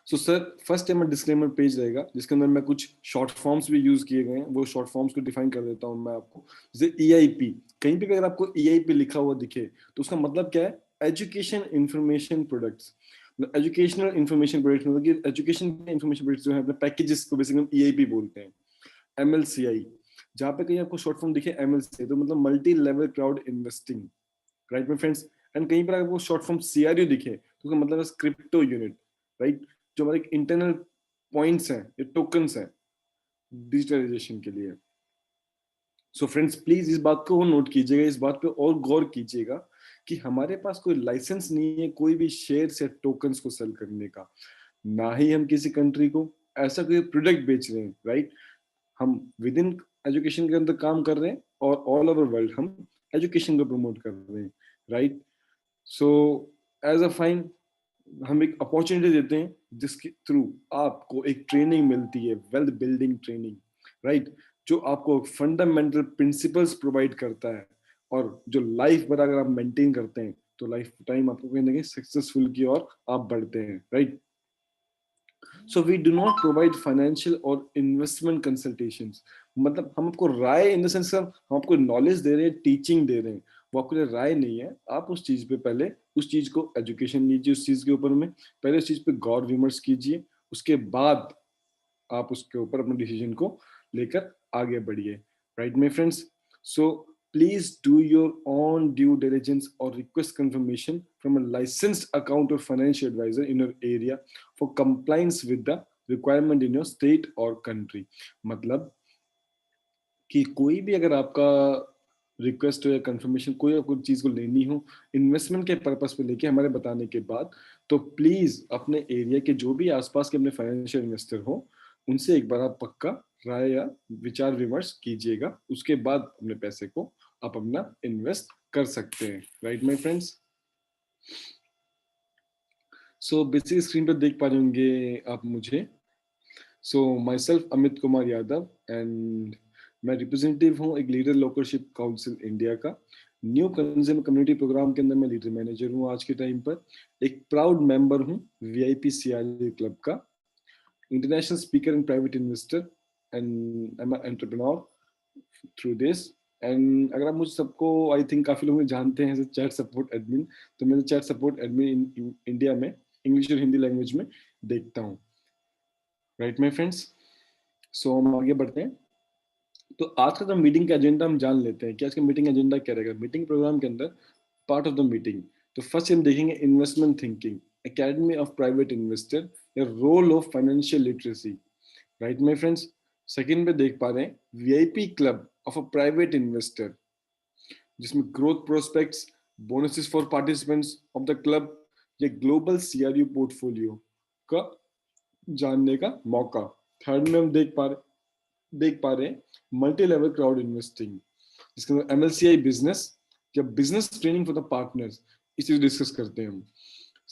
So sir first time disclaimer page रहेगा जिसके अंदर मैं कुछ शॉर्ट फॉर्म्स भी यूज किए गए हैं, वो शॉर्ट फॉर्म्स को डिफाइन कर देता हूँ मैं आपको। जैसे EIP, कहीं पे भी अगर आपको EIP लिखा हुआ दिखे तो उसका मतलब क्या है, education information products. Educational information products मतलब कि एजुकेशन इंफॉर्मेशन प्रोडक्ट्स जो है अपने पैकेजेस को बेसिकली हम EIP बोलते हैं। MLCI, जहाँ पे कहीं आपको शॉर्ट फॉर्म दिखे MLCI तो मतलब multi level crowd investing, right my friends. And कहीं पर आपको शॉर्ट फॉर्म CRU दिखे तो उसका मतलब है क्रिप्टो यूनिट, राइट, जो हमारे इंटरनल पॉइंट्स हैं, ये टोकन्स हैं डिजिटलाइजेशन के लिए। सो फ्रेंड्स प्लीज इस बात को नोट कीजिएगा, इस बात पे और गौर कीजिएगा कि हमारे पास कोई लाइसेंस नहीं है कोई भी शेयर्स या टोकन्स को सेल करने का, ना ही हम किसी कंट्री को ऐसा कोई प्रोडक्ट बेच रहे हैं, राइट। हम विद इन एजुकेशन के अंदर काम कर रहे हैं और ऑल ओवर वर्ल्ड हम एजुकेशन को प्रमोट कर रहे हैं, right. So as a fine हम एक अपॉर्चुनिटी देते हैं जिसके थ्रू आपको एक ट्रेनिंग मिलती है, वेल्थ बिल्डिंग ट्रेनिंग, राइट, जो आपको फंडामेंटल प्रिंसिपल्स प्रोवाइड करता है और जो लाइफ भर अगर आप मेंटेन करते हैं तो लाइफ टाइम आपको कहीं ना कहीं सक्सेसफुल की ओर आप बढ़ते हैं, right. So we do not provide financial और इन्वेस्टमेंट कंसल्टेशंस, मतलब हम आपको राय इन द सेंस हम आपको नॉलेज दे रहे हैं, टीचिंग दे रहे हैं, वो आपके लिए राय नहीं है। आप उस चीज पे पहले उस चीज को एजुकेशन लीजिए, उस चीज के ऊपर में पहले उस चीज पे गौर विमर्श कीजिए, उसके बाद आप उसके ऊपर अपने डिसीजन को लेकर आगे बढ़िए, right my friends. So please do your own due diligence or request confirmation from a licensed account or financial advisor in your area for compliance with the requirement in your state or country। मतलब कि कोई भी अगर आपका request हो या confirmation कोई आपको चीज को लेनी हो इन्वेस्टमेंट के पर्पस पे लेके हमारे बताने के बाद, तो प्लीज अपने एरिया के जो भी आसपास के अपने फाइनेंशियल इन्वेस्टर हो उनसे एक बार आप पक्का राय या विचार विमर्श कीजिएगा, उसके बाद अपने पैसे को आप अपना इन्वेस्ट कर सकते हैं, right my friends. So basic screen पर देख पा रहे होंगे आप मुझे। So myself Amit Kumar Yadav and मैं रिप्रेजेंटेटिव हूँ एक लीडर लोकरशिप काउंसिल इंडिया का। न्यू कंज्यूमर कम्युनिटी प्रोग्राम के अंदर मैं लीडर मैनेजर हूँ आज के टाइम पर। एक प्राउड मेंबर हूँ VIP CRA क्लब का, international speaker and private investor and I am entrepreneur through this. And अगर आप मुझे सबको आई थिंक काफी लोग जानते हैं चैट सपोर्ट एडमिन, तो मैं चैट सपोर्ट एडमिन इंडिया में इंग्लिश और हिंदी लैंग्वेज में देखता हूँ, राइट माय फ्रेंड्स। सो हम आगे बढ़ते हैं। तो आज का जो मीटिंग का एजेंडा हम जान लेते हैं कि आज का मीटिंग एजेंडा क्या रहेगा। मीटिंग प्रोग्राम के अंदर पार्ट ऑफ द मीटिंग तो फर्स्ट हम देखेंगे investment thinking, academy of private investor या role of financial literacy, right my friends. Second पे देख पा रहे हैं VIP club of a private investor जिसमें growth prospects, bonuses for participants of the club या ग्लोबल CRU पोर्टफोलियो का जानने का मौका। थर्ड में हम देख पा रहे हैं मल्टी लेवल क्राउड इन्वेस्टिंग जिसके अंदर MLCI बिजनेस या business training for the partners, इस चीज डिस्कस करते हैं हम।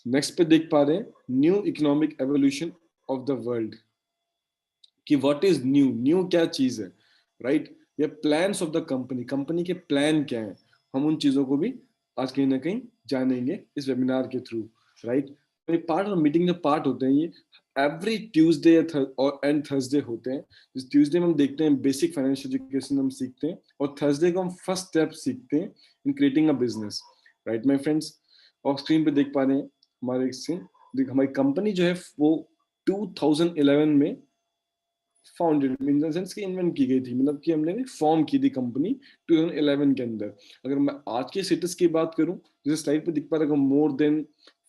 नेक्स्ट पे देख पा रहे हैं new economic evolution of the world कि व्हाट इज न्यू, न्यू क्या चीज है, राइट, या plans of the company, company के प्लान क्या है, हम उन चीजों को भी आज कहीं ना कहीं जानेंगे इस वेबिनार के through, right. Part of meeting जो पार्ट होते हैं ये एवरी ट्यूसडे और एंड थर्सडे होते हैं। जिस ट्यूसडे में हम देखते हैं बेसिक फाइनेंशियल एजुकेशन हम सीखते हैं और थर्सडे को हम फर्स्ट स्टेप सीखते हैं in creating a business, right my friends. और स्क्रीन पे देख पा रहे हैं हमारी कंपनी जो है वो 2011 में फाउंडेड इन द सेंस कि इन्वेंट की गई थी, मतलब कि हमने फॉर्म की थी कंपनी 2011 के अंदर। अगर मैं आज के स्टेटस की बात करूं जैसे स्लाइड पे दिख पा रहा है मोर देन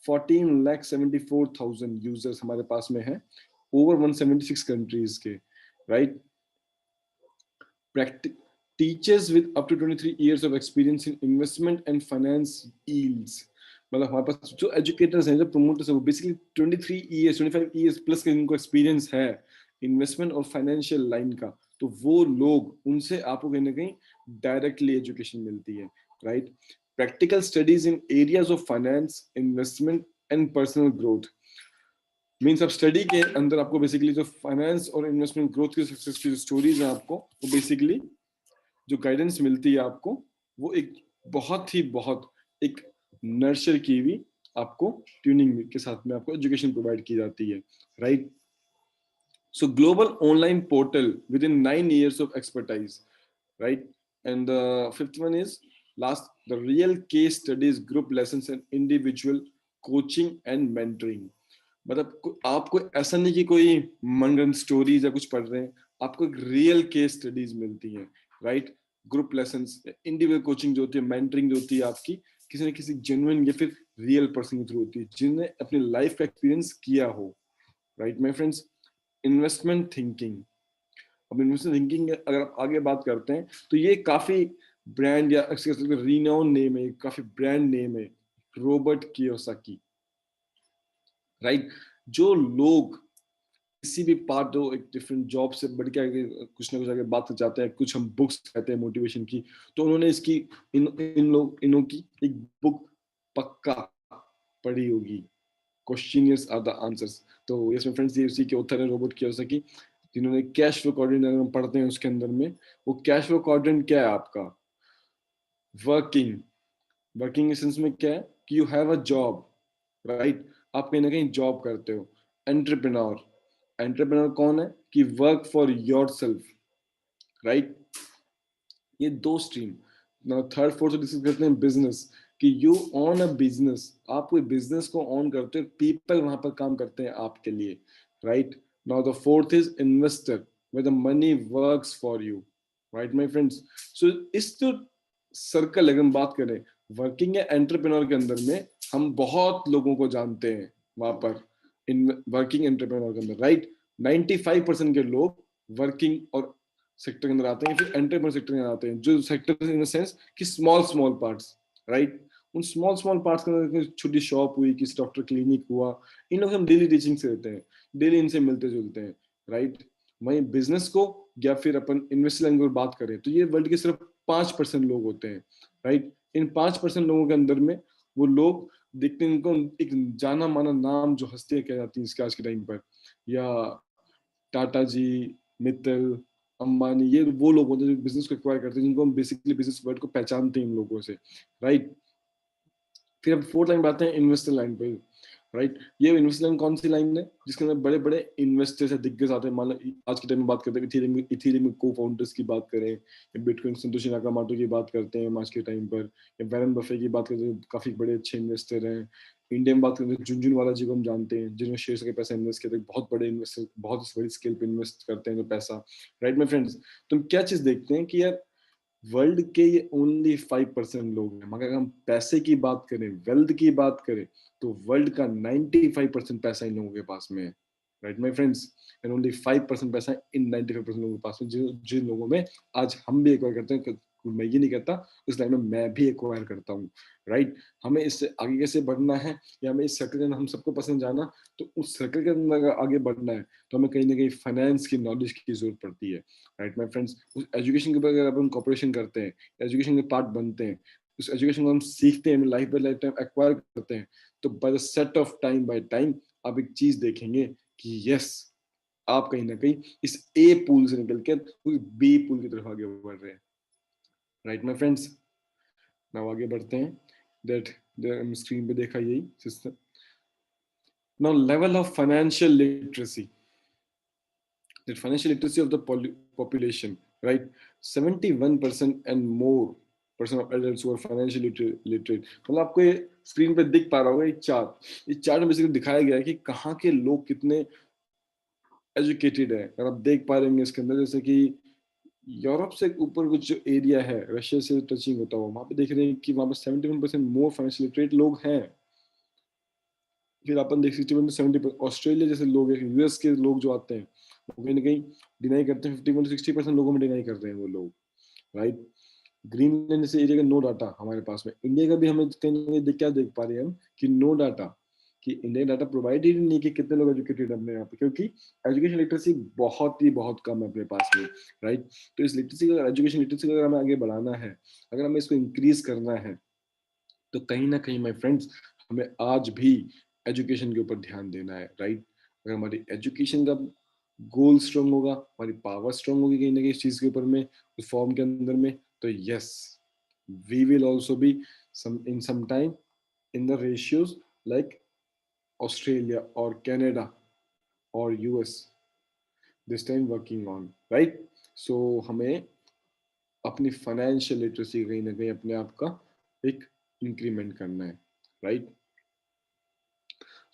14,74,000 यूजर्स हमारे पास में है ओवर 176 कंट्रीज के, right. Teachers with up to 23 years of experience in investment and finance yields, मतलब हमारे पास जो एजुकेटर्स हैं जो प्रमोटर्स हैं वो बेसिकली 23 years 25 years प्लस का जिनको एक्सपीरियंस है इन्वेस्टमेंट और फाइनेंशियल लाइन का, तो वो लोग उनसे आपको कहीं ना कहीं डायरेक्टली एजुकेशन मिलती है, right. Practical studies in areas of finance investment and personal growth, means आप स्टडी के अंदर आपको बेसिकली जो फाइनेंस और इन्वेस्टमेंट ग्रोथ की सक्सेस की स्टोरीज है आपको वो बेसिकली जो गाइडेंस मिलती है आपको वो एक बहुत एक नर्चर की हुई आपको ट्यूनिंग के साथ में आपको एजुकेशन प्रोवाइड की जाती है, right? So global online portal with in 9 years of expertise, right? And the fifth one is last, the real case studies, group lessons and individual coaching and mentoring. मतलब आपको ऐसा नहीं कि कोई मनगढ़ंत स्टोरीज या कुछ पढ़ रहे हैं, आपको एक रियल केस स्टडीज मिलती हैं, right? Group lessons, individual coaching जो होती है, मेंटरिंग जो होती है आपकी किसी न किसी जेन्युइन या फिर रियल पर्सन के थ्रू होती है जिन्हें अपनी लाइफ का एक्सपीरियंस किया हो, right my friends? Investment thinking. अब इन्वेस्टमेंट थिंकिंग अगर आप आगे बात करते हैं तो ये काफी ब्रांड या रिनाउंड नेम है, काफी ब्रांड नेम है, रॉबर्ट कियोसाकी, राइट? जो लोग किसी भी पार्ट हो, एक डिफरेंट जॉब से बढ़ के आगे कुछ ना कुछ आगे बात जाते हैं, कुछ हम बुक्स कहते हैं मोटिवेशन की, तो उन्होंने इसकी इनों की एक बुक पक्का पढ़ी होगी, क्वेश्चनियर्स आर द आंसर्स। तो यस माय फ्रेंड्स, ये उसी के ऑथर है रॉबर्ट कियोसाकी, जिन्होंने कैश फ्लो क्वाड्रेंट अगर हम पढ़ते हैं उसके अंदर में, वो कैश फ्लो क्वाड्रेंट क्या है आपका? वर्किंग, वर्किंग सेंस में क्या है कि you have a job, right? आप कहीं ना कहीं जॉब करते हो। एंटरप्रेन्योर, एंटरप्रेन्योर कौन है कि work for your self, right? ये दो स्ट्रीम। थर्ड फोर्थ डिस्कस करते हैं बिजनेस, कि यू ऑन अ बिजनेस, आप कोई बिजनेस को ऑन करते हो, पीपल वहां पर काम करते हैं आपके लिए, right? Now the fourth is investor, where the money works for you, right my friends? So इस जो सर्कल अगर हम बात करें वर्किंग या एंटरप्रेन्योर के अंदर में, हम बहुत लोगों को जानते हैं वहां पर इन वर्किंग एंटरप्रेन्योर के अंदर, राइट? 95% के लोग वर्किंग और सेक्टर के अंदर आते हैं, फिर एंटरप्रेन्योर सेक्टर के अंदर आते हैं, जो सेक्टर इन द सेंस कि स्मॉल स्मॉल पार्ट्स, राइट? उन स्मॉल स्मॉल पार्ट्स के अंदर छोटी शॉप हुई, किसी डॉक्टर क्लिनिक हुआ, इन लोग हम डेली टीचिंग से रहते हैं, डेली इनसे मिलते जुलते हैं, राइट? वहीं बिजनेस को या फिर अपन इन्वेस्टमेंट की बात करें तो ये वर्ल्ड के सिर्फ 5% लोग होते हैं, राइट? इन 5% लोगों के अंदर में वो लोग देखते हैं, इनको एक जाना माना नाम जो हस्तियां कह जाती हैं इसके आज के टाइम पर, या टाटा जी, मित्तल, अंबानी, ये वो लोग होते हैं जो बिजनेस को एक्वायर करते हैं, जिनको हम बेसिकली बिजनेस वर्ल्ड को पहचानते हैं इन लोगों से, राइट? फिर अब फोर्थ लाइन बात है इन्वेस्टर लाइन पे, राइट? ये इन्वेस्टर लाइन कौन सी लाइन है जिसके अंदर बड़े बड़े इन्वेस्टर्स है, दिग्गज आते हैं। मान लो आज के टाइम में बात करते हैं इथेरियम को फाउंडर्स की बात करें, या बिटकॉइन संतोषी नाकामोटो की बात करते हैं आज के टाइम पर, या वैरन बफे की बात करते हैं, काफी बड़े अच्छे इन्वेस्टर हैं। इंडिया में बात करते हैं झुनझुनवाला जी को हम जानते हैं, जिन्होंने शेयर के पैसा इन्वेस्ट किया था, बहुत बड़े इन्वेस्टर, बहुत बड़ी स्केल पे इन्वेस्ट करते हैं जो पैसा, राइट माय फ्रेंड्स? तुम क्या चीज देखते हैं कि यार वर्ल्ड के ये ओनली 5% लोग हैं, मगर अगर हम पैसे की बात करें, वेल्थ की बात करें, तो वर्ल्ड का 95% पैसा इन लोगों के पास में है, right my friends? And only 5% पैसा इन 95% लोगों के पास में, जिन लोगों में आज हम भी एक्वायर करते हैं, मैं ये नहीं करता, इस लाइन में मैं भी एक्वायर करता हूँ, राइट? हमें इससे आगे कैसे बढ़ना है, या हमें इस सर्कल के अंदर हम सबको पसंद जाना, तो उस सर्कल के अंदर अगर आगे बढ़ना है तो हमें कहीं ना कहीं फाइनेंस की नॉलेज की जरूरत पड़ती है, राइट माय फ्रेंड्स? उस एजुकेशन के ऊपर अगर अपन कॉपरेशन करते हैं, एजुकेशन के पार्ट बनते हैं, उस एजुकेशन को हम सीखते हैं, life by life time acquire करते हैं, तो by the set of time by time आप एक चीज देखेंगे कि यस, आप कहीं ना कहीं इस ए पूल से निकल के उस बी पूल की तरफ आगे बढ़ रहे हैं, राइट माय फ्रेंड्स? नाउ आगे बढ़ते हैं। दैट स्क्रीन पे देखा यही system. Now level of financial literacy, the financial literacy of the population, right? 71% and more percent of adults who are financially literate. मतलब आपको ये स्क्रीन पे दिख पा रहा होगा एक चार्ट, इस चार्ट में बेसिकली दिखाया गया है कि कहाँ के लोग कितने एजुकेटेड है। अगर आप देख पा रहे होंगे इसके अंदर, जैसे कि यूरोप से ऊपर कुछ जो एरिया है, रशिया से टचिंग होता हुआ, वहां पे देख रहे हैं कि वहां पे 71% मोर फाइनेंशियल लिटरेट लोग हैं। फिर अपन देख 60-70 ऑस्ट्रेलिया जैसे लोग हैं, यूएस के लोग जो आते हैं, वो कहीं ना कहीं डिनाई करते हैं, 51-60% लोगों में डिनाई कर रहे हैं वो लोग, राइट? ग्रीनलैंड जैसे एरिया का नो डाटा हमारे पास में, इंडिया का भी हमें कहीं ना कहीं क्या देख पा रहे हैं हम कि नो डाटा, कि इंडिया डाटा प्रोवाइड ही नहीं कि कितने लोग एजुकेटेड अपने यहाँ पे, क्योंकि एजुकेशन लिटरेसी बहुत कम है अपने पास में, राइट? तो इस लिटरेसी का, एजुकेशन लिटरेसी का अगर हमें आगे बढ़ाना है, अगर हमें इसको इंक्रीज करना है, तो कहीं ना कहीं माय फ्रेंड्स हमें आज भी एजुकेशन के ऊपर ध्यान देना है, राइट? अगर हमारी एजुकेशन का गोल स्ट्रांग होगा, हमारी पावर स्ट्रांग होगी कहीं ना कहीं इस चीज के ऊपर में, उस फॉर्म के अंदर में, तो yes, we will also be some in some time in the ratios like Australia or Canada or US this time working on, right? So हमें अपनी फाइनेंशियल लिटरेसी कहीं ना कहीं अपने आप का एक इंक्रीमेंट करना है, राइट?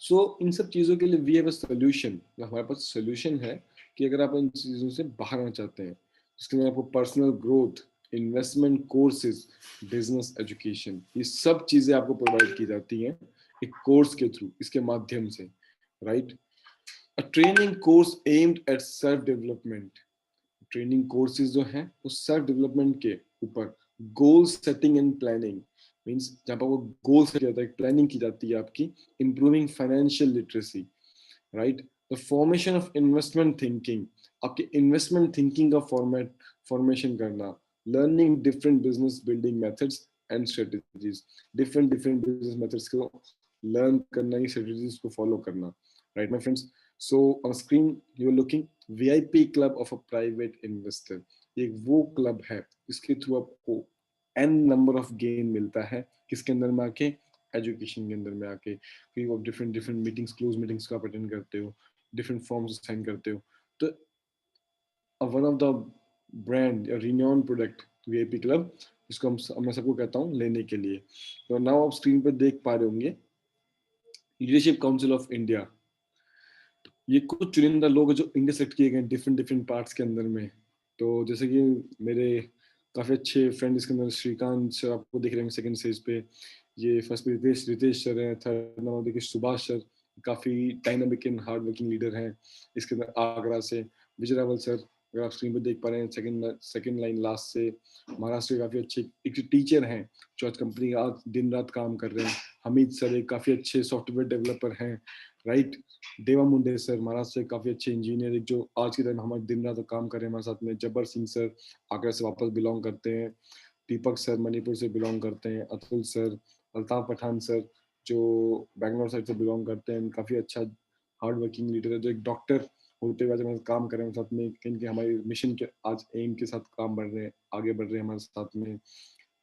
सो इन सब चीज़ों के लिए वी हैव अ सोल्यूशन, हमारे पास सोल्यूशन है कि अगर आप इन चीज़ों से बाहर आना चाहते हैं, इसके लिए आपको personal growth, investment courses, business education, ये सब चीज़ें आपको प्रोवाइड की जाती हैं एक कोर्स के थ्रू, इसके माध्यम से, right? A training course aimed at self development, training courses जो हैं वो सेल्फ डेवलपमेंट के ऊपर, goal setting and planning, means जहाँ पर वो गोल सेट जाता है, प्लानिंग की जाती है आपकी, improving financial literacy, right? The formation of investment thinking, आपके इन्वेस्टमेंट थिंकिंग का फॉर्मेशन करना, learning different business building methods and strategies, different different business methods को लर्न करना, ये स्ट्रेटजीज को फॉलो करना, right my friends? So on screen you are looking VIP club of a private investor, एक वो club है जिसके थ्रू आपको एन नंबर ऑफ गेन मिलता है, किसके अंदर में आके, एजुकेशन के अंदर में आके, कि आप different different meetings, close meetings को आप अटेंड करते हो, डिफरेंट फॉर्म्स साइन करते हो, तो वन ऑफ द ब्रांड या रिन्यून प्रोडक्ट वीआईपी क्लब, जिसको मैं सबको कहता हूँ लेने के लिए। तो नाउ आप स्क्रीन पर देख पा रहे होंगे लीडरशिप काउंसिल ऑफ इंडिया, ये कुछ चुनिंदा लोग जो इंडिया सेलेक्ट किए गए डिफरेंट डिफरेंट पार्ट्स के अंदर में। तो जैसे कि मेरे काफी अच्छे फ्रेंड इसके अंदर श्रीकांत सर आपको दिख रहे हैं सेकंड स्टेज पे, ये फर्स्ट पे रितेश सर हैं, थर्ड नंबर देखिए सुभाष सर, काफी dynamic and hard working leader हैं इसके अंदर आगरा से। विजय रावल सर अगर आप स्क्रीन पे देख पा रहे हैं सेकंड लाइन लास्ट से, महाराष्ट्र के काफी अच्छे एक टीचर हैं जो आज कंपनी आज दिन रात काम कर रहे हैं। हमीद सर एक काफी अच्छे सॉफ्टवेयर डेवलपर हैं, राइट? देवा मुंडे सर महाराष्ट्र से काफी अच्छे इंजीनियर जो आज के दिन हमारे दिन रात काम कर रहे हैं हमारे साथ में। जब्बर सिंह सर आगरा से वापस बिलोंग करते हैं। दीपक सर मणिपुर से बिलोंग करते हैं। अतुल सर, अल्ताफ पठान सर जो बैंगलोर साइड से बिलोंग करते हैं, काफी अच्छा हार्ड वर्किंग लीडर है, जो एक डॉक्टर होते हुए जब हम काम कर रहे हैं साथ में, कहीं हमारे मिशन के आज एम के साथ काम बढ़ रहे हैं, आगे बढ़ रहे हैं हमारे साथ में।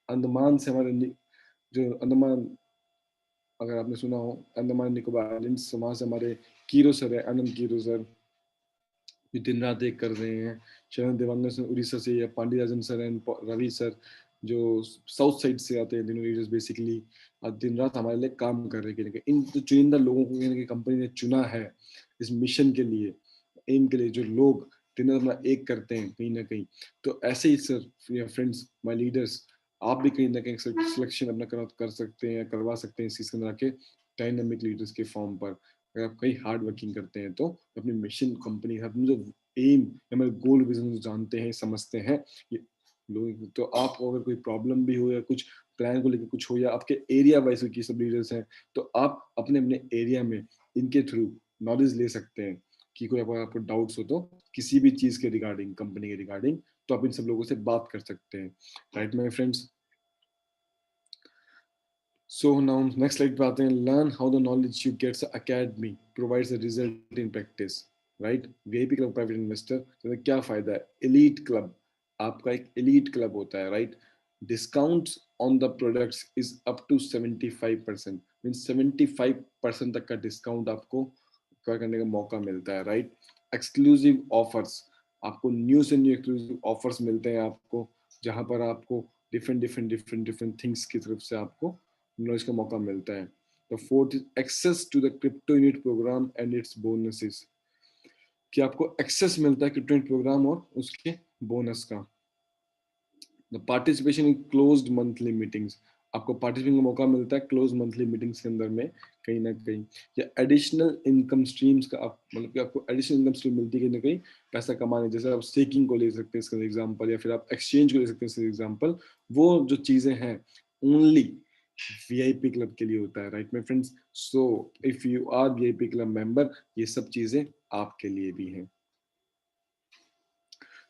अंडमान से हमारे जो अंडमान, अगर आपने सुना हो अंडमान निकोबार आइलैंड्स, वहां से हमारे कीरो सर है, आनंद कीरो सर, जो दिन रात एक कर रहे हैं। शरण देवांगन सर उड़ीसा से, या पांडियाजन सर एंड रवि सर जो साउथ साइड से आते हैं, दोनों लीडर्स बेसिकली आज दिन रात हमारे लिए काम कर रहे हैं। इन जो चुनिंदा लोगों को कंपनी ने चुना है इस मिशन के लिए, एम के लिए, जो लोग दिन रात अपना एक करते हैं कहीं ना कहीं, तो ऐसे ही सर फ्रेंड्स माय लीडर्स, आप भी कहीं ना कहीं सिलेक्शन अपना कर सकते हैं, करवा सकते हैं इस चीज के अंदर आके डायनामिक लीडर्स के फॉर्म पर। अगर आप कहीं हार्ड वर्किंग करते हैं तो अपनी मिशन कंपनी अपनी जो एम हमारे गोल विजन जानते हैं समझते हैं ये लोग, तो आपको अगर कोई प्रॉब्लम भी हो या कुछ प्लान को लेकर कुछ हो, या आपके एरिया वाइज की सब लीडर्स हैं, तो आप अपने अपने एरिया में इनके थ्रू नॉलेज ले सकते हैं कि कोई अगर आपको डाउट्स हो तो किसी भी चीज के रिगार्डिंग, कंपनी के रिगार्डिंग, तो आप इन सब लोगों से बात कर सकते हैं, right my friends? So now next slide पे आते हैं। Learn how the knowledge you get academy provides a result in practice, right? VIP club private investor तो क्या फायदा है? एलीट क्लब, आपका एक एलीट क्लब होता है, right? Discounts on the products is up to 75%, mean 75% तक का डिस्काउंट आपको करने का मौका मिलता है, राइट? एक्सक्लूसिव ऑफर्स, आपको न्यू से न्यू एक्सक्लूसिव ऑफर्स मिलते हैं आपको, जहां पर आपको डिफरेंट थिंग्स की तरफ से आपको नॉलेज का मौका मिलता है। The fourth is access to the crypto unit program and its bonuses, कि आपको एक्सेस मिलता है क्रिप्टो यूनिट प्रोग्राम और उसके बोनस का। The participation in closed monthly meetings, आपको पार्टिसिपेशन का मौका मिलता है क्लोज मंथली मीटिंग्स के अंदर में कहीं ना कहीं। या एडिशनल इनकम स्ट्रीम्स का आप मतलब कि आपको एडिशनल इनकम स्ट्रीम मिलती है कहीं ना कहीं पैसा कमाने, जैसे आप स्टेकिंग को ले सकते हैं इसका एग्जांपल, या फिर आप एक्सचेंज को ले सकते हैं इसका एग्जांपल। वो जो चीजें हैं ओनली वीआईपी क्लब के लिए होता है, right my friends? So if you are VIP club member, ये सब चीजें आपके लिए भी हैं।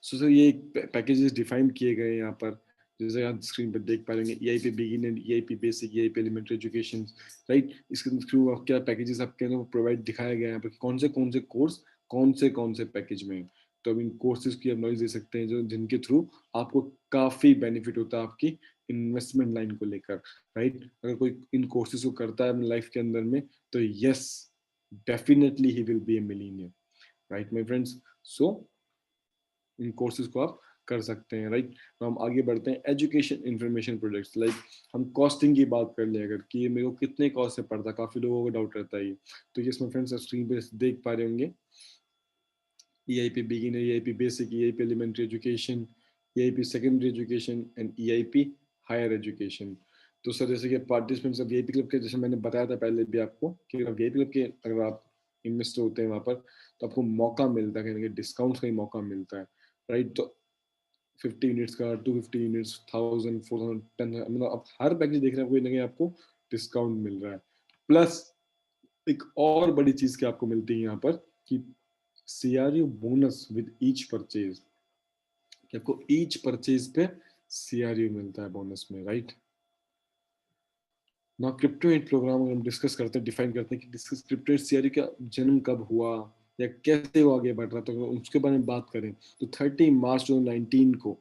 सो सर ये पैकेजेस डिफाइन किए गए हैं यहाँ पर, जैसे आप स्क्रीन पर देख पा रहे EIP beginner, EIP basic, EIP elementary education, right? इसके थ्रू आप क्या पैकेजेस आपके प्रोवाइड दिखाया गया है यहाँ पर, कौन से कोर्स कौन से पैकेज में हैं। तो अब इन कोर्सेज की आप नॉलेज दे सकते हैं जो जिनके थ्रू आपको काफी बेनिफिट होता है आपकी इन्वेस्टमेंट लाइन को लेकर, राइट। अगर कोई इन कोर्सेज को करता है अपनी लाइफ के अंदर में, तो yes, definitely he will be A millionaire, right my friends. So in courses को आप कर सकते हैं, राइट। तो हम आगे बढ़ते हैं, एजुकेशन इंफॉर्मेशन प्रोजेक्ट्स, लाइक हम कॉस्टिंग की बात कर ले अगर, कि ये मेरे को कितने कॉस्ट से पड़ता, काफी लोगों को डाउट रहता है ये। तो ये इसमें फ्रेंड्स स्क्रीन पे देख पा रहे होंगे, EIP beginner, EIP basic, EIP elementary education, EIP secondary education and EIP higher education। तो सर जैसे कि पार्टिसिपेंट्स अब वीआईपी क्लब के, जैसे मैंने बताया था पहले भी आपको, कि वीआईपी क्लब के अगर आप इन्वेस्टर होते हैं वहाँ पर, तो आपको मौका मिलता है, कहीं डिस्काउंट का ही मौका मिलता है, राइट। तो 50 यूनिट्स का, 250 यूनिट्स, 1000, 4000, 10, मतलब आप हर पैकेज देख रहे हैं, कोई ना कहीं आपको डिस्काउंट मिल रहा है। प्लस एक और बड़ी चीज की आपको मिलती है यहाँ पर, कि CRU bonus with each purchase, कि आपको ईच परचेज पे CRU मिलता है बोनस में, राइट। ना क्रिप्टो एड प्रोग्राम हम डिस्कस करते हैं, डिफाइन करते हैं कि डिस्कस क्रिप्टो एड CRU का जन्म कब हुआ या कैसे वो आगे बढ़ रहा, तो उसके बारे में बात करें तो 30 मार्च 2019 को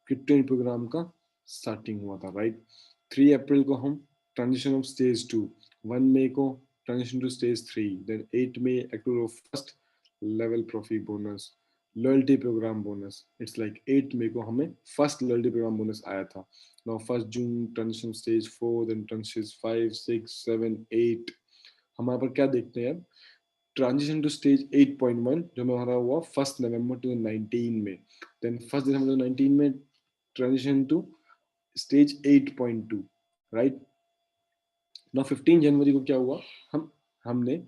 क्रिप्टो एड प्रोग्राम का स्टार्टिंग हुआ था, राइट। 3 अप्रैल को हम ट्रांजिशन ऑफ स्टेज 2, 1 मई को ट्रांजिशन टू स्टेज 3, देन 8 मई active first level profit bonus, loyalty program bonus. It's like 8 मई को हमें फर्स्ट लॉयल्टी प्रोग्राम बोनस आया था। Now 1st June transition stage 4, then transition 5, 6, 7, 8। हमारे पर क्या देखते हैं अब, ट्रांजिशन टू स्टेज 8.1 जो हमारा हुआ 1 नवंबर 2019 में, देन 1 दिसंबर 2019 में transition to stage 8.2, right. Now 15 जनवरी को क्या हुआ, हमने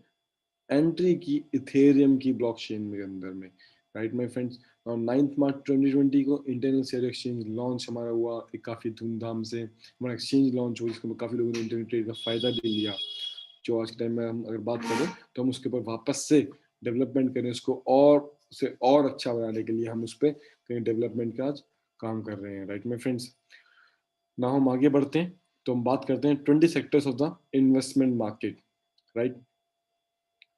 एंट्री की इथेरियम की ब्लॉकचेन के अंदर में, राइट माय फ्रेंड्स। और 9 मार्च 2020 को इंटरनल शेयर एक्सचेंज लॉन्च हमारा हुआ, एक काफ़ी धूमधाम से हमारा एक्सचेंज लॉन्च हुआ, जिसमें काफ़ी लोगों ने इंटरनेट ट्रेड का फ़ायदा भी लिया। जो आज के टाइम में हम अगर बात करें, तो हम उसके ऊपर वापस से डेवलपमेंट करें, उसको और से और अच्छा बनाने के लिए हम उस पर कहीं डेवलपमेंट का आज काम कर रहे हैं, राइट माय फ्रेंड्स। ना हम आगे बढ़ते हैं, तो हम बात करते हैं 20 sectors of the investment market, right.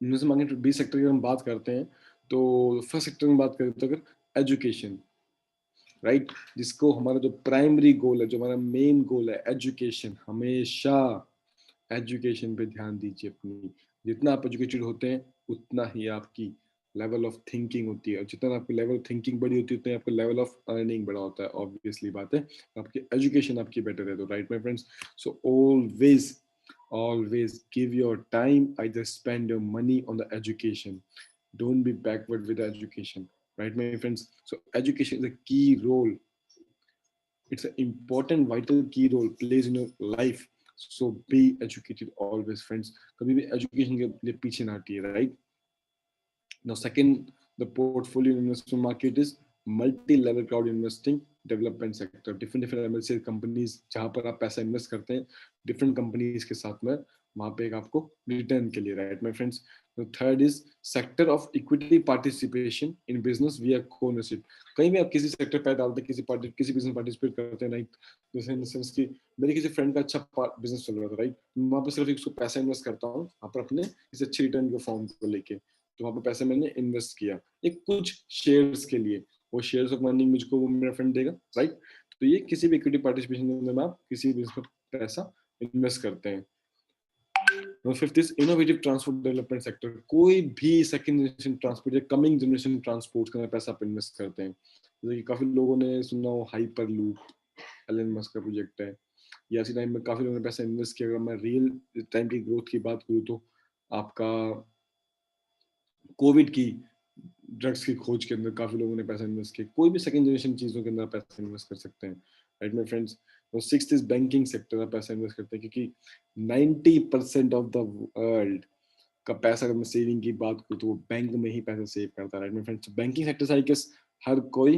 इनमें से मांगे 20 सेक्टर की हम बात करते हैं, तो फर्स्ट सेक्टर में बात करें तो अगर एजुकेशन, राइट, जिसको हमारा जो प्राइमरी गोल है, जो हमारा मेन गोल है एजुकेशन, हमेशा एजुकेशन पे ध्यान दीजिए अपनी। जितना आप एजुकेटेड होते हैं उतना ही आपकी लेवल ऑफ थिंकिंग होती है, और जितना आपकी लेवल ऑफ थिंकिंग बड़ी होती है उतना आपका लेवल ऑफ अर्निंग बड़ा होता है, ऑब्वियसली बात है। आपकी एजुकेशन आपकी बेटर है तो, right my friends. So always give your time, either spend your money on the education, don't be backward with the education, right my friends. So education is a key role, it's an important vital key role plays in your life. So be educated always friends, कभी भी education के लिए पीछे ना हटिए, right। Now second, the portfolio investment market is multi-level crowd investing development sector, different MLC companies जहाँ पर आप पैसा इन्वेस्ट करते हैं different companies के साथ में, वहाँ पे एक आपको रिटर्न के लिए, right my friends। The third is sector of equity participation in business via co-ownership। कहीं भी आप किसी सेक्टर पे डालते हैं, किसी बिजनेस पार्टिसिपेट करते हैं, राइट। जैसे इन सेंस की मेरे किसी फ्रेंड का अच्छा बिजनेस चल रहा था, राइट, वहाँ पर सिर्फ उसको पैसा इन्वेस्ट करता हूँ वहाँ पर अपने किसी अच्छे रिटर्न के फॉर्म को लेके, तो वहाँ पे पैसे मैंने इन्वेस्ट किया एक कुछ शेयर्स के लिए, वो शेयर्स ऑफ मनी मुझको वो मेरा फ्रेंड देगा, राइट। तो ये किसी भी इक्विटी पार्टिसिपेशन के अंदर में आप किसी भी बिजनेस में पैसा इन्वेस्ट करते हैं। Fifth is innovative transport development sector, कोई भी सेकंड जनरेशन ट्रांसपोर्ट या कमिंग जनरेशन ट्रांसपोर्ट के अंदर पैसा आप इन्वेस्ट करते हैं। जैसे कि काफी लोगों ने सुना हो हाइपर लूप, एलन मस्क का प्रोजेक्ट है, या इसी टाइम में काफी लोगों ने पैसा इन्वेस्ट किया। अगर मैं रियल टाइम की ग्रोथ की बात करूँ तो आपका कोविड की ड्रग्स की खोज के अंदर काफी लोगों ने पैसा इन्वेस्ट किया, कोई भी सेकंड जनरेशन चीजों के अंदर पैसा इन्वेस्ट कर सकते हैं, राइट माय फ्रेंड्स। और सिक्स्थ इज बैंकिंग सेक्टर में पैसा इन्वेस्ट करते हैं, क्योंकि 90% ऑफ द वर्ल्ड का पैसा, अगर मैं सेविंग की बात करूँ तो वो बैंक में ही पैसा सेव करता है, right my friends. Banking sector से आई गेस हर कोई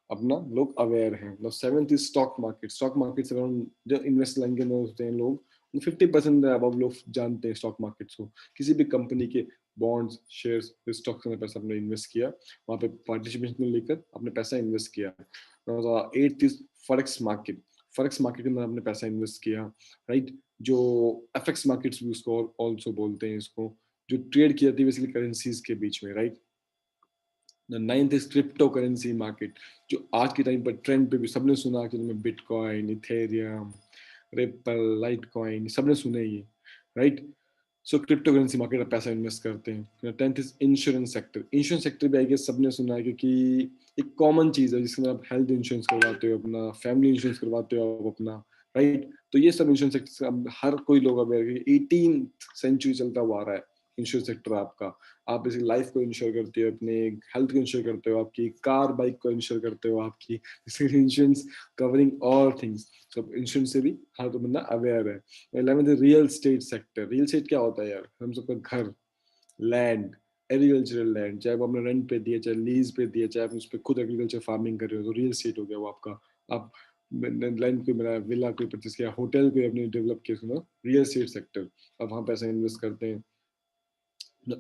अपना लोग अवेयर हैं। No seventh is stock market, stock market से अराउंड जो इन्वेस्ट लाइन के अंदर होते हैं लोग, 50% अब लोग जानते हैं स्टॉक मार्केट्स को। किसी भी कंपनी के बॉन्ड्स, शेयर्स, स्टॉक्स में पैसा अपने इन्वेस्ट किया, वहाँ पे पार्टिसिपेशन लेकर अपने पैसा इन्वेस्ट किया। Eighth is forex market, forex market के अंदर अपने पैसा इन्वेस्ट किया, राइट। जो एफएक्स मार्केट्स भी उसको ऑल्सो बोलते हैं, इसको जो ट्रेड की जाती है बेसिकली करेंसीज के बीच में, right. Ninth is crypto currency market, जो आज के टाइम पर ट्रेंड पे भी सबने सुना कि bitcoin, Ethereum, ripple, light coin, सबने सुने ये, right. So crypto currency market में पैसा इन्वेस्ट करते हैं। Tenth is insurance sector. Insurance sector भी आई गेस सबने सुना है, क्योंकि एक कॉमन चीज है जिसके अंदर आप हेल्थ इंश्योरेंस करवाते हो अपना, फैमिली इंश्योरेंस करवाते हो आप अपना, राइट। तो ये सब इंश्योरेंस सेक्टर हर कोई लोग अवेयर है। 18th सेंचुरी चलता हुआ आ रहा है इंश्योरेंस सेक्टर आपका। आप बेसिकली लाइफ को इंश्योर करते हो, अपने हेल्थ को इंश्योर करते हो, आपकी कार बाइक को इंश्योर करते हो, आपकी इंश्योरेंस कवरिंग ऑल थिंग्स। सब इंश्योरेंस से भी हर तो बंदा अवेयर है। 11th real estate sector. Real estate क्या होता है यार? हम सबका घर, लैंड, एग्रीकल्चरल लैंड, चाहे वो आपने रेंट पे दिया, चाहे लीज पे दिया, चाहे आप उस पर खुद एग्रीकल्चर फार्मिंग कर रहे हो, तो रियल स्टेट हो गया वो आपका। आप लैंड कोई बनाया, विला कोई परचेस किया, होटल कोई अपने डेवलप किया, सुना, रियल स्टेट सेक्टर। अब वहाँ पैसा इन्वेस्ट करते हैं।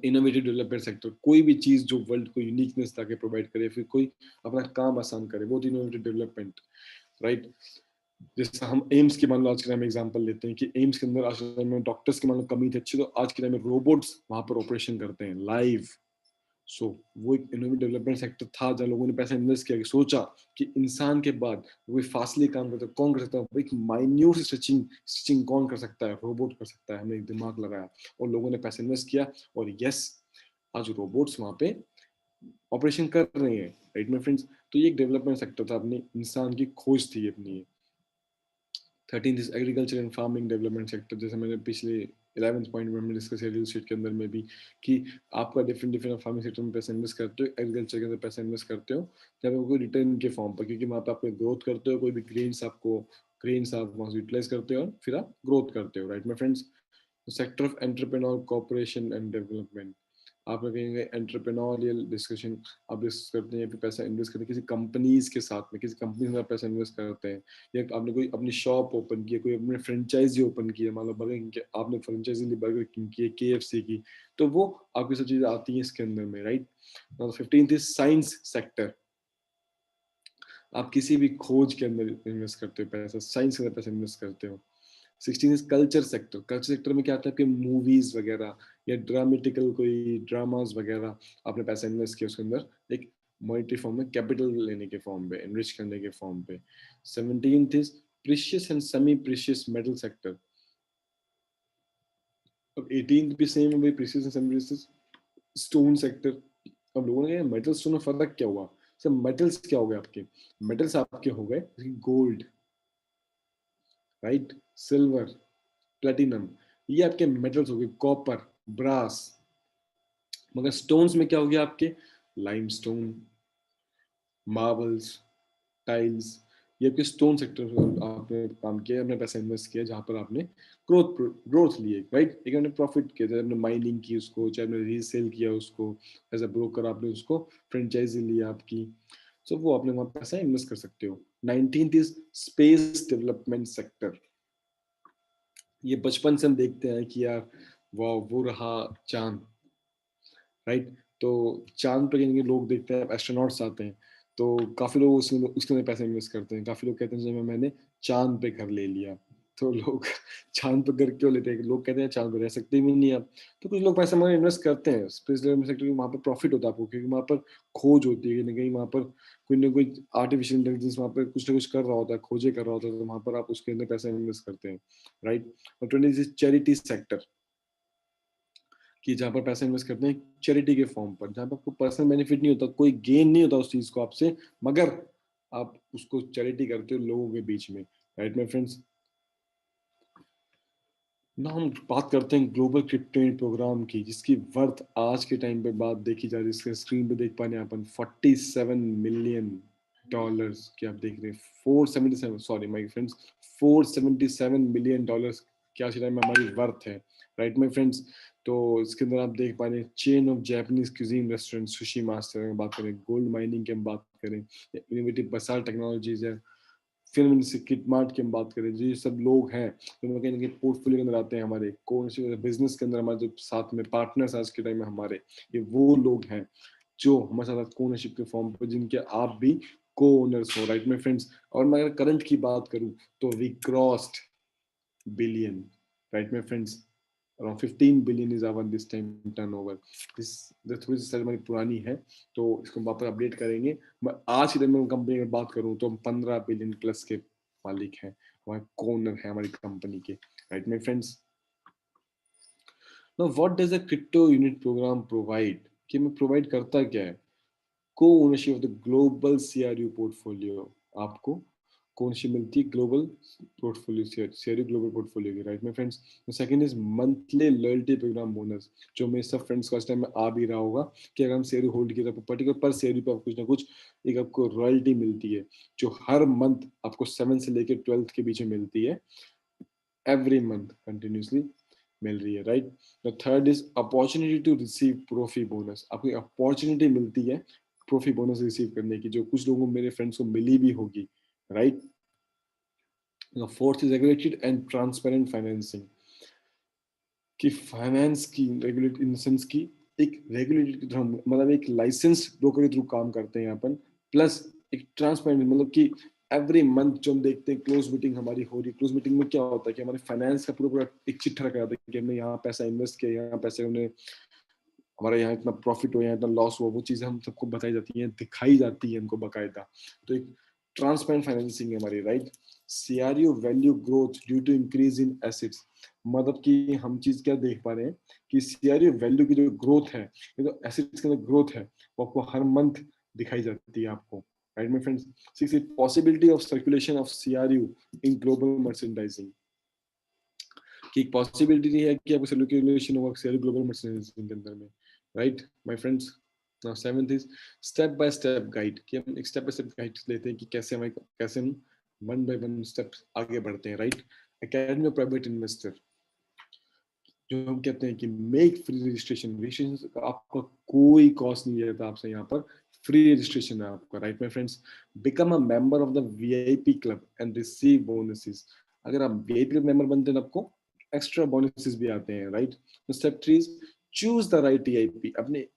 इनोवेटिव डेवलपमेंट सेक्टर, कोई भी चीज जो वर्ल्ड को यूनिकनेस ताकि प्रोवाइड करे, फिर कोई अपना काम आसान करे, वो इनोवेटिव डेवलपमेंट, राइट। जैसे हम एम्स की मान लो आज के टाइम में एग्जांपल लेते हैं कि एम्स के अंदर आज के टाइम में डॉक्टर्स की मान लो कमी थी अच्छी, तो आज के टाइम में रोबोट्स वहां पर ऑपरेशन करते हैं लाइव। सो वो एक इनोवेटिव डेवलपमेंट सेक्टर था जहाँ लोगों ने पैसा इन्वेस्ट किया, कि सोचा कि इंसान के बाद कोई फासले काम करता है, कौन कर सकता है, एक माइन्यूट स्टिचिंग स्टिचिंग कौन कर सकता है? रोबोट कर सकता है। हमने एक दिमाग लगाया और लोगों ने पैसा इन्वेस्ट किया, और यस, आज रोबोट्स वहां पे ऑपरेशन कर रहे हैं, राइट माय फ्रेंड्स। तो ये एक डेवलपमेंट सेक्टर था, अपनी इंसान की खोज थी अपनी। 13th is agriculture and farming development sector. जैसे मैंने पिछले 11th पॉइंट में हमने डिस्कस किया रियल स्टेट के अंदर में भी, कि आपका डिफरेंट डिफरेंट फार्मिंग सेक्टर में पैसा इन्वेस्ट करते हो, एग्रीकल्चर के अंदर पैसा इन्वेस्ट करते हो, जब आपको रिटर्न के फॉर्म पर, क्योंकि वहाँ पे आप ग्रोथ करते हो, कोई भी ग्रेन्स आप वहाँ से यूटिलाइज करते हो और फिर आप ग्रोथ करते हो, right my friends. Sector of entrepreneur corporation and development, आप कहेंगे एंटरप्रेन्योरियल डिस्कशन, आप डिस्कस करते हैं, फिर पैसा इन्वेस्ट करते हैं किसी कंपनीज के साथ में, किसी कंपनी में पैसा इन्वेस्ट करते हैं, या आपने कोई अपनी शॉप ओपन की है, कोई अपने फ्रेंचाइजी ओपन की है, मान लो बर्गर किंग आपने फ्रेंचाइजी ली बर्गर किंग की है, KFC की, तो वो आपकी सब चीजें आती हैं इसके अंदर में, right. 15th is science sector. आप किसी भी खोज के अंदर इन्वेस्ट करते हो पैसा, साइंस के अंदर पैसा इन्वेस्ट करते हो। 16 is culture sector. Culture sector में क्या आता है कि मूवीज वगैरह या ड्रामेटिकल कोई ड्रामास वगैरह, आपने पैसा इन्वेस्ट किया उसके अंदर एक मॉनिटरी फॉर्म में, कैपिटल लेने के फॉर्म पे, एनरिच करने के फॉर्म पे। 17th is precious and semi precious metal sector. अब 18th भी सेम है भाई, precious and semi precious stone sector. अब लोगों ने कहा मेटल स्टोन में फर्क क्या हुआ? सर मेटल्स क्या हो गए आपके? मेटल्स आपके हो गए गोल्ड, राइट, सिल्वर, प्लेटिनम, ये आपके मेटल्स हो गए, कॉपर, ब्रास। मगर स्टोन्स में क्या हो गया आपके? लाइमस्टोन, मार्बल्स, टाइल्स, ये आपके स्टोन सेक्टर में आपने काम किया, आपने पैसा इन्वेस्ट किया, जहां पर आपने ग्रोथ ग्रोथ लिए, राइट। एक आपने प्रॉफिट किया, चाहे आपने माइनिंग की उसको, चाहे आपने रीसेल किया उसको, एज अ ब्रोकर आपने उसको फ्रेंचाइजी लिया आपकी, सो वो आपने वहां पैसा इन्वेस्ट कर सकते हो। 19th is space development sector. ये बचपन से हम देखते हैं कि यार वाह वो रहा चांद, राइट। तो चांद पे कहीं लोग देखते हैं, एस्ट्रोनॉट्स आते हैं, तो काफी लोग उसमें उसके अंदर पैसे इन्वेस्ट करते हैं। काफी लोग कहते हैं जब मैंने चांद पे घर ले लिया, तो लोग चांद पे घर क्यों लेते हैं? लोग कहते हैं चांद पे रह सकते भी नहीं आप। तो कुछ लोग पैसा मगर इन्वेस्ट करते हैं स्पेस डेवलपमेंट सेक्टर, वहाँ पर प्रॉफिट होता है आपको, क्योंकि वहाँ पर खोज होती है, कहीं वहाँ पर कोई ना कोई आर्टिफिशियल इंटेलिजेंस वहाँ पर कुछ ना कुछ कर रहा होता है, खोजे कर रहा होता है, तो वहाँ पर आप उसके अंदर पैसा इन्वेस्ट करते हैं, राइट। और 20 चैरिटी सेक्टर, कि जहाँ पर पैसा इन्वेस्ट करते हैं चैरिटी के फॉर्म पर, जहाँ पर आपको पर्सनल बेनिफिट नहीं होता, कोई गेन नहीं होता उस चीज को आपसे, मगर आप उसको चैरिटी करते हो लोगों के बीच में, राइट माय फ्रेंड्स। ना हम बात करते हैं ग्लोबल क्रिप्टो प्रोग्राम की, जिसकी वर्थ आज के टाइम पे बात देखी जा रही है, इसके स्क्रीन पे देख पाने अपन 47 मिलियन डॉलर्स की आप देख रहे हैं, 477, sorry my friends, 477 million dollars की आज के टाइम में हमारी वर्थ है, राइट माय फ्रेंड्स। तो इसके अंदर आप देख पा रहे हैं chain of Japanese cuisine restaurant, sushi master की बात करें, गोल्ड माइनिंग की हम बात करें, इनोवेटिव बसाल टेक्नोलॉजीज है, फिल्म से किटमार्ट की हम बात करें, जो ये सब लोग हैं जो कहीं ना कहीं पोर्टफोलियो के अंदर आते हैं, हमारे कौन से बिजनेस के अंदर हमारे जो साथ में पार्टनर्स आज के टाइम में हमारे, ये वो लोग हैं जो हमारे साथ ओनरशिप के फॉर्म पर, जिनके आप भी को ओनर्स हो, राइट माय फ्रेंड्स। और मैं अगर करंट की बात करूं तो we crossed billion, right my friends. around 15 billion is our this time turnover. this थोड़ी सी सारी हमारी पुरानी है, तो इसको वापस अपडेट करेंगे। मैं आज की दिन में कंपनी की बात करूं तो हम 15 बिलियन प्लस के मालिक हैं, हमारे कोनर है हमारी कंपनी के, right my friends. Now what does a crypto unit program provide, कि मैं प्रोवाइड करता क्या है? Co-ownership of the global CRU portfolio, आपको ओनरशिप मिलती है global portfolio, CRU global portfolio की, right my friends. Second is monthly loyalty program bonus, जो मेरे सब फ्रेंड्स को इस टाइम में आ भी रहा होगा कि अगर हम सीआरयू होल्ड किया तो पर्टिकुलर पर सीआरयू पे कुछ ना कुछ एक आपको रॉयल्टी मिलती है, जो हर मंथ आपको 7 से लेकर 12 के बीच में मिलती है, एवरी मंथ कंटिन्यूसली मिल रही है, right. The third is opportunity to receive प्रोफी बोनस, आपको अपॉर्चुनिटी मिलती है प्रोफी बोनस रिसीव करने की, जो कुछ लोगों मेरे फ्रेंड्स को मिली भी होगी, right. Fourth is regulated and transparent financing, कि फाइनेंस की रेगुलेटेड इन सेंस की एक रेगुलेटेड के थ्रू, मतलब एक लाइसेंस ब्रोकर के थ्रू काम करते हैं यहाँ पर, प्लस एक ट्रांसपेरेंट, मतलब कि एवरी मंथ जो हम देखते हैं क्लोज मीटिंग हमारी हो रही है, क्लोज मीटिंग में क्या होता है कि हमारे फाइनेंस का पूरा पूरा एक चिट्ठा रखा जाता है कि हमने यहाँ पैसा इन्वेस्ट किया, यहाँ पैसे हमने, हमारा यहाँ इतना प्रॉफिट हो, यहाँ इतना लॉस हुआ, वो चीजें हम सबको बताई जाती हैं, दिखाई जाती है हमको बकायदा। तो एक ट्रांसपेरेंट फाइनेंसिंग है हमारी, right. CRU value growth due to increase in assets, मतलब कि हम चीज क्या देख पा रहे हैं कि सीआरयू वैल्यू की जो ग्रोथ है, ये तो एसेट्स के अंदर ग्रोथ है, वो आपको हर मंथ दिखाई जाती है आपको, right my friends. Six is possibility of circulation of CRU in global merchandising, कि एक पॉसिबिलिटी नहीं है कि आपको सर्कुलेशन होगा शेयर ग्लोबल मर्चेंडाइजिंग के अंदर में, right my friends. Now seventh is step by step guide, कि हम एक स्टेप बाय स्टेप गाइड लेते हैं कि कैसे हम वन बाय वन स्टेप आगे बढ़ते हैं, right. Academy of private investor, जो हम कहते हैं कि मेक फ्री रजिस्ट्रेशन, रजिस्ट्रेशन आपका कोई कॉस्ट नहीं रहता आपसे, यहाँ पर फ्री रजिस्ट्रेशन है आपका, right my friends. Become a member of the VIP club and receive bonuses, अगर आप वीआईपी क्लब मेंबर बनते हैं आपको एक्स्ट्रा बोनसेस भी आते हैं, right. Step 3 is choose the right EIP, अपने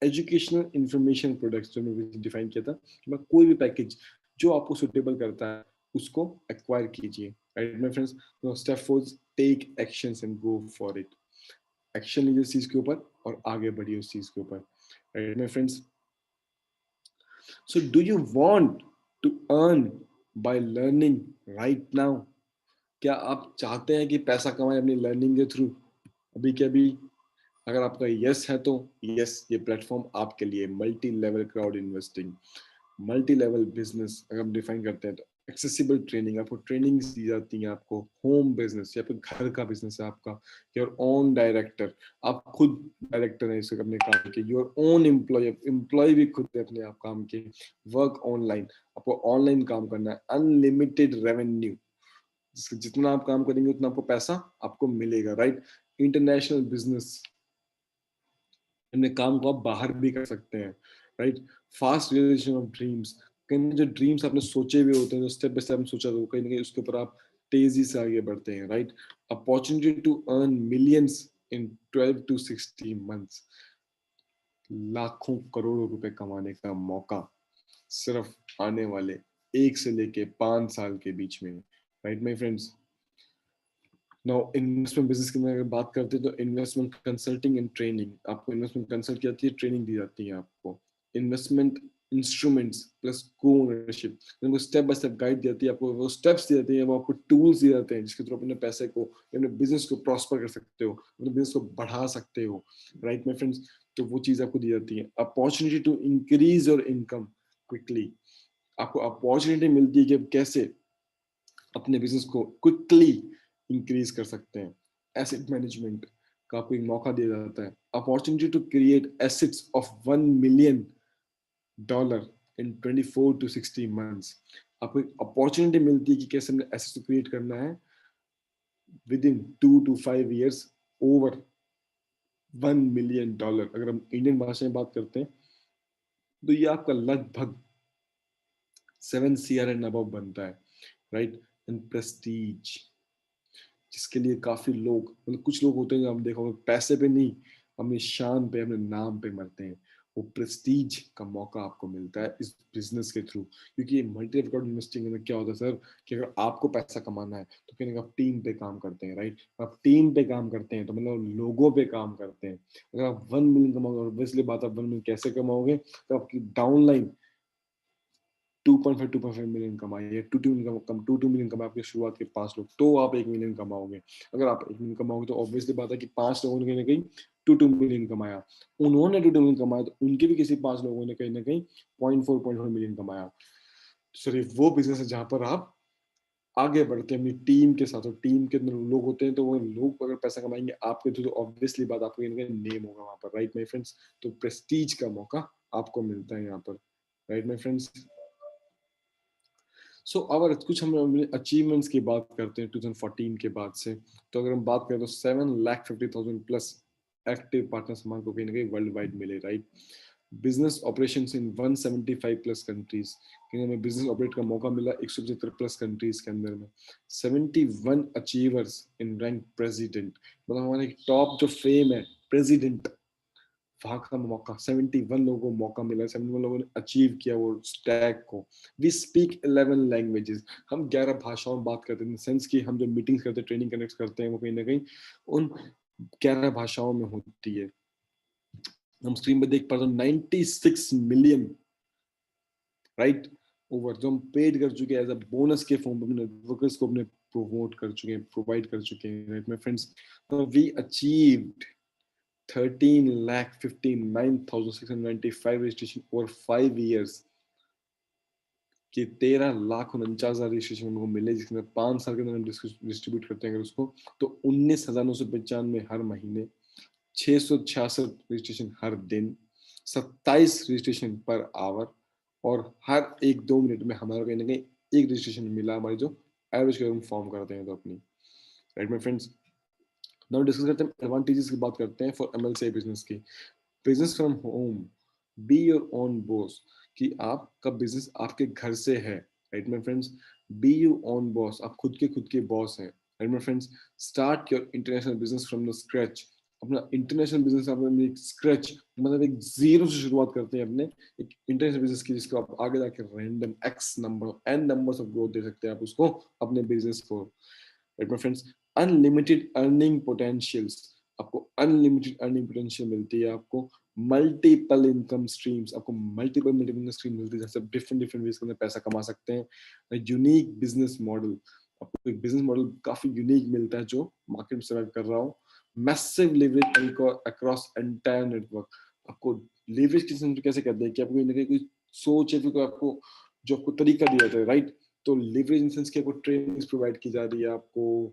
एजुकेशनल इंफॉर्मेशन प्रोडक्ट्स जो मैं डिफाइन किया था, कि मैं कोई भी पैकेज जो आपको सुटेबल करता है उसको एक्वायर कीजिए, right my friends. Step 4 take actions and go for it, action लीजिए उस चीज के ऊपर और आगे बढ़िए उस चीज के ऊपर, right my friends. So do you want to earn by learning right now, क्या आप चाहते हैं कि पैसा कमाएं अपनी लर्निंग के थ्रू अभी के अभी? अगर आपका यस है तो यस, ये प्लेटफॉर्म आपके लिए। Multi level crowd investing, multi level business अगर हम डिफाइन करते हैं तो एक्सेसिबल ट्रेनिंग, आपको ट्रेनिंग दी जाती है, आपको होम बिजनेस या फिर घर का बिजनेस है आपका, योर ओन डायरेक्टर, आप खुद डायरेक्टर हैं इसके अपने काम के, योर ओन एम्प्लॉय, एम्प्लॉय भी खुद है अपने आप काम के, वर्क ऑनलाइन, आपको ऑनलाइन काम करना है, अनलिमिटेड रेवेन्यू, जितना आप काम करेंगे उतना आपको पैसा आपको मिलेगा, राइट। इंटरनेशनल बिजनेस, अपने काम को आप बाहर भी कर सकते हैं, right. Fast realization of dreams, कहीं जो ड्रीम्स आपने सोचे हुए होते हैं, जो स्टेप बाय स्टेप सोचा तो कहीं ना कहीं उसके ऊपर आप तेजी से आगे बढ़ते हैं, right. Opportunity to earn millions in 12 to 16 months, लाखों करोड़ों रुपए कमाने का मौका सिर्फ आने वाले 1 से लेके 5 साल के बीच में, right my friends. Now investment business की अगर बात करते हैं तो इन्वेस्टमेंट कंसल्टिंग एंड ट्रेनिंग, आपको इन्वेस्टमेंट कंसल्ट की जाती है, ट्रेनिंग दी जाती है आपको। इन्वेस्टमेंट इंस्ट्रूमेंट्स प्लस को ओनरशिप, उनको स्टेप बाय स्टेप गाइड दी जाती है, आपको वो स्टेप्स दिए जाते हैं, वो आपको टूल्स दिए जाते हैं जिसके थ्रू अपने पैसे को, अपने बिजनेस को प्रॉस्पर कर सकते हो, अपने बिजनेस को बढ़ा सकते हो, राइट माय फ्रेंड्स। तो वो चीज आपको दी जाती है। Opportunity to increase your income quickly, आपको अपॉर्चुनिटी मिलती है कि आप कैसे अपने बिजनेस को क्विकली इंक्रीज कर सकते हैं। एसेट मैनेजमेंट का आपको एक मौका दिया जाता है। Opportunity to create assets of $1 million in 24 to 60 months, आपको एक अपॉर्चुनिटी मिलती है कि कैसे हमने एसेट्स क्रिएट करना है with in 2 to 5 years over $1 million। अगर हम इंडियन भाषा में बात करते हैं तो ये आपका लगभग 7 CR एंड अबव बनता है, राइट। एंड प्रेस्टीज, जिसके लिए काफी लोग, मतलब कुछ लोग होते हैं हम देखो पैसे पे नहीं, अपनी शान पे, अपने नाम पे मरते हैं, वो प्रेस्टीज का मौका आपको मिलता है इस बिजनेस के थ्रू। क्योंकि ये मल्टी रेकॉर्ड इन्वेस्टिंग में क्या होता है सर, कि अगर आपको पैसा कमाना है तो कहीं आप टीम पे काम करते हैं, राइट। आप टीम पे काम करते हैं तो मतलब लोगों पे काम करते हैं। अगर आप 1 मिलियन कमाओगे, ऑब्वियसली बात, आप 1 मिलियन कैसे कमाओगे, तो आपकी डाउनलाइन 2.5 कमाइए, 2 मिलियन कमाए आपके शुरुआत के 5 लोग, तो आप 1 मिलियन कमाओगे। अगर आप 1 मिलियन कमाओगे तो ऑब्वियसली बात है कि 5 लोगों ने कहीं ना कहीं 2 मिलियन कमाया। उन्होंने 2 मिलियन कमाया तो उनके भी किसी 5 लोगों ने कहीं ना कहीं 0.4 मिलियन कमाया। सिर्फ वो बिजनेस है जहां पर आप आगे बढ़ते हैं अपनी टीम के साथ, और टीम के अंदर लोग होते हैं तो वो लोग अगर पैसा कमाएंगे आपके थ्रू, तो ऑब्वियसली बात आपको नेम होगा वहां पर, राइट माय फ्रेंड्स। तो प्रेस्टीज का मौका आपको मिलता है यहाँ पर, राइट माय फ्रेंड्स। सो अगर कुछ हम अपने अचीवमेंट्स की बात करते हैं 2014 के बाद से, तो अगर हम बात करें तो 7,50,000 प्लस एक्टिव पार्टनर्स हमारे को कहीं ना कहीं वर्ल्ड वाइड मिले, right. Business operations in 175 plus countries, कहीं हमें बिजनेस ऑपरेट का मौका मिला 175 प्लस कंट्रीज के अंदर में। 71 अचीवर्स इन रैंक प्रेसिडेंट, मतलब हमारे टॉप जो फेम है प्रेसिडेंट, वहां का मौका 71 लोगों को मौका मिला, 71 लोगों ने अचीव किया वो स्टैक को। वी स्पीक 11 लैंग्वेजेस, हम 11 भाषाओं में बात करते हैं, सेंस कि हम जो मीटिंग्स करते हैं, ट्रेनिंग कनेक्ट करते हैं, वो कहीं ना कहीं उन 11 भाषाओं में होती है। हम स्क्रीन पर देख पाते हैं 96 मिलियन, राइट, ओवर, जो हम पेड कर चुके हैं एज अ बोनस के फॉर्म में वर्कर्स को अपने प्रोमोट कर चुके हैं, प्रोवाइड कर चुके हैं, right my friends. We achieved 13,59,695 registration over 5 years, कि 13,49,000 रजिस्ट्रेशन उनको मिले, जिसके अंदर 5 साल के अंदर हम डिस्ट्रीब्यूट करते हैं अगर उसको, तो 19,995 हर महीने, 666 रजिस्ट्रेशन हर दिन, 27 रजिस्ट्रेशन पर आवर, और हर 1-2 मिनट में हमारा कहीं ना कहीं एक रजिस्ट्रेशन मिला, हमारी जो एवरेज हम फॉर्म करते हैं तो अपनी, right my friends. Now discuss करते हैं एडवांटेजेस की, बात करते हैं फॉर एमएलसी बिजनेस की। Business from home, be your own boss, कि आपका बिजनेस आपके घर से है, right my friends. Be you own boss, आप खुद के बॉस हैं, right my friends. Start your international business from the scratch, अपना इंटरनेशनल बिजनेस आप एक स्क्रैच, मतलब एक जीरो से शुरुआत करते हैं अपने एक इंटरनेशनल बिजनेस की, जिसको आप आगे जाके random x number n numbers of growth दे सकते हैं आप उसको, अपने बिजनेस को, right my friends. Unlimited earning potentials, आपको अनलिमिटेड अर्निंग पोटेंशियल मिलती है, आपको मल्टीपल इनकम स्ट्रीम्स, आपको मल्टीपल इनकम स्ट्रीम मिलती है, जैसे डिफरेंट डिफरेंट वेज के अंदर पैसा कमा सकते हैं। यूनिक बिजनेस मॉडल, आपको एक बिजनेस मॉडल काफी यूनिक मिलता है जो मार्केट में सर्वाइव कर रहा हो। Massive leverage across entire network, आपको लेवरेज कैसे कहते हैं कि आपको कहीं कोई सोच है, फिर आपको जो आपको तरीका दिया जाता है, राइट। तो लेवरेज इन सेंस की आपको ट्रेनिंग्स प्रोवाइड की जा रही है, आपको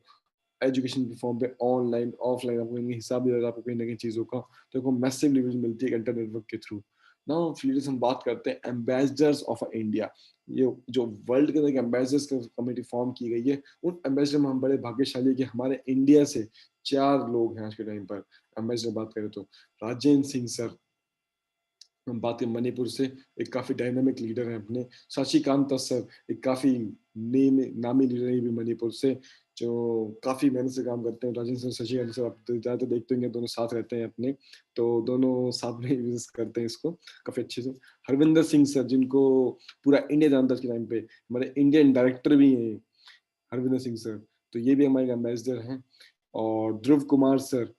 एजुकेशन प्लेटफॉर्म पे ऑनलाइन ऑफलाइन आपको इनके हिसाब दिया जाता है आपको कहीं ना कहीं चीज़ों का, तो आपको मैसिव लेवरेज मिलती है इंटरनेट नेटवर्क के थ्रू। नाउ लीडर्स, हम बात करते हैं एम्बेसडर्स ऑफ इंडिया, ये जो वर्ल्ड के अंदर एम्बेसडर्स कमेटी फॉर्म की गई है, उन एम्बेसडर में हम बड़े भाग्यशाली कि हमारे इंडिया से 4 लोग हैं आज के टाइम पर। एम्बेसडर बात करें तो राजेंद्र सिंह सर, हम बात करें मणिपुर से, एक काफी डायनामिक लीडर है अपने। शशिकांत सर, एक काफी नामी लीडर है भी मणिपुर से, जो काफी मेहनत से काम करते हैं। राजेंद्र सर, शशिकांत सर, आप ज्यादातर देखते होंगे दोनों साथ रहते हैं अपने, तो दोनों साथ में बिजनेस करते हैं इसको काफी अच्छे से। हरविंदर सिंह सर, जिनको पूरा इंडिया जानता है के टाइम पे, हमारे इंडियन डायरेक्टर भी हैं हरविंदर सिंह सर, तो ये भी हमारे एम्बेसडर हैं। और ध्रुव कुमार सर,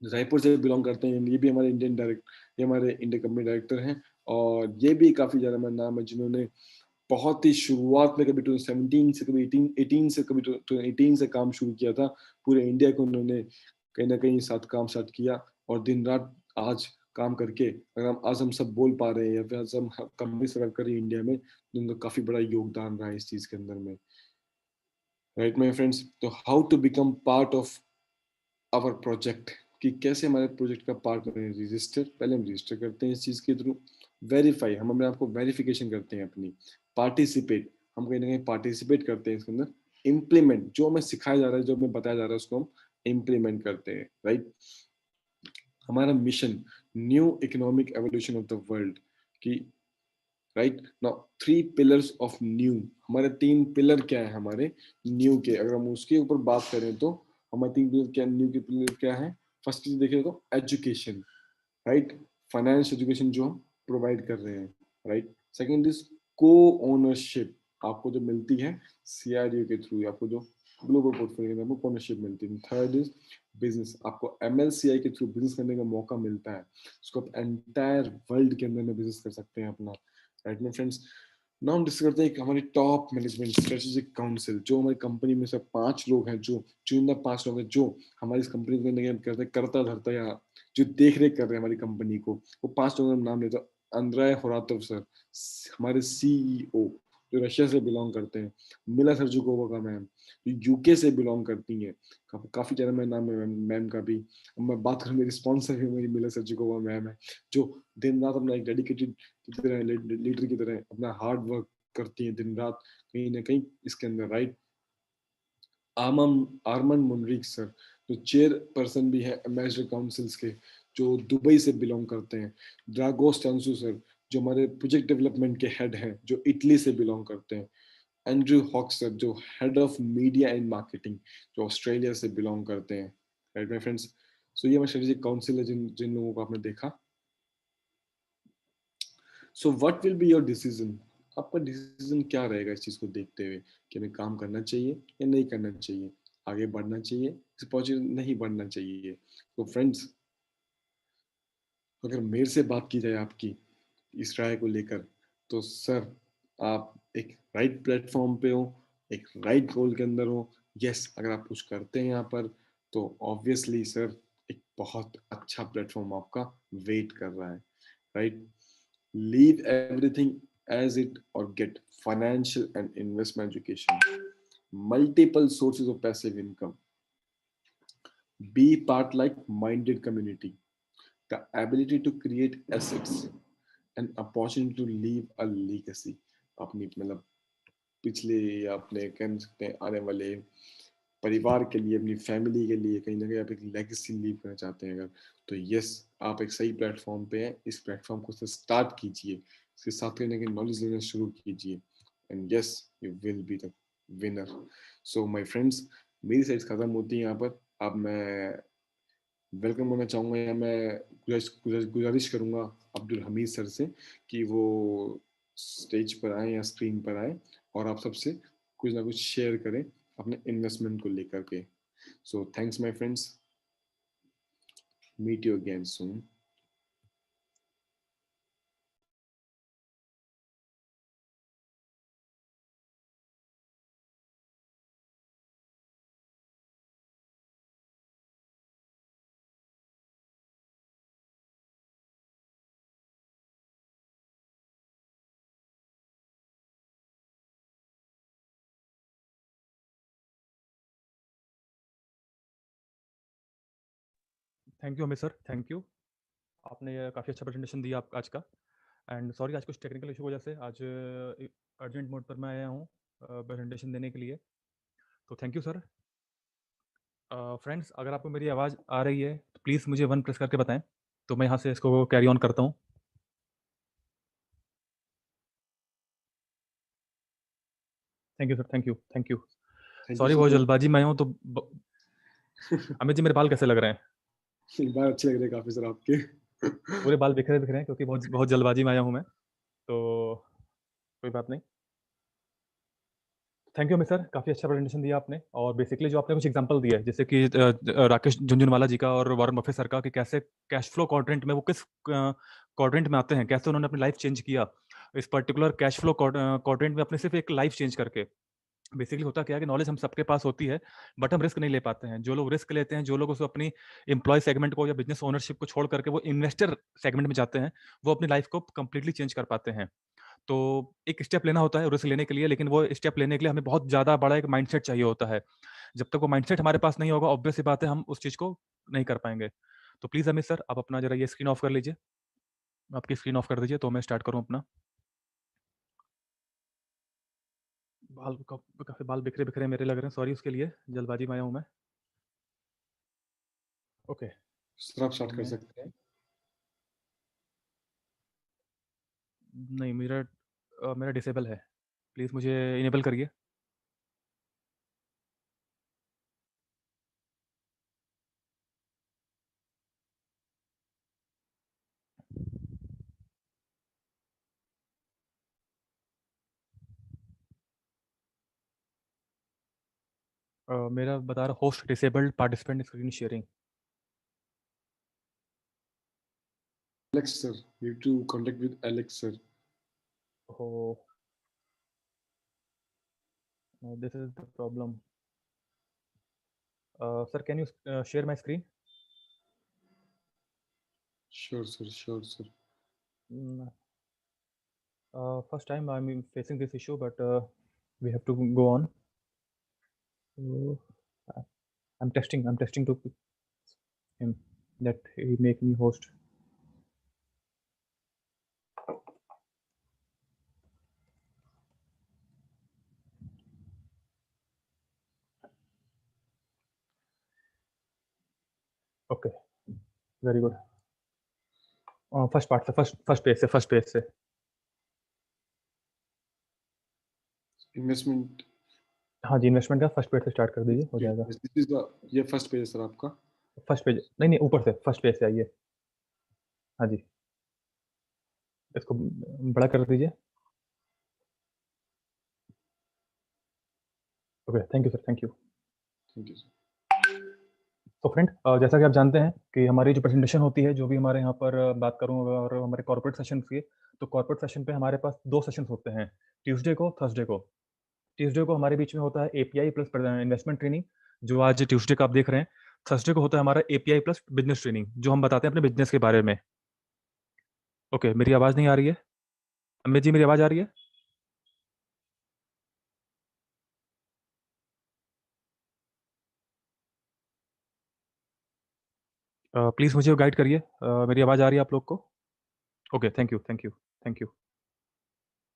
रायपुर से बिलोंग करते हैं, ये भी हमारे ये हमारे इंडियन कंपनी डायरेक्टर हैं। और ये भी काफी ज्यादा मेरा नाम है, जिन्होंने बहुत ही शुरुआत में कभी 2017 से, कभी 18 से, कभी 2018 से काम शुरू किया था। पूरे इंडिया को उन्होंने कहीं ना कहीं साथ काम स्टार्ट किया, और दिन रात आज काम करके अगर आज हम सब बोल पा रहे हैं या फिर आज हम कंपनी सर्व कर रही है इंडिया में, तो उनका काफी बड़ा योगदान रहा है इस चीज के अंदर में, राइट माय फ्रेंड्स। तो how to become part of our project, कि कैसे हमारे प्रोजेक्ट का पार्ट बने। रजिस्टर, पहले हम रजिस्टर करते हैं इस चीज के थ्रू। वेरीफाई, हम अपने आप को वेरिफिकेशन करते हैं अपनी। पार्टिसिपेट, हम कहीं ना कहीं पार्टिसिपेट करते हैं इसके अंदर। इम्प्लीमेंट, जो हमें सिखाया जा रहा है, जो हमें बताया जा रहा है, उसको हम इम्प्लीमेंट करते हैं, राइट। हमारा mission, new economic evolution of the world, की, right. Now 3 pillars of new, हमारे 3 पिलर क्या है हमारे न्यू के, अगर हम उसके ऊपर बात करें तो हमारे 3 पिलर क्या, न्यू के पिलर क्या है। फर्स्ट चीज देखें तो एजुकेशन, राइट। फाइनेंस एजुकेशन जो हम प्रोवाइड कर रहे हैं, राइट। सेकंड इज को ओनरशिप, आपको जो मिलती है सीआरडीओ के थ्रू, आपको जो ग्लोबल पोर्टफोलियो में आपको ओनरशिप मिलती है। थर्ड इज बिजनेस, आपको एमएलसीआई के थ्रू बिजनेस करने का मौका मिलता है, उसको आप एंटायर वर्ल्ड के अंदर में बिजनेस कर सकते हैं अपना, राइट माय फ्रेंड्स। नाउ हम डिस्कस करते हैं एक हमारी टॉप मैनेजमेंट स्ट्रेटेजिक काउंसिल, जो हमारी कंपनी में से 5 लोग हैं, जो चुनिंदा 5 लोग हैं जो हमारी इस कंपनी को करते करता धरता या जो देख रेख कर रहे हैं हमारी कंपनी को, वो 5 लोगों का नाम लेता हूँ। अंद्राय होरातोव सर, हमारे सीईओ, जो रशिया से बिलोंग करते हैं। मिला सर्जुकोवा का मैम, जो यूके से बिलोंग करती हैं, काफी ज्यादा मेरा नाम है मैम का भी। अब मैं बात करूँ, मेरी स्पॉन्सर है मेरी मिला सर्जुकोवा मैम है, जो दिन रात अपना एक डेडिकेटेड की तरह लीडर की तरह अपना हार्ड वर्क करती है दिन रात, कहीं ना कहीं इसके अंदर, राइट। आर्मन मुनरिक सर, जो चेयर पर्सन भी है एम्बेसडर काउंसिल्स के, जो दुबई से बिलोंग करते हैं। ड्रागोस चांसू सर, जो हमारे प्रोजेक्ट डेवलपमेंट के हेड हैं, जो इटली से बिलोंग करते हैं। एंड्रयू हॉक सर, जो head of media and marketing, जो ऑस्ट्रेलिया से बिलोंग करते हैं, राइट माय फ्रेंड्स। सो ये हमारा स्ट्रेटेजिक काउंसिल है, जिन जिन लोगों को आपने देखा। So what will be your decision, आपका डिसीजन क्या रहेगा इस चीज को देखते हुए, कि हमें काम करना चाहिए या नहीं करना चाहिए, आगे बढ़ना चाहिए, इस पॉजिटिव नहीं बढ़ना चाहिए। तो फ्रेंड्स, अगर मेरे से बात की जाए आपकी इस राय को लेकर, तो सर आप एक राइट प्लेटफॉर्म पे हो, एक राइट गोल के अंदर हो। यस, अगर आप कुछ करते हैं यहाँ पर, तो ऑब्वियसली सर एक बहुत अच्छा प्लेटफॉर्म आपका वेट कर रहा है, right. Leave everything as it or get financial and investment education, multiple sources of passive income, be part like minded community, the ability to create assets, and opportunity to leave a legacy, अपनी मतलब पिछले या अपने कह सकते हैं आने वाले परिवार के लिए, अपनी फैमिली के लिए कहीं ना कहीं आप एक लेगेसी लीव करना चाहते हैं अगर, तो यस, आप एक सही प्लेटफॉर्म पे हैं। इस प्लेटफॉर्म को स्टार्ट कीजिए, इसके साथ कहीं ना कहीं नॉलेज लेना शुरू कीजिए, and yes, you will be the winner. So my friends, मेरी साइड खत्म होती है यहाँ पर। अब मैं वेलकम करना चाहूँगा, या मैं गुजारिश करूँगा अब्दुल हमीद सर से कि वो स्टेज पर आए या स्क्रीन पर आए, और आप सबसे कुछ ना कुछ शेयर करें अपने इन्वेस्टमेंट को लेकर के। So thanks my friends, meet you again soon. Thank you Amit sir, thank you. आपने काफ़ी अच्छा प्रेजेंटेशन दिया आप आज का। एंड सॉरी, आज कुछ टेक्निकल इशू की वजह से आज अर्जेंट मोड पर मैं आया हूँ प्रेजेंटेशन देने के लिए, तो थैंक यू सर। फ्रेंड्स, अगर आपको मेरी आवाज़ आ रही है तो प्लीज़ मुझे 1 प्रेस करके बताएं, तो मैं यहाँ से इसको कैरी ऑन करता हूँ। Thank you sir, thank you, thank you. Thank you sorry, so बहुत मच। जल्दबाजी में आया हूँ, तो अमित जी, मेरे बाल कैसे लग रहे हैं? बात अच्छे लग रहे हैं काफी सर आपके। पूरे बाल बिखरे बिखरे हैं क्योंकि बहुत बहुत जल्दबाजी में आया हूँ मैं, तो कोई बात नहीं। थैंक यू अमित सर, काफ़ी अच्छा प्रेजेंटेशन दिया आपने। और बेसिकली जो आपने कुछ एग्जांपल दिए, जैसे कि राकेश झुनझुनवाला जी का और वॉरेन बफे सर का, कि कैसे कैश फ्लो क्वाड्रेंट में वो किस क्वाड्रेंट में आते हैं, कैसे उन्होंने अपनी लाइफ चेंज किया इस पर्टिकुलर कैश फ्लो क्वाड्रेंट में अपने सिर्फ एक लाइफ चेंज करके। बेसिकली होता क्या है कि नॉलेज हम सबके पास होती है, बट हम रिस्क नहीं ले पाते हैं। जो लोग रिस्क लेते हैं, जो लोग उसको अपनी एम्प्लॉय सेगमेंट को या बिजनेस ओनरशिप को छोड़ करके वो इन्वेस्टर सेगमेंट में जाते हैं, वो अपनी लाइफ को कंप्लीटली चेंज कर पाते हैं। तो एक स्टेप लेना होता है रिस्क लेने के लिए, लेकिन वो स्टेप लेने के लिए हमें बहुत ज़्यादा बड़ा एक माइंडसेट चाहिए होता है। जब तक वो माइंडसेट हमारे पास नहीं होगा, ऑब्वियस सी बात है, हम उस चीज़ को नहीं कर पाएँगे। तो प्लीज़ अमित सर, आप अपना ज़रा ये स्क्रीन ऑफ कर लीजिए। आपकी स्क्रीन ऑफ कर दीजिए तो मैं स्टार्ट करूँ अपना। बाल काफ़ी बाल बिखरे-बिखरे मेरे लग रहे हैं, सॉरी उसके लिए, जल्दबाजी में आया हूँ मैं। ओके, सर आप तो स्टार्ट कर मैं सकते हैं। नहीं, मेरा डिसेबल है। प्लीज़ मुझे इनेबल करिए। मेरा बता रहा host disabled participant screen sharing. Alex sir, you have to contact with Alex sir. Oh, this is the problem. Sir, can you share my screen? Sure sir, sure sir. Mm, first time I'm facing this issue, but we have to go on. So, I'm testing to him that he make me host. Okay, very good. First part से first page से Investment. हाँ जी, investment का first page से start कर दीजिए, हो जाएगा। This is the ये फर्स्ट पेज सर आपका। फर्स्ट पेज नहीं, ऊपर से फर्स्ट पेज से आइए। हाँ जी, इसको बड़ा कर दीजिए। Okay, thank you sir, thank you. Thank you sir. तो फ्रेंड, जैसा कि आप जानते हैं कि हमारी जो प्रेजेंटेशन होती है, जो भी हमारे यहाँ पर बात करूँ और हमारे कॉर्पोरेट सेशन की, तो कॉर्पोरेट सेशन पे हमारे पास 2 सेशंस होते हैं, ट्यूसडे को, थर्सडे को। ट्यूसडे को हमारे बीच में होता है एपीआई प्लस इन्वेस्टमेंट ट्रेनिंग, जो आज ट्यूसडे का आप देख रहे हैं। थर्सडे को होता है हमारा एपीआई प्लस बिजनेस ट्रेनिंग, जो हम बताते हैं अपने बिजनेस के बारे में। ओके, मेरी आवाज़ नहीं आ रही है? अमित जी, मेरी आवाज़ आ रही है? प्लीज़ मुझे गाइड करिए। मेरी आवाज़ आ रही है आप लोग को? Okay, thank you, thank you, thank you,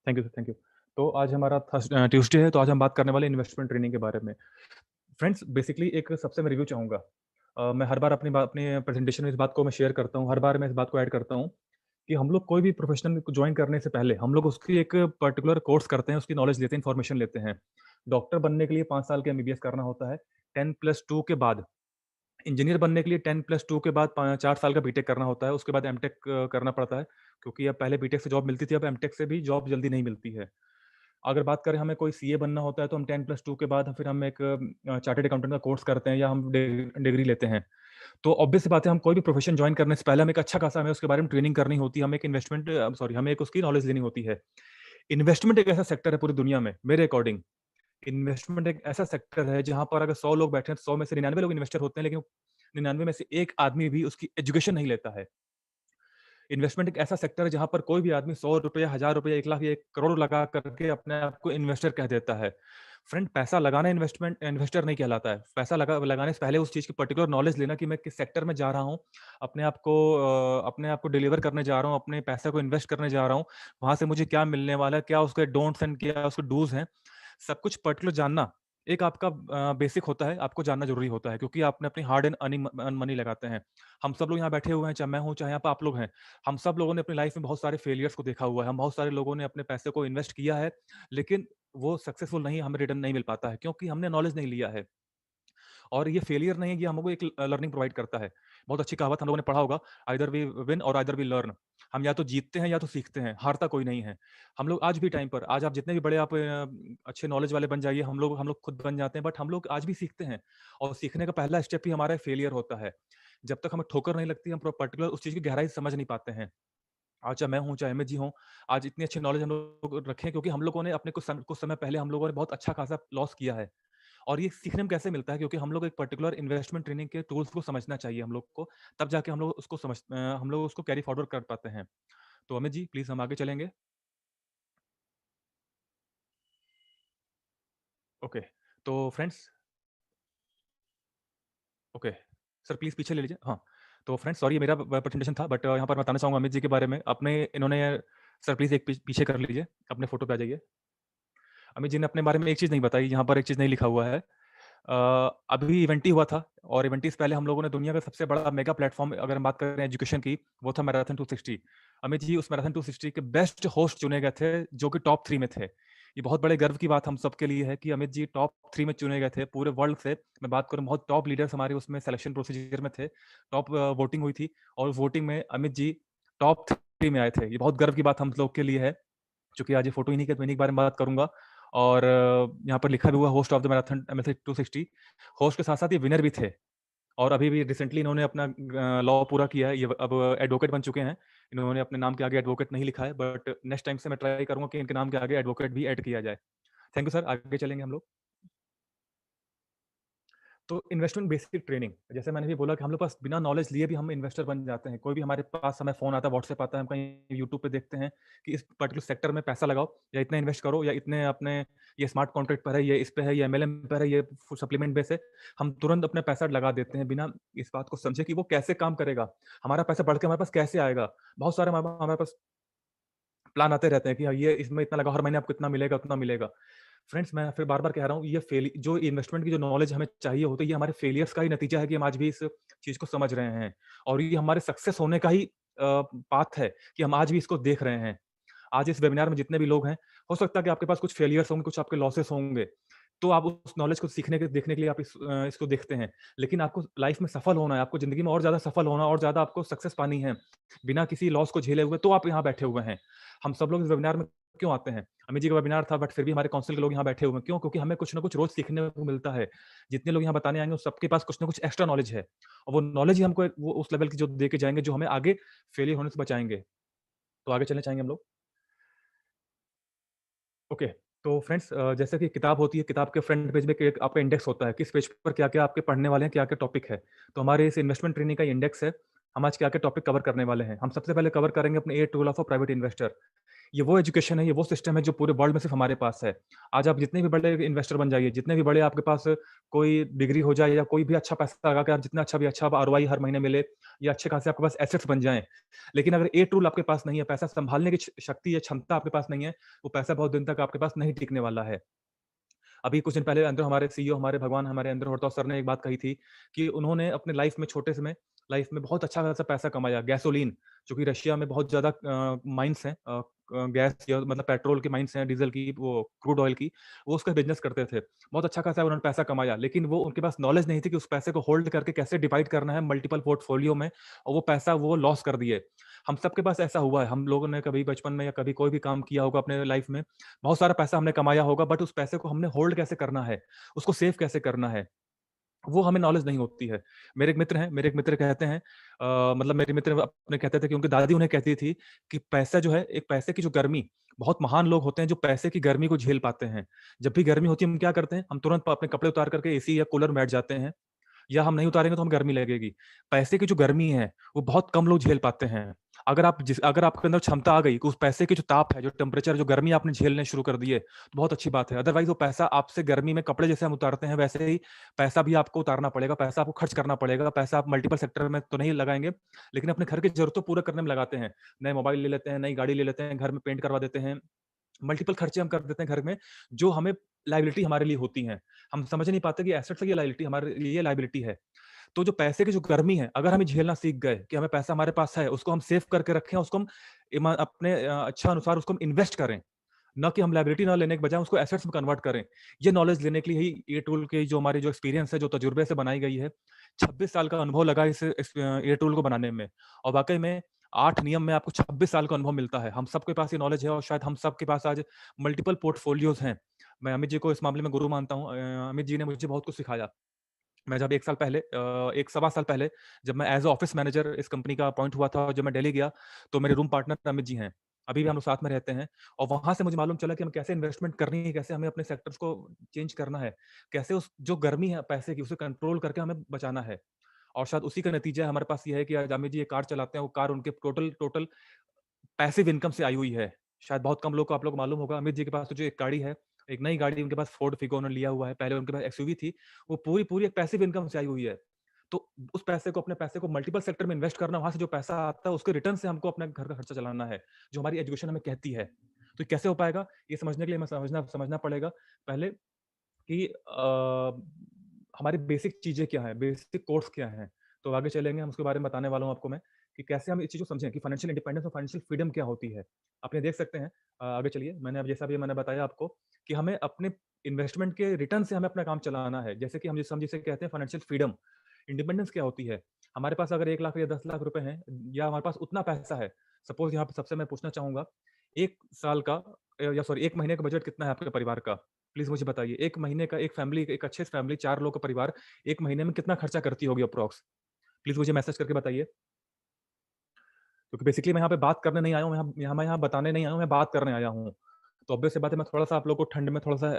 thank you sir, thank you. तो आज हमारा ट्यूसडे है, तो आज हम बात करने वाले इन्वेस्टमेंट ट्रेनिंग के बारे में। फ्रेंड्स, बेसिकली एक सबसे मैं रिव्यू चाहूँगा। मैं हर बार अपनी प्रेजेंटेशन में इस बात को मैं शेयर करता हूँ, हर बार मैं इस बात को ऐड करता हूँ कि हम लोग कोई भी प्रोफेशनल को ज्वाइन करने से पहले हम लोग उसकी एक पर्टिकुलर कोर्स करते हैं, उसकी नॉलेज लेते हैं, इन्फॉर्मेशन लेते हैं। डॉक्टर बनने के लिए 5 साल के एमबीबीएस करना होता है, 10+2 के बाद। इंजीनियर बनने के लिए 10+2 के बाद 4 साल का बीटेक करना होता है, उसके बाद एमटेक करना पड़ता है, क्योंकि अब पहले बीटेक से जॉब मिलती थी, अब एमटेक से भी जॉब जल्दी नहीं मिलती है। अगर बात करें हमें कोई सीए बनना होता है, तो हम 10+2 के बाद फिर हम एक चार्टर्ड अकाउंटेंट का कोर्स करते हैं या हम डिग्री लेते हैं। तो ऑब्वियस सी बात है, हम कोई भी प्रोफेशन जॉइन करने से पहले हमें एक अच्छा खासा हमें उसके बारे में ट्रेनिंग करनी होती है, हमें एक हमें एक उसकी नॉलेज लेनी होती है। इन्वेस्टमेंट एक ऐसा सेक्टर है पूरी दुनिया में, मेरे अकॉर्डिंग इन्वेस्टमेंट एक ऐसा सेक्टर है जहाँ पर अगर 100 लोग बैठे हैं, तो 100 में से 99 लोग इन्वेस्टर होते हैं, लेकिन 99 में से एक आदमी भी उसकी एजुकेशन नहीं लेता है। इन्वेस्टमेंट एक ऐसा सेक्टर है जहाँ पर कोई भी आदमी 100 रुपए, 1000 रुपए, 1 लाख या 1 करोड़ लगा करके अपने आप को इन्वेस्टर कह देता है। फ्रेंड, पैसा लगाना इन्वेस्टर नहीं कहलाता है। पैसा लगाने से पहले उस चीज़ की पर्टिकुलर नॉलेज लेना कि मैं किस सेक्टर में जा रहा हूँ, अपने आप को डिलीवर करने जा रहा हूँ, अपने पैसे को इन्वेस्ट करने जा रहा हूँ, वहाँ से मुझे क्या मिलने वाला है, क्या उसके डोंट्स एंड क्या उसके डूज़ हैं, सब कुछ पर्टिकुलर जानना एक आपका बेसिक होता है, आपको जानना ज़रूरी होता है, क्योंकि आपने अपनी हार्ड एंड अर्निंग मनी लगाते हैं। हम सब लोग यहाँ बैठे हुए हैं, चाहे मैं हूँ, चाहे यहाँ पे आप लोग हैं। हम सब लोगों ने अपनी लाइफ में बहुत सारे फेलियर्स को देखा हुआ है। हम बहुत सारे लोगों ने अपने पैसे को इन्वेस्ट किया है, लेकिन वो सक्सेसफुल नहीं, हमें रिटर्न नहीं मिल पाता है, क्योंकि हमने नॉलेज नहीं लिया है। और ये फेलियर नहीं है, ये हमको एक लर्निंग प्रोवाइड करता है। बहुत अच्छी कहावत हम लोगों ने पढ़ा होगा, आइदर वी विन और आइदर वी लर्न। हम या तो जीतते हैं या तो सीखते हैं, हारता कोई नहीं है। हम लोग आज भी टाइम पर, आज आप जितने भी बड़े आप अच्छे नॉलेज वाले बन जाइए, हम लोग खुद बन जाते हैं, बट हम लोग आज भी सीखते हैं। और सीखने का पहला स्टेप ही हमारा फेलियर होता है। जब तक हमें ठोकर नहीं लगती, हम पर्टिकुलर उस चीज़ की गहराई से समझ नहीं पाते हैं। आज चाहे मैं हूँ, चाहे अमित जी हों, आज इतनी अच्छी नॉलेज हम लोग रखे हैं, क्योंकि हम लोगों ने अपने कुछ समय पहले हम लोगों ने बहुत अच्छा खासा लॉस किया है। और ये सीखने में कैसे मिलता है, क्योंकि हम लोग एक पर्टिकुलर इन्वेस्टमेंट ट्रेनिंग के टूल्स को समझना चाहिए हम लोग को, तब जाके हम लोग उसको कैरी फॉरवर्ड कर पाते हैं। तो अमित जी, प्लीज़ हम आगे चलेंगे। ओके, तो फ्रेंड्स, ओके, सर प्लीज़ पीछे ले लीजिए। हाँ, तो फ्रेंड्स सॉरी, ये मेरा प्रेजेंटेशन था, बट यहाँ पर मैं बताना चाहूँगा अमित जी के बारे में। सर प्लीज़ एक पीछे कर लीजिए, अपने फ़ोटो पे आ जाइए। अमित जी ने अपने बारे में एक चीज़ नहीं बताई, यहाँ पर एक चीज़ नहीं लिखा हुआ है। अभी इवेंट ही हुआ था, और इवेंट से पहले हम लोगों ने दुनिया का सबसे बड़ा मेगा प्लेटफॉर्म, अगर हम बात करें एजुकेशन की, वो था मैराथन 260। अमित जी उस मैराथन 260 के बेस्ट होस्ट चुने गए थे, जो कि टॉप 3 में थे। ये बहुत बड़े गर्व की बात हम सबके लिए है कि अमित जी टॉप 3 में चुने गए थे पूरे वर्ल्ड से। मैं बात करूं, बहुत टॉप लीडर्स हमारे उसमें सिलेक्शन प्रोसीजर में थे, टॉप वोटिंग हुई थी, और वोटिंग में अमित जी टॉप 3 में आए थे। ये बहुत गर्व की बात हम लोग के लिए है, चूंकि आज ये फोटो इन्हीं के बारे में बात करूंगा। और यहाँ पर लिखा भी हुआ host of the marathon MSC 260। Host के साथ-साथ ये विनर भी थे और अभी भी रिसेंटली इन्होंने अपना लॉ पूरा किया है। ये अब एडवोकेट बन चुके हैं। इन्होंने अपने नाम के आगे एडवोकेट नहीं लिखा है, बट नेक्स्ट टाइम से मैं ट्राई करूँगा कि इनके नाम के आगे एडवोकेट भी ऐड किया जाए। थैंक यू सर, आगे चलेंगे हम लोग। तो इन्वेस्टमेंट बेसिक ट्रेनिंग, जैसे मैंने भी बोला कि हम लोग पास बिना नॉलेज लिए भी हम इन्वेस्टर बन जाते हैं। कोई भी हमारे पास हमें फ़ोन आता है, व्हाट्सएप आता है, हम कहीं यूट्यूब पे देखते हैं कि इस पर्टिकुलर सेक्टर में पैसा लगाओ या इतना इन्वेस्ट करो या इतने अपने ये स्मार्ट कॉन्ट्रैक्ट पर है, ये इस पे है, ये MLM पर है, ये सप्लीमेंट बेस है। हम तुरंत अपना पैसा लगा देते हैं बिना इस बात को समझे कि वो कैसे काम करेगा, हमारा पैसा बढ़ के हमारे पास कैसे आएगा। बहुत सारे हमारे पास प्लान आते रहते हैं कि हाँ, ये इसमें इतना लगा, हर महीने आपको इतना मिलेगा, उतना मिलेगा। फ्रेंड्स, मैं फिर बार-बार कह रहा हूँ, ये जो इन्वेस्टमेंट की जो नॉलेज हमें चाहिए होती है, ये हमारे फेलियर्स का ही नतीजा है कि हम आज भी इस चीज़ को समझ रहे हैं और ये हमारे सक्सेस होने का ही पाथ है कि हम आज भी इसको देख रहे हैं। आज इस वेबिनार में जितने भी लोग हैं, हो सकता है कि आपके पास कुछ फेलियर्स होंगे, कुछ आपके लॉसेस होंगे, तो आप उस नॉलेज को सीखने के देखने के लिए आप इसको देखते हैं। लेकिन आपको लाइफ में सफल होना है, आपको ज़िंदगी में और ज़्यादा सफल होना और ज़्यादा आपको सक्सेस पानी है, बिना किसी लॉस को झेले हुए, तो आप यहाँ बैठे हुए हैं। हम सब लोग इस वेबिनार में क्यों आते हैं? अमित जी का वेबिनार था, बट फिर भी हमारे काउंसिल के लोग यहाँ बैठे हुए हैं। क्यों? क्योंकि हमें कुछ ना कुछ रोज़ सीखने को मिलता है। जितने लोग यहाँ बताने आएँगे, सबके पास कुछ ना कुछ एक्स्ट्रा नॉलेज है और वो नॉलेज ही हमको वो उस लेवल की जो दे के जाएँगे, जो हमें आगे फेलियर होने से बचाएँगे। तो आगे चलना चाहेंगे हम लोग? ओके। तो फ्रेंड्स, जैसे कि किताब होती है, किताब के फ्रंट पेज में एक आपका इंडेक्स होता है, किस पेज पर क्या-क्या आपके पढ़ने वाले हैं, क्या-क्या टॉपिक है। तो हमारे इस इन्वेस्टमेंट ट्रेनिंग का इंडेक्स है, हम आज क्या-क्या टॉपिक कवर करने वाले हैं। हम सबसे पहले कवर करेंगे अपने 8 rule of a private investor. ये वो एजुकेशन है, ये वो सिस्टम है जो पूरे वर्ल्ड में सिर्फ हमारे पास है। आज आप जितने भी बड़े इन्वेस्टर बन जाइए, जितने भी बड़े आपके पास कोई डिग्री हो जाए या कोई भी अच्छा पैसा लगा के आप जितना अच्छा ROI हर महीने मिले या अच्छे खासे आपके पास एसेट्स बन जाएँ। लेकिन अगर 8 रूल आपके पास नहीं है, पैसा सँभालने की शक्ति या क्षमता आपके पास नहीं है, वो पैसा बहुत दिन तक आपके पास नहीं टिकने वाला है। अभी कुछ दिन पहले अंदर हमारे CEO, हमारे भगवान, हमारे अंदर होरताव सर ने एक बात कही थी कि उन्होंने अपने लाइफ में बहुत अच्छा खासा पैसा कमाया। गैसोलीन, जो कि रशिया में बहुत ज़्यादा माइन्स हैं, गैस या मतलब पेट्रोल की माइन्स हैं, डीज़ल की, वो क्रूड ऑयल की, वो उसका बिज़नेस करते थे। बहुत अच्छा खासा उन्होंने पैसा कमाया, लेकिन वो उनके पास नॉलेज नहीं थी कि उस पैसे को होल्ड करके कैसे डिवाइड करना है मल्टीपल पोर्टफोलियो में और वो पैसा वो लॉस कर दिए। हम सबके पास ऐसा हुआ है, हम लोगों ने कभी बचपन में या कभी कोई भी काम किया होगा अपने लाइफ में, बहुत सारा पैसा हमने कमाया होगा, बट उस पैसे को हमने होल्ड कैसे करना है, उसको सेव कैसे करना है, वो हमें नॉलेज नहीं होती है। मेरे एक मित्र कहते हैं, मतलब मेरे मित्र अपने कहते थे कि उनकी दादी उन्हें कहती थी कि पैसा जो है, एक पैसे की जो गर्मी, बहुत महान लोग होते हैं जो पैसे की गर्मी को झेल पाते हैं। जब भी गर्मी होती है, हम क्या करते हैं? हम तुरंत अपने कपड़े उतार करके एसी या कूलर में बैठ जाते हैं या हम नहीं उतारेंगे तो हमें गर्मी लगेगी। पैसे की जो गर्मी है, वो बहुत कम लोग झेल पाते हैं। अगर आपके अंदर क्षमता आ गई कि उस पैसे की जो ताप है, जो टेम्परेचर, जो गर्मी आपने झेलने शुरू कर दी है, तो बहुत अच्छी बात है। अदरवाइज़ वो पैसा आपसे गर्मी में कपड़े जैसे हम उतारते हैं, वैसे ही पैसा भी आपको उतारना पड़ेगा, पैसा आपको खर्च करना पड़ेगा। पैसा आप मल्टीपल सेक्टर में तो नहीं लगाएँगे, लेकिन अपने घर की ज़रूरतों पूरा करने में लगाते हैं। नए मोबाइल ले लेते हैं, नई गाड़ी ले लेते हैं, घर में पेंट करवा देते हैं। मल्टीपल खर्चे हम कर देते हैं घर में, जो हमें लायबिलिटी हमारे लिए होती हैं। हम समझ नहीं पाते कि एसेट्स है, ये लायबिलिटी हमारे लिए लायबिलिटी है। तो जो पैसे की जो गर्मी है, अगर हम ये झेलना सीख गए कि हमें पैसा हमारे पास है, उसको हम सेव करके रखें, उसको हम अपने इच्छा अनुसार उसको हम इन्वेस्ट करें, ना कि हम लायबिलिटी ना लेने के बजाय उसको एसेट्स में कन्वर्ट करें। ये नॉलेज लेने के लिए ही ये टूल की जो हमारी जो एक्सपीरियंस है, जो तजुर्बे से बनाई गई है, 26 साल का अनुभव लगा ये टूल को बनाने में और वाक़ई में 8 नियम में आपको 26 साल का अनुभव मिलता है। हम सबके पास ये नॉलेज है और शायद हम सबके पास आज मल्टीपल पोर्टफोलियोज़ हैं। मैं अमित जी को इस मामले में गुरु मानता हूँ। अमित जी ने मुझे बहुत कुछ सिखाया। मैं जब 1 साल पहले 1 सवा साल पहले जब मैं एज़ अ ऑफ़िस मैनेजर इस कंपनी का अपॉइंट हुआ था और जब मैं दिल्ली गया, तो मेरे रूम पार्टनर अमित जी हैं। अभी भी हम लोग साथ में रहते हैं और वहाँ से मुझे मालूम चला कि हमें कैसे इन्वेस्टमेंट करनी है, कैसे हमें अपने सेक्टर्स को चेंज करना है, कैसे उस जो गर्मी है पैसे की, उसे कंट्रोल करके हमें बचाना है। और शायद उसी का नतीजा हमारे पास ये है कि आज अमित जी एक कार चलाते हैं, वो कार उनके टोटल टोटल पैसिव इनकम से आई हुई है। शायद बहुत कम लोग को आप लोग को मालूम होगा, अमित जी के पास तो जो एक गाड़ी है, एक नई गाड़ी उनके पास फोर्ड फिगो उन्होंने लिया हुआ है, पहले उनके पास एक्सयूवी थी, वो पूरी एक पैसिव इनकम से आई हुई है। तो उस पैसे को अपने पैसे को मल्टीपल सेक्टर में इन्वेस्ट करना, वहाँ से जो पैसा आता है उसके रिटर्न से हमको अपने घर का खर्चा चलाना है, जो हमारी एजुकेशन हमें कहती है। तो ये कैसे हो पाएगा? ये समझने के लिए हमें समझना समझना पड़ेगा पहले कि हमारी बेसिक चीज़ें क्या हैं, बेसिक कोर्स क्या हैं। तो आगे चलेंगे, हम उसके बारे में बताने वाला हूँ आपको मैं, कि कैसे हम इस चीज़ को समझें कि फाइनेंशियल इंडिपेंडेंस और फाइनेंशियल फ्रीडम क्या होती है। आप ये देख सकते हैं, आगे चलिए, मैंने अब जैसा भी मैंने बताया आपको कि हमें अपने इन्वेस्टमेंट के रिटर्न से हमें अपना काम चलाना है। जैसे कि हम जिसे कहते हैं फाइनेंशियल फ्रीडम, इंडिपेंडेंस क्या होती है? हमारे पास अगर 1 लाख या 10 लाख रुपए हैं या हमारे पास उतना पैसा है, सपोज़ यहाँ पे सबसे मैं पूछना चाहूँगा 1 साल का या सॉरी 1 महीने का बजट कितना है आपके परिवार का? प्लीज़ मुझे बताइए। 1 महीने का एक फैमिली, एक अच्छे से फैमिली 4 लोगों का परिवार 1 महीने में कितना खर्चा करती होगी अप्रॉक्स? प्लीज़ मुझे मैसेज करके बताइए। क्योंकि बेसिकली मैं यहाँ पे बात करने नहीं आया हूँ, मैं यहाँ बताने नहीं आया हूँ, मैं बात करने आया हूँ। तो ऑब्वियस सी बात है, मैं थोड़ा-सा आप लोगों को ठंड में थोड़ा-सा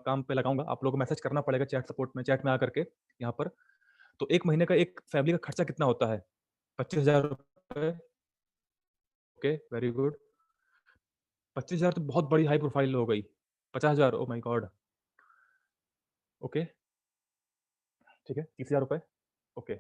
काम पे लगाऊँगा। आप लोगों को मैसेज करना पड़ेगा चैट सपोर्ट में, चैट में आकर के यहाँ पर। तो 1 महीने का एक फैमिली का खर्चा कितना होता है? ₹25,000। Okay, very good. 25,000 तो बहुत बड़ी हाई प्रोफाइल हो गई। 50,000 ओह माय गॉड! ओके, ठीक है, ₹30,000। ओके,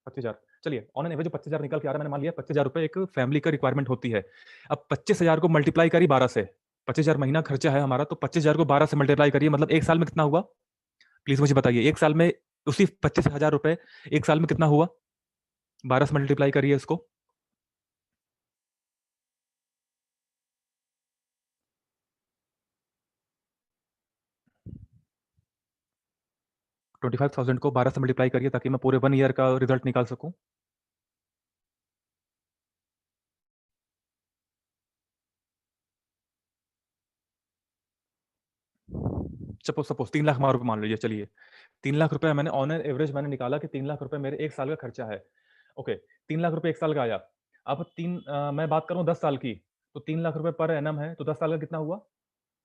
25,000 चलिए ऑन एन एवरेज जो 25,000 निकल के आ रहा है, मैंने मान लिया ₹25,000 एक फैमिली का रिक्वायरमेंट होती है। अब 25,000 को मल्टीप्लाई करिए 12 से। 25,000 महीना खर्चा है हमारा, तो 25,000 को 12 से मल्टीप्लाई करिए, मतलब 1 साल में कितना हुआ? प्लीज़ मुझे बताइए, 1 साल में उसी ₹25,000 1 साल में कितना हुआ? 12 से मल्टीप्लाई करिए इसको। 25,000 को 12 से मल्टीप्लाई करिए ताकि मैं पूरे 1 ईयर का रिजल्ट निकाल सकूँ। सपोज़ 3 लाख हमारे मान लीजिए, चलिए। 3 लाख रुपए मैंने ऑन एन एवरेज मैंने निकाला कि 3 लाख रुपए मेरे 1 साल का खर्चा है। ओके, 3 लाख रुपए 1 साल का आया। अब मैं बात करूँ 10 साल की, तो 3 लाख रुपए पर एनम है, तो 10 साल का कितना हुआ?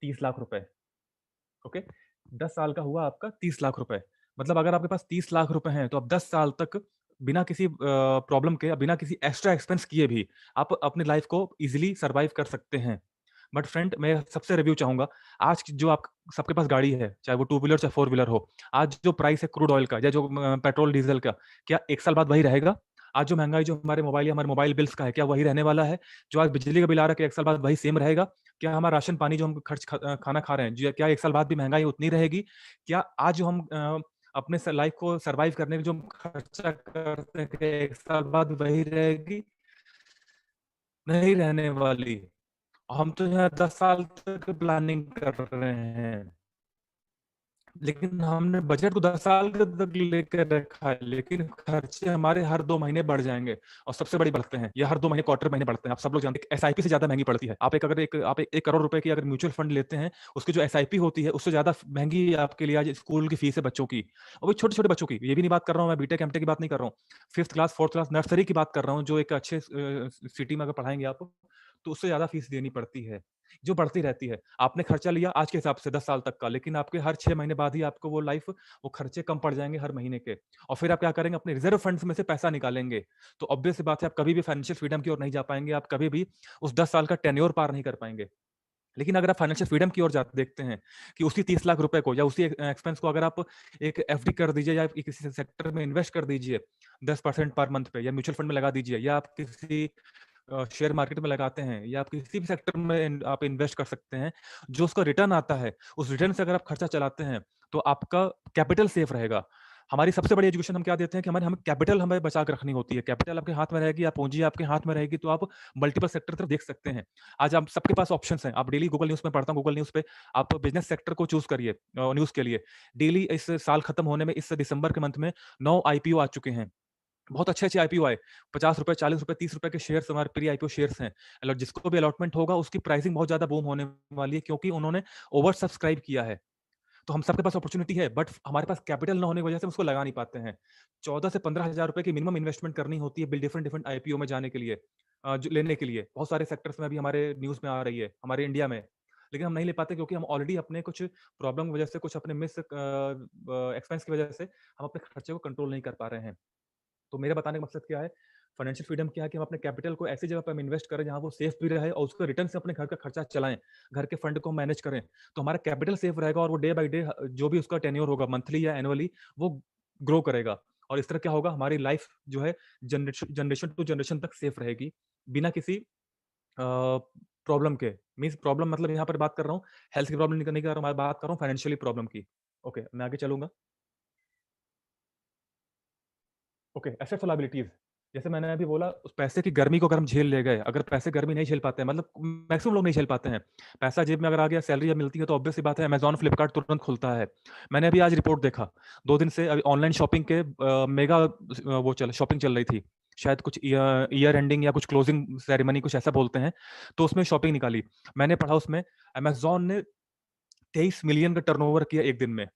30 लाख रुपए। ओके, 10 साल का हुआ आपका 30 लाख रुपए। मतलब अगर आपके पास 30 लाख रुपए हैं, तो आप 10 साल तक बिना किसी प्रॉब्लम के, बिना किसी एक्स्ट्रा एक्सपेंस किए भी आप अपनी लाइफ को ईज़िली सर्वाइव कर सकते हैं। बट फ्रेंड, मैं सबसे रिव्यू चाहूँगा, आज की जो आप सबके पास गाड़ी है, चाहे वो टू व्हीलर चाहे फोर व्हीलर हो, आज जो प्राइस है क्रूड ऑयल का या जो पेट्रोल डीजल का, क्या 1 साल बाद वही रहेगा? आज जो महँगाई जो हमारे मोबाइल या हमारे मोबाइल बिल्स का है, क्या वही रहने वाला है? जो आज बिजली का बिल आ रहा है, क्या 1 साल बाद वही सेम रहेगा? क्या हमारा राशन पानी जो हम खाना खा रहे हैं, जो क्या 1 साल बाद भी महँगाई उतनी रहेगी? क्या आज जो हम अपने लाइफ को सर्वाइव करने में जो हम खर्चा करते हैं, क्या 1 साल बाद वही रहेगी? नहीं रहने वाली। हम तो यहाँ 10 साल तक प्लानिंग कर रहे हैं। लेकिन हमने बजट को 10 साल तक लेकर रखा है, लेकिन खर्चे हमारे हर 2 महीने बढ़ जाएँगे और सबसे बड़ी बढ़ते हैं। ये हर 2 महीने, क्वार्टर महीने बढ़ते हैं। आप सब लोग जानते हैं एसआईपी से ज़्यादा महँगी पड़ती है। आप 1 करोड़ रुपए की अगर म्यूचुअल फंड लेते हैं, उसकी जो एसआईपी होती है, उससे ज़्यादा महँगी आपके लिए आज स्कूल की फीस है बच्चों की। और वो छोटे-छोटे बच्चों की। ये भी नहीं बात कर रहा हूँ मैं बीटेक, एमटेक की बात नहीं कर रहा हूँ। 5th class, 4th class nursery की बात कर रहा हूँ, जो एक अच्छे सिटी में अगर पढ़ाएँगे आप, तो उससे ज़्यादा फीस देनी पड़ती है, जो बढ़ती रहती है। आपने खर्चा लिया आज के हिसाब से 10 साल तक का, लेकिन आपके हर 6 महीने बाद ही आपको वो खर्चे कम पड़ जाएँगे हर महीने के। और फिर आप क्या करेंगे, अपने रिज़र्व फंड्स में से पैसा निकालेंगे। तो ऑब्वियस सी बात है, आप कभी भी फाइनेंशियल फ्रीडम की ओर नहीं जा पाएँगे, आप कभी भी उस 10 साल का टेन्योर पार नहीं कर पाएँगे। लेकिन अगर आप फाइनेंशियल फ्रीडम की ओर जाते देखते हैं कि उसी 30 लाख रुपए को या उसी एक्सपेंस को अगर आप एक एफडी कर दीजिए या किसी सेक्टर में इन्वेस्ट कर दीजिए 10% पर मंथ पे, या म्यूचुअल फंड में लगा दीजिए, या आप किसी शेयर मार्केट में लगाते हैं, या आप किसी भी सेक्टर में आप इन्वेस्ट कर सकते हैं, जो उसका रिटर्न आता है, उस रिटर्न से अगर आप खर्चा चलाते हैं, तो आपका कैपिटल सेफ रहेगा। हमारी सबसे बड़ी एजुकेशन हम क्या देते हैं कि हमें कैपिटल हमें बचा के रखनी होती है। कैपिटल आपके हाथ में रहेगी, आप पूंजी आपके हाथ में रहेगी, तो आप मल्टीपल सेक्टर तरफ देख सकते हैं। आज आप सबके पास ऑप्शंस हैं। आप डेली गूगल न्यूज़ में पढ़ता हूँ, गूगल न्यूज़ पे आप बिज़नेस सेक्टर को चूज़ करिए न्यूज़ के लिए। डेली इस साल खत्म होने में, इस दिसंबर के मंथ में 9 आईपीओ आ चुके हैं। बहुत अच्छे-अच्छे आईपीओ आए। ₹50, ₹40, ₹30 के शेयर्स हमारे प्री आईपीओ शेयर्स हैं। जिसको भी अलॉटमेंट होगा उसकी प्राइसिंग बहुत ज़्यादा बूम होने वाली है, क्योंकि उन्होंने ओवर सब्सक्राइब किया है। तो हम सबके पास अपॉर्च्युनिटी है, बट हमारे पास कैपिटल ना होने की वजह से हम उसको लगा नहीं पाते हैं। 14 से 15,000 रुपए की मिनिमम इन्वेस्टमेंट करनी होती है डिफरेंट डिफरेंट आईपीओ में जाने के लिए, जो लेने के लिए। बहुत सारे सेक्टर्स में अभी हमारे न्यूज़ में आ रही है, हमारे इंडिया में। लेकिन हम नहीं ले पाते, क्योंकि हम ऑलरेडी अपने कुछ प्रॉब्लम की वजह से, कुछ अपने एक्सपेंस की वजह से हम अपने खर्चे को कंट्रोल नहीं कर पा रहे हैं। तो मेरा बताने का मकसद क्या है, फाइनेंशियल फ्रीडम क्या है कि हम अपने कैपिटल को ऐसी जगह पे हम इन्वेस्ट करें जहाँ वो सेफ भी रहे और उसके रिटर्न से अपने घर का खर्चा चलाएँ, घर के फंड को मैनेज करें। तो हमारा कैपिटल सेफ रहेगा और वो डे बाय डे जो भी उसका टेन्योर होगा मंथली या एनुअली, वो ग्रो करेगा। और इस तरह क्या होगा, हमारी लाइफ जो है जनरेशन टू जनरेशन तक सेफ रहेगी, बिना किसी प्रॉब्लम के। मीन्स प्रॉब्लम मतलब यहाँ पर बात कर रहा हूँ, हेल्थ की प्रॉब्लम नहीं कर रहा हूँ, मैं बात कर रहा हूँ फाइनेंशियली प्रॉब्लम की। ओके, मैं आगे चलूँगा। ओके, एसेट्स और लायबिलिटीज़। जैसे मैंने अभी बोला, उस पैसे की गर्मी को अगर हम झेल ले गए, अगर पैसे गर्मी नहीं झेल पाते हैं, मतलब मैक्सिमम लोग नहीं झेल पाते हैं। पैसा जेब में अगर आ गया, सैलरी जब मिलती है, तो ऑब्वियस सी बात है अमेज़न, फ्लिपकार्ट तुरंत खुलता है। मैंने अभी आज रिपोर्ट देखा, 2 दिन से अभी ऑनलाइन शॉपिंग के मेगा वो चल शॉपिंग चल रही थी। शायद कुछ ईयर एंडिंग या कुछ क्लोजिंग सेरेमनी कुछ ऐसा बोलते हैं, तो उसमें शॉपिंग निकाली। मैंने पढ़ा उसमें अमेज़न ने 23 मिलियन का टर्नओवर किया एक दिन में।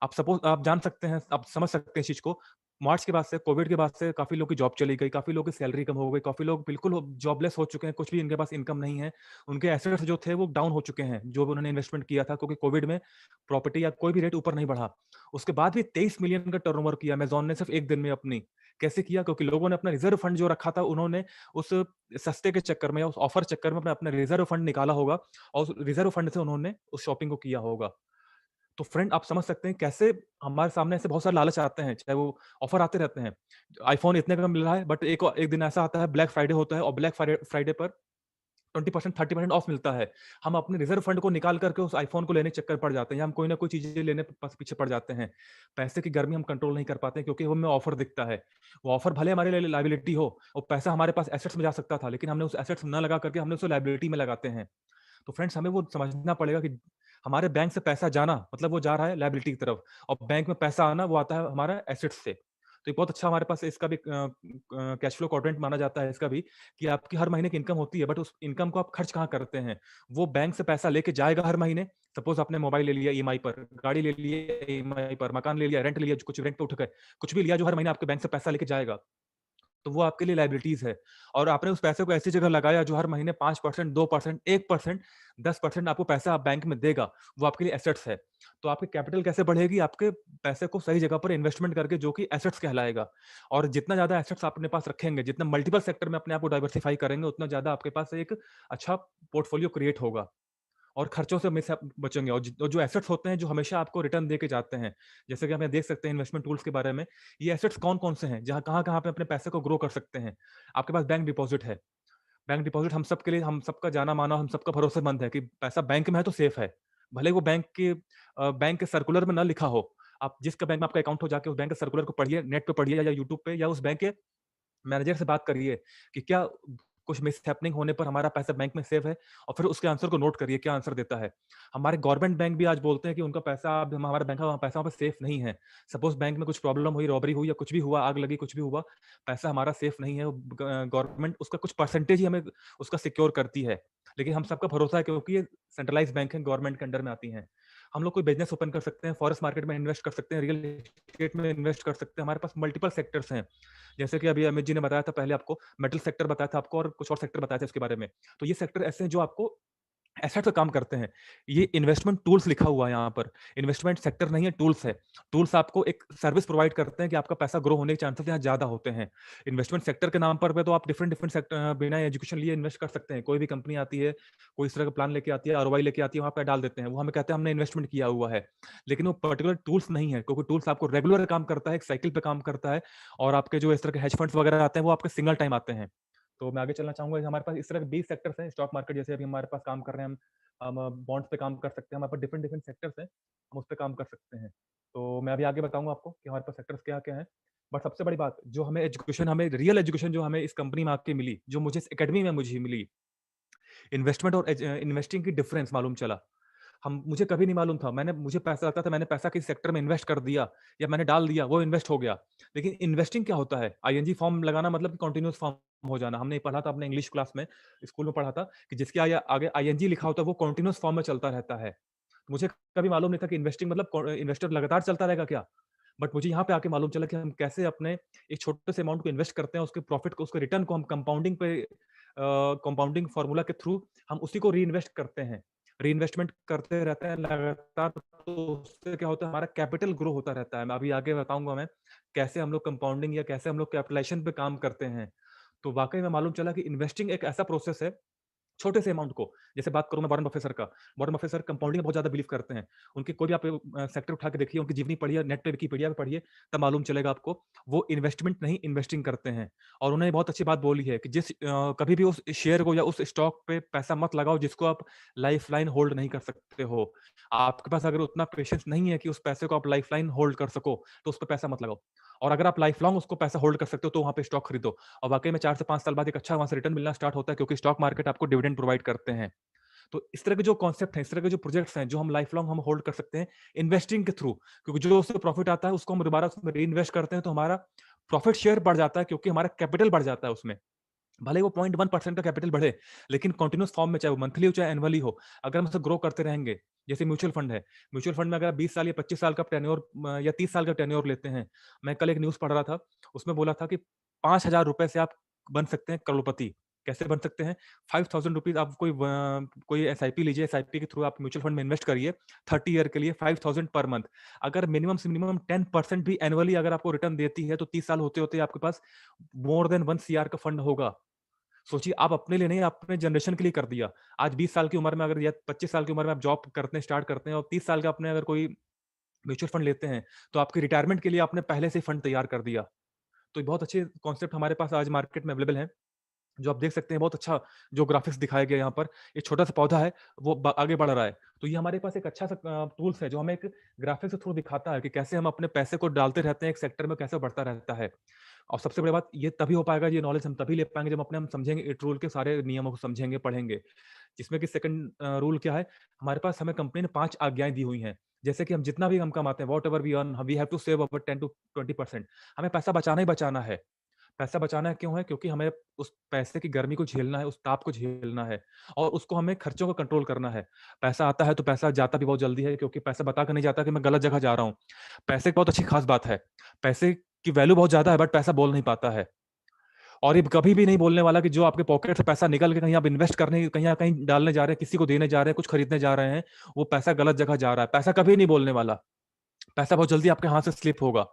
आप जान सकते हैं, आप समझ सकते हैं इस चीज़ को। मार्च के बाद से, कोविड के बाद से काफ़ी लोगों की जॉब चली गई, काफ़ी लोगों की सैलरी कम हो गई, काफ़ी लोग बिल्कुल जॉबलेस हो चुके हैं, कुछ भी इनके पास इनकम नहीं है। उनके एसेट्स जो थे वो डाउन हो चुके हैं, जो भी उन्होंने इन्वेस्टमेंट किया था, क्योंकि कोविड में प्रॉपर्टी या कोई भी रेट ऊपर नहीं बढ़ा। उसके बाद भी 23 मिलियन का टर्नओवर किया अमेज़न ने सिर्फ 1 दिन में अपनी। कैसे किया? क्योंकि लोगों ने अपना रिज़र्व फंड जो रखा था, उन्होंने उस सस्ते के चक्कर में या उस ऑफर चक्कर में अपना अपना रिज़र्व फंड निकाला होगा और उस रिज़र्व फंड से उन्होंने उस शॉपिंग को किया होगा। तो फ्रेंड आप समझ सकते हैं कैसे हमारे सामने ऐसे बहुत सारे लालच आते हैं, चाहे वो ऑफर आते रहते हैं। आईफ़ोन इतने का मिल रहा है, बट एक एक दिन ऐसा आता है, ब्लैक फ्राइडे होता है और ब्लैक फ्राइडे पर 20% 30% ऑफ मिलता है। हम अपने रिज़र्व फंड को निकाल कर के उस आईफ़ोन को लेने के चक्कर पड़ जाते हैं, या हम कोई ना कोई चीज़ें लेने पीछे पड़ जाते हैं। पैसे की गर्मी हम कंट्रोल नहीं कर पाते हैं, क्योंकि हमें ऑफर दिखता है। वो ऑफर भले हमारे लिए लायबिलिटी हो, और पैसा हमारे पास एसेट्स में जा सकता था, लेकिन हमने उस एसेट्स में ना लगा करके हमने उसे लायबिलिटी में लगाते हैं। तो फ्रेंड्स हमें वो समझना पड़ेगा कि हमारे बैंक से पैसा जाना मतलब वो जा रहा है लायबिलिटी की तरफ, और बैंक में पैसा आना वो आता है हमारा एसेट्स से। तो ये बहुत अच्छा हमारे पास इसका भी कैश फ्लो क्वाड्रेंट माना जाता है इसका भी, कि आपकी हर महीने की इनकम होती है, बट उस इनकम को आप खर्च कहाँ करते हैं? वो बैंक से पैसा लेके जाएगा हर महीने। सपोज आपने मोबाइल ले लिया ईएमआई पर, गाड़ी ले ली ईएमआई पर, मकान ले लिया, रेंट लिया, कुछ रेंट पे उठ गए, कुछ भी लिया जो हर महीने आपके बैंक से पैसा लेके जाएगा, तो वो आपके लिए लायबिलिटीज़ है। और आपने उस पैसे को ऐसी जगह लगाया जो हर महीने 5%, 2%, 1%, 10% आपको पैसा आप बैंक में देगा, वो आपके लिए एसेट्स है। तो आपकी कैपिटल कैसे बढ़ेगी? आपके पैसे को सही जगह पर इन्वेस्टमेंट करके, जो कि एसेट्स कहलाएगा। और जितना ज़्यादा एसेट्स आप अपने पास रखेंगे, जितना मल्टीपल सेक्टर में अपने आप को डाइवर्सिफाई करेंगे, उतना ज़्यादा आपके पास एक अच्छा पोर्टफोलियो क्रिएट होगा। और खर्चों से हमेशा आप बचेंगे, और जो एसेट्स होते हैं जो हमेशा आपको रिटर्न देके जाते हैं, जैसे कि हमें देख सकते हैं इन्वेस्टमेंट टूल्स के बारे में, ये एसेट्स कौन-कौन से हैं, जहाँ कहाँ-कहाँ पे अपने पैसे को ग्रो कर सकते हैं। आपके पास बैंक डिपॉज़िट है। बैंक डिपॉज़िट हम सबके लिए, हम सबका जाना-माना, हम सबका भरोसेमंद है कि पैसा बैंक में है तो सेफ है। भले वो बैंक के सर्कुलर में ना लिखा हो। आप जिसका बैंक में आपका अकाउंट हो, जाके उस बैंक के सर्कुलर को पढ़िए, नेट पे पढ़िए या यूट्यूब पे, या उस बैंक के मैनेजर से बात करिए कि क्या कुछ मिसहैपनिंग होने पर हमारा पैसा बैंक में सेफ है, और फिर उसके आंसर को नोट करिए क्या आंसर देता है। हमारे गवर्नमेंट बैंक भी आज बोलते हैं कि उनका पैसा, अब हमारा बैंक का पैसा वहाँ पे सेफ नहीं है। सपोज बैंक में कुछ प्रॉब्लम हुई, रॉबरी हुई या कुछ भी हुआ, आग लगी, कुछ भी हुआ, पैसा हमारा सेफ नहीं है। गवर्नमेंट उसका कुछ परसेंटेज ही हमें उसका सिक्योर करती है, लेकिन हम सबका भरोसा है क्योंकि ये सेंट्रलाइज बैंक है, गवर्नमेंट के अंडर में आती हैं। हम लोग कोई बिजनेस ओपन कर सकते हैं, फॉरेक्स मार्केट में इन्वेस्ट कर सकते हैं, रियल एस्टेट में इन्वेस्ट कर सकते हैं। हमारे पास मल्टीपल सेक्टर्स हैं, जैसे कि अभी अमित जी ने बताया था पहले आपको, मेटल सेक्टर बताया था आपको, और कुछ और सेक्टर बताए थे उसके बारे में। तो ये सेक्टर ऐसे हैं जो आपको एसेट पे काम करते हैं। ये इन्वेस्टमेंट टूल्स लिखा हुआ है यहाँ पर। इन्वेस्टमेंट सेक्टर नहीं है, टूल्स है। टूल्स आपको एक सर्विस प्रोवाइड करते हैं कि आपका पैसा ग्रो होने के चांसेस यहाँ ज़्यादा होते हैं। इन्वेस्टमेंट सेक्टर के नाम पर पे तो आप डिफरेंट डिफरेंट सेक्टर बिना एजुकेशन लिए इन्वेस्ट कर सकते हैं। कोई भी कंपनी आती है, कोई इस तरह का प्लान लेके आती है, आरओआई लेके आती है, वहाँ पे डाल देते हैं। वो हमें कहते हैं हमने इन्वेस्टमेंट किया हुआ है। लेकिन वो पर्टिकुलर टूल्स नहीं है, क्योंकि टूल्स आपको रेगुलर काम करता है, एक साइकिल पे काम करता है, और आपके जो इस तरह के हेज फंड्स वगैरह आते हैं, वो आपके सिंगल टाइम आते हैं। तो मैं आगे चलना चाहूँगा कि हमारे पास इस तरह के 20 सेक्टर्स हैं, स्टॉक मार्केट जैसे अभी हमारे पास काम कर रहे हैं हम बॉन्ड्स पे काम कर सकते हैं, हमारे पास डिफरेंट डिफरेंट सेक्टर्स हैं, हम उस पे काम कर सकते हैं। तो मैं अभी आगे बताऊँगा आपको कि हमारे पास सेक्टर्स क्या-क्या हैं। बट सबसे बड़ी बात, जो हमें रियल एजुकेशन जो हमें इस कंपनी में आके मिली, जो मुझे इस अकेडमी में मुझे मिली, इन्वेस्टमेंट और इन्वेस्टिंग की डिफरेंस मालूम चला। हम मुझे कभी नहीं मालूम था। मुझे पैसा लगता था, मैंने पैसा किसी सेक्टर में इन्वेस्ट कर दिया या मैंने डाल दिया, वो इन्वेस्ट हो गया। लेकिन इन्वेस्टिंग क्या होता है? आईएनजी फॉर्म लगाना मतलब कि कंटीन्यूअस फॉर्म हो जाना। हमने पढ़ा था अपने इंग्लिश क्लास में, स्कूल में पढ़ा था कि जिसके आगे आईएनजी लिखा होता है वो कंटीन्यूअस फॉर्म में चलता रहता है। मुझे कभी मालूम नहीं था कि इन्वेस्टिंग मतलब इन्वेस्टर लगातार चलता रहेगा क्या? बट मुझे यहाँ पे आके मालूम चला कि हम कैसे अपने एक छोटे से अमाउंट को इन्वेस्ट करते हैं, उसके प्रॉफिट को, उसके रिटर्न को हम कंपाउंडिंग फार्मूला के थ्रू हम उसी को रीइन्वेस्ट करते हैं। रीइन्वेस्टमेंट करते रहते हैं लगातार, तो उससे क्या होता है, हमारा कैपिटल ग्रो होता रहता है। मैं अभी आगे बताऊँगा मैं, कैसे हम लोग कंपाउंडिंग या कैसे हम लोग कैपिटलाइज़ेशन पे काम करते हैं। तो वाक़ई में मालूम चला कि इन्वेस्टिंग एक ऐसा प्रोसेस है, छोटे से अमाउंट को, जैसे बात करूँ मैं वॉरेन बफेट सर का, वॉरेन बफेट सर कंपाउंडिंग में बहुत ज़्यादा बिलीव करते हैं। उनकी कोई भी आप सेक्टर उठा के देखिए, उनकी जीवनी पढ़िए, नेट पे विकिपीडिया पे पढ़िए, तब मालूम चलेगा आपको। वो इन्वेस्टमेंट नहीं, इन्वेस्टिंग करते हैं। और उन्होंने बहुत अच्छी बात बोली है कि कभी भी उस शेयर को या उस स्टॉक पे पैसा मत लगाओ जिसको आप लाइफ़लाइन होल्ड नहीं कर सकते हो। आपके पास अगर उतना पेशेंस नहीं है कि उस पैसे को आप लाइफ़लाइन होल्ड कर सको, तो उस पे पैसा मत लगाओ। और अगर आप लाइफ़ लॉन्ग उसको पैसा होल्ड कर सकते हो, तो वहाँ पे स्टॉक खरीदो। और वाक़ई में 4 से 5 साल बाद एक अच्छा वहाँ से रिटर्न मिलना स्टार्ट होता है, क्योंकि स्टॉक मार्केट आपको डिविडेंड प्रोवाइड करते हैं। तो इस तरह के जो कॉन्सेप्ट हैं, इस तरह के जो प्रोजेक्ट्स हैं, जो हम लाइफ लॉन्ग हम होल्ड कर सकते हैं इन्वेस्टिंग के थ्रू, क्योंकि जो उससे प्रॉफिट आता है उसको हम दोबारा उसमें रीइन्वेस्ट करते हैं, तो हमारा प्रॉफिट शेयर बढ़ जाता है क्योंकि हमारा कैपिटल बढ़ जाता है उसमें। भले ही वो 0.1% का कैपिटल बढ़े, लेकिन कंटीन्यूअस फॉर्म में, चाहे वो मंथली हो चाहे एनुअली हो, अगर हम उसे ग्रो करते रहेंगे, जैसे म्यूचुअल फंड है, म्यूचुअल फंड में अगर आप 20 साल या 25 साल का टेन्योर या 30 साल का टेन्योर लेते हैं, मैं कल एक न्यूज़ पढ़ रहा था, उसमें बोला था कि ₹5000 से आप बन सकते हैं करोड़पति। कैसे बन सकते हैं? ₹5000 आप कोई एसआईपी लीजिए, एसआईपी के थ्रू आप म्यूचुअल फंड में इन्वेस्ट करिए, 30 ईयर के लिए 5000 पर मंथ। अगर मिनिमम से मिनिमम 10% भी एनुअली अगर आपको रिटर्न देती है, तो 30 साल होते-होते आपके पास मोर देन 1 सीआर का फंड होगा। सोचिए, आप अपने लिए नहीं, अपने जनरेशन के लिए कर दिया। आज 20 साल की उम्र में अगर या 25 साल की उम्र में आप जॉब करते हैं, स्टार्ट करते हैं और 30 साल का अपने अगर कोई म्यूचुअल फंड लेते हैं, तो आपके रिटायरमेंट के लिए आपने पहले से ही फंड तैयार कर दिया। तो ये बहुत अच्छे कॉन्सेप्ट हमारे पास आज मार्केट में अवेलेबल हैं, जो आप देख सकते हैं बहुत अच्छा जो ग्राफिक्स दिखाया गया है यहाँ पर। एक छोटा-सा पौधा है, वो ब आगे बढ़ रहा है। तो ये हमारे पास एक अच्छा-सा टूल्स है, जो हमें एक ग्राफिक्स के थ्रू दिखाता है कि कैसे हम अपने पैसे को डालते रहते हैं एक सेक्टर में, कैसे बढ़ता रहता है। और सबसे बड़ी बात ये तभी हो पाएगा, ये नॉलेज हम तभी ले पाएँगे जब अपने हम समझेंगे, इस रूल के सारे नियमों को समझेंगे, पढ़ेंगे। जिसमें कि सेकंड रूल क्या है, हमारे पास हमें कंपनी ने 5 आज्ञाएँ दी हुई हैं। जैसे कि हम जितना भी हम कमाते हैं, whatever we earn, we have to save about 10 to 20%। हमें पैसा बचाना ही बचाना है। पैसा बचाना क्यों है? क्योंकि हमें उस पैसे की गर्मी को झेलना है, उस ताप को झेलना है और उसको हमें खर्चों को कंट्रोल करना है। पैसा आता है तो पैसा जाता भी बहुत जल्दी है, क्योंकि पैसा बता के नहीं जाता कि मैं गलत जगह जा रहा हूँ। पैसे की बहुत अच्छी खास बात है। पैसे की वैल्यू बहुत ज़्यादा है, बट पैसा बोल नहीं पाता है। और ये कभी भी नहीं बोलने वाला कि जो आपके पॉकेट से पैसा निकल के कहीं आप इन्वेस्ट करने, कहीं न कहीं डालने जा रहे हैं, किसी को देने जा रहे हैं, कुछ खरीदने जा रहे हैं, वो पैसा गलत जगह जा रहा है। पैसा कभी नहीं बोलने वाला। पैसा बहुत जल्दी आपके हाथ से स्लिप होगा।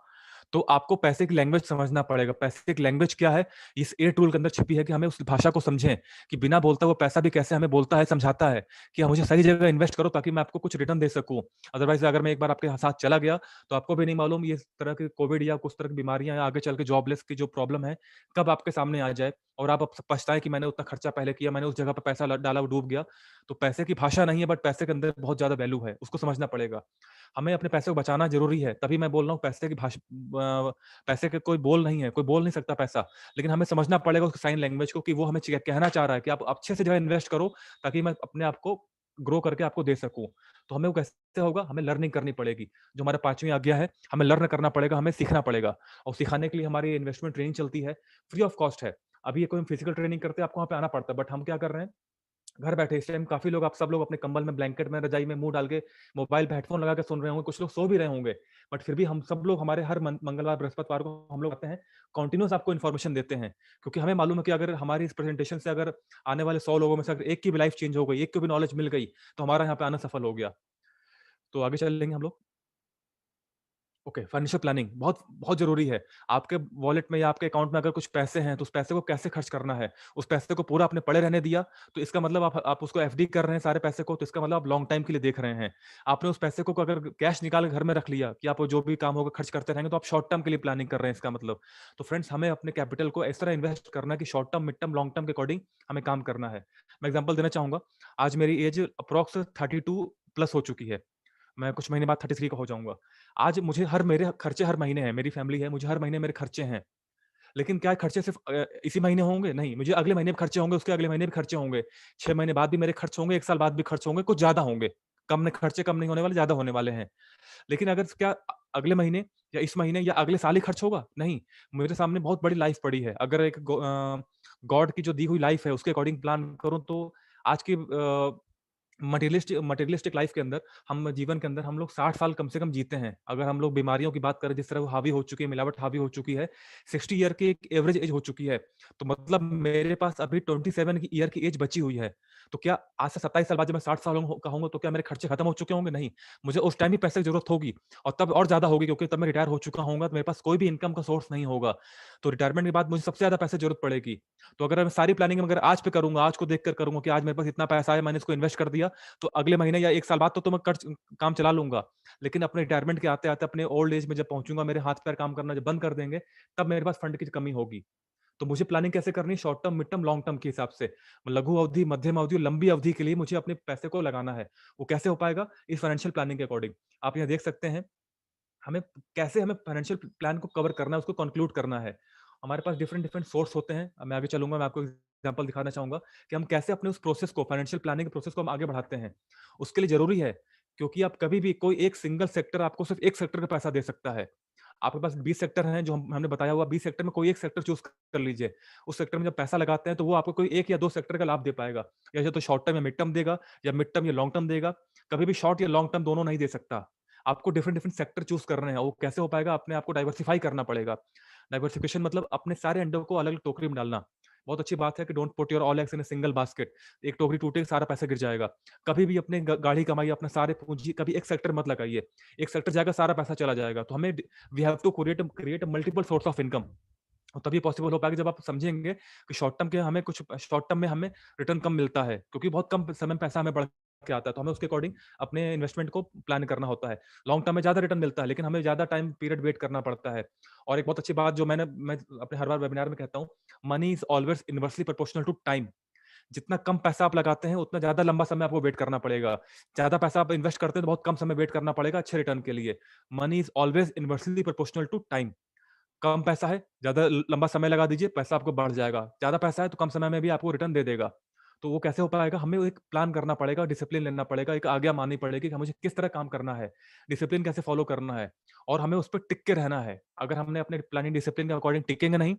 तो आपको पैसे की लैंग्वेज समझना पड़ेगा। पैसे की लैंग्वेज क्या है? इस 8 रूल के अंदर छिपी है कि हमें उस भाषा को समझें, कि बिना बोलता हुआ पैसा भी कैसे हमें बोलता है, समझाता है कि मुझे सही जगह इन्वेस्ट करो ताकि मैं आपको कुछ रिटर्न दे सकूँ। अदरवाइज़ अगर मैं एक बार आपके साथ चला गया, तो आपको भी नहीं मालूम ये इस तरह के कोविड या कुछ तरह की बीमारियाँ या आगे चल के जॉबलेस की जो प्रॉब्लम है, कब आपके सामने आ जाए और आप अब पछताएँ कि मैंने उतना खर्चा पहले किया, मैंने उस जगह पे पैसा ल डाला, वो डूब गया। तो पैसे की भाषा नहीं है, बट पैसे के अंदर बहुत ज़्यादा वैल्यू है, उसको समझना पड़ेगा। हमें अपने पैसे को बचाना ज़रूरी है, तभी मैं बोल रहा हूँ पैसे की पैसे का कोई बोल नहीं है, कोई बोल नहीं सकता पैसा। लेकिन हमें समझना पड़ेगा उसकी साइन लैंग्वेज को, कि वो हमें कहना चाह रहा है कि आप अच्छे से जगह इन्वेस्ट करो, ताकि मैं अपने आप को ग्रो करके आपको दे सकूँ। तो हमें वो कैसे होगा? हमें लर्निंग करनी पड़ेगी। जो हमारा 5वीं आज्ञा है, हमें लर्न करना पड़ेगा, हमें सीखना पड़ेगा और सिखाने के लिए हमारी इन्वेस्टमेंट ट्रेनिंग चलती है, फ्री ऑफ कॉस्ट है। अभी ये कोई फिजिकल ट्रेनिंग करते हैं, आपको वहाँ पे आना पड़ता है, बट हम क्या कर रहे हैं, घर बैठे इस टाइम काफ़ी लोग, आप सब लोग अपने कंबल में, ब्लैंकेट में, रज़ाई में मुँह डाल के मोबाइल पे हेडफ़ोन लगा के सुन रहे होंगे, कुछ लोग सो भी रहे होंगे। बट फिर भी हम सब लोग, हमारे हर मंगलवार, बृहस्पतिवार को हम लोग आते हैं, कंटीन्यूअस आपको इन्फॉर्मेशन देते हैं। क्योंकि हमें मालूम है कि अगर हमारी इस प्रेज़ेंटेशन से अगर आने वाले 100 लोगों में से अगर एक की भी लाइफ़ चेंज हो गई, एक को भी नॉलेज मिल गई, तो हमारा यहाँ पे आना सफल हो गया। तो आगे चलेंगे हम लोग। ओके, फाइनेंशियल प्लानिंग बहुत बहुत ज़रूरी है। आपके वॉलेट में या आपके अकाउंट में अगर कुछ पैसे हैं, तो उस पैसे को कैसे खर्च करना है? उस पैसे को पूरा आपने पड़े रहने दिया, तो इसका मतलब आप उसको एफडी कर रहे हैं सारे पैसे को, तो इसका मतलब आप लॉन्ग टाइम के लिए देख रहे हैं। आपने उस पैसे को अगर कैश निकाल के घर में रख लिया कि आप जो भी काम होगा खर्च करते रहेंगे, तो आप शॉर्ट टर्म के लिए प्लानिंग कर रहे हैं इसका मतलब। तो फ्रेंड्स, हमें अपने कैपिटल को इस तरह इन्वेस्ट करना है कि short term, mid term, long term के अकॉर्डिंग हमें काम करना है। मैं एग्ज़ाम्पल देना चाहूँगा। आज मेरी एज अप्रॉक्स 32 प्लस हो चुकी है। मैं कुछ महीने बाद 33 का हो जाऊँगा। आज मुझे मेरे खर्चे हर महीने हैं, मेरी फैमिली है, मुझे हर महीने मेरे खर्चे हैं। लेकिन क्या खर्चे सिर्फ़ इसी महीने होंगे? नहीं, मुझे अगले महीने भी खर्चे होंगे, उसके अगले महीने भी खर्चे होंगे। 6 महीने बाद भी मेरे खर्च होंगे, 1 साल बाद भी खर्च होंगे, कुछ ज़्यादा होंगे। खर्चे कम नहीं होने वाले, ज़्यादा होने वाले हैं। लेकिन अगर क्या अगले महीने या इस महीने या अगले साल ही खर्च होगा? नहीं, मेरे सामने बहुत बड़ी लाइफ़ पड़ी है। अगर गॉड की जो दी हुई लाइफ़ है, उसके अकॉर्डिंग प्लान करूँ, तो आज की मटेरियलिस्टिक लाइफ के अंदर, हम जीवन के अंदर हम लोग 60 साल कम से कम जीते हैं। अगर हम लोग बीमारियों की बात करें, जिस तरह वो हावी हो चुकी है, मिलावट हावी हो चुकी है, 60 ईयर की एक एवरेज एज हो चुकी है। तो मतलब मेरे पास अभी 27 की ईयर की एज बची हुई है। तो क्या आज से 27 साल बाद जब मैं 60 साल का होऊँगा, तो क्या मेरे खर्चे खत्म हो चुके होंगे? नहीं। मुझे उस टाइम ही पैसे की ज़रूरत होगी और तब और ज़्यादा होगी, क्योंकि तब मैं रिटायर हो चुका होऊँगा, तो मेरे पास कोई भी इनकम का सोर्स नहीं होगा। तो रिटायरमेंट के बाद मुझे सबसे ज़्यादा पैसे की ज़रूरत पड़ेगी। तो अगर मैं सारी प्लानिंग अगर आज पे करूँगा, आज को देख कर करूँगा कि आज मेरे पास इतना पैसा है, मैंने इसको इन्वेस्ट कर दिया, तो अगले महीने या 1 साल बाद तो मैं काम चला लूँगा। लेकिन अपने रिटायरमेंट के आते-आते, अपने ओल्ड एज में जब पहुँचूँगा, मेरे हाथ-पैर काम करना जब बंद कर देंगे, तब मेरे पास फंड की कमी होगी। तो मुझे प्लानिंग कैसे करनी है? Short term, mid term, long term के हिसाब से। लघु अवधि, मध्यम अवधि और लंबी अवधि के लिए मुझे अपने पैसे को लगाना है। वो कैसे हो पाएगा? इस फाइनेंशियल प्लानिंग के अकॉर्डिंग। आप यहाँ देख सकते हैं, हमें हमें फाइनेंशियल प्लान को कवर करना है, उसको कंक्लूड करना है। हमारे पास डिफरेंट डिफरेंट सोर्स होते हैं। मैं आगे चलूँगा, मैं आपको एग्ज़ाम्पल दिखाना चाहूँगा कि हम कैसे अपने उस प्रोसेस को, फाइनेंशियल प्लानिंग के प्रोसेस को हम आगे बढ़ाते हैं। उसके लिए ज़रूरी है, क्योंकि आप कभी भी कोई एक सिंगल सेक्टर आपको सिर्फ़ एक सेक्टर का पैसा दे सकता है। आपके पास 20 सेक्टर हैं जो हमने बताया हुआ, 20 सेक्टर में कोई एक सेक्टर चूज़ कर लीजिए। उस सेक्टर में जब पैसा लगाते हैं तो वो आपको कोई 1 या 2 सेक्टर का लाभ दे पाएगा। या तो शॉर्ट टर्म या मिड टर्म देगा, या मिड टर्म या लॉन्ग टर्म देगा। कभी भी शॉर्ट या लॉन्ग टर्म दोनों नहीं दे सकता। आपको डिफरेंट डिफरेंट सेक्टर चूज़ करने हैं, और वो कैसे हो पाएगा? अपने आप को डाइवर्सिफाई करना पड़ेगा। डाइवर्सिफिकेशन मतलब अपने सारे अंडों को अलग-अलग टोकरी में डालना। बहुत अच्छी बात है कि don't put your all eggs in a single basket. एक टोकरी टूटेगी, सारा पैसा गिर जाएगा। कभी भी अपने गाढ़ी कमाई, अपने सारे पूंजी कभी एक सेक्टर मत लगाइए। एक सेक्टर जाएगा, सारा पैसा चला जाएगा। तो हमें we have to create multiple source of income. और तभी पॉसिबल हो पाएगा जब आप समझेंगे कि शॉर्ट टर्म में हमें रिटर्न कम मिलता है, क्योंकि बहुत कम समय में पैसा हमें बढ़ के आता है, तो हमें उसके अकॉर्डिंग अपने इन्वेस्टमेंट को प्लान करना होता है। लॉन्ग टर्म में ज्यादा रिटर्न मिलता है, लेकिन हमें ज्यादा टाइम पीरियड वेट करना पड़ता है। और एक बहुत अच्छी बात जो मैं अपने हर बार वेबिनार में कहता हूँ, money is always inversely proportional to time. जितना कम पैसा आप लगाते हैं, उतना ज्यादा लंबा समय आपको वेट करना पड़ेगा। ज्यादा पैसा आप इन्वेस्ट करते हैं तो बहुत कम समय वेट करना पड़ेगा अच्छे रिटर्न के लिए। Money is always inversely proportional to time. कम पैसा है, ज़्यादा ल लंबा समय लगा दीजिए, पैसा आपको बढ़ जाएगा। ज़्यादा पैसा है तो कम समय में भी आपको रिटर्न दे देगा। तो वो कैसे हो पाएगा? हमें एक प्लान करना पड़ेगा, डिसिप्लिन लेना पड़ेगा, एक आज्ञा माननी पड़ेगी कि मुझे किस तरह काम करना है, डिसिप्लिन कैसे फ़ॉलो करना है, और हमें उस पे टिक के रहना है। अगर हमने अपने प्लानिंग डिसिप्लिन के अकॉर्डिंग टिकेंगे नहीं,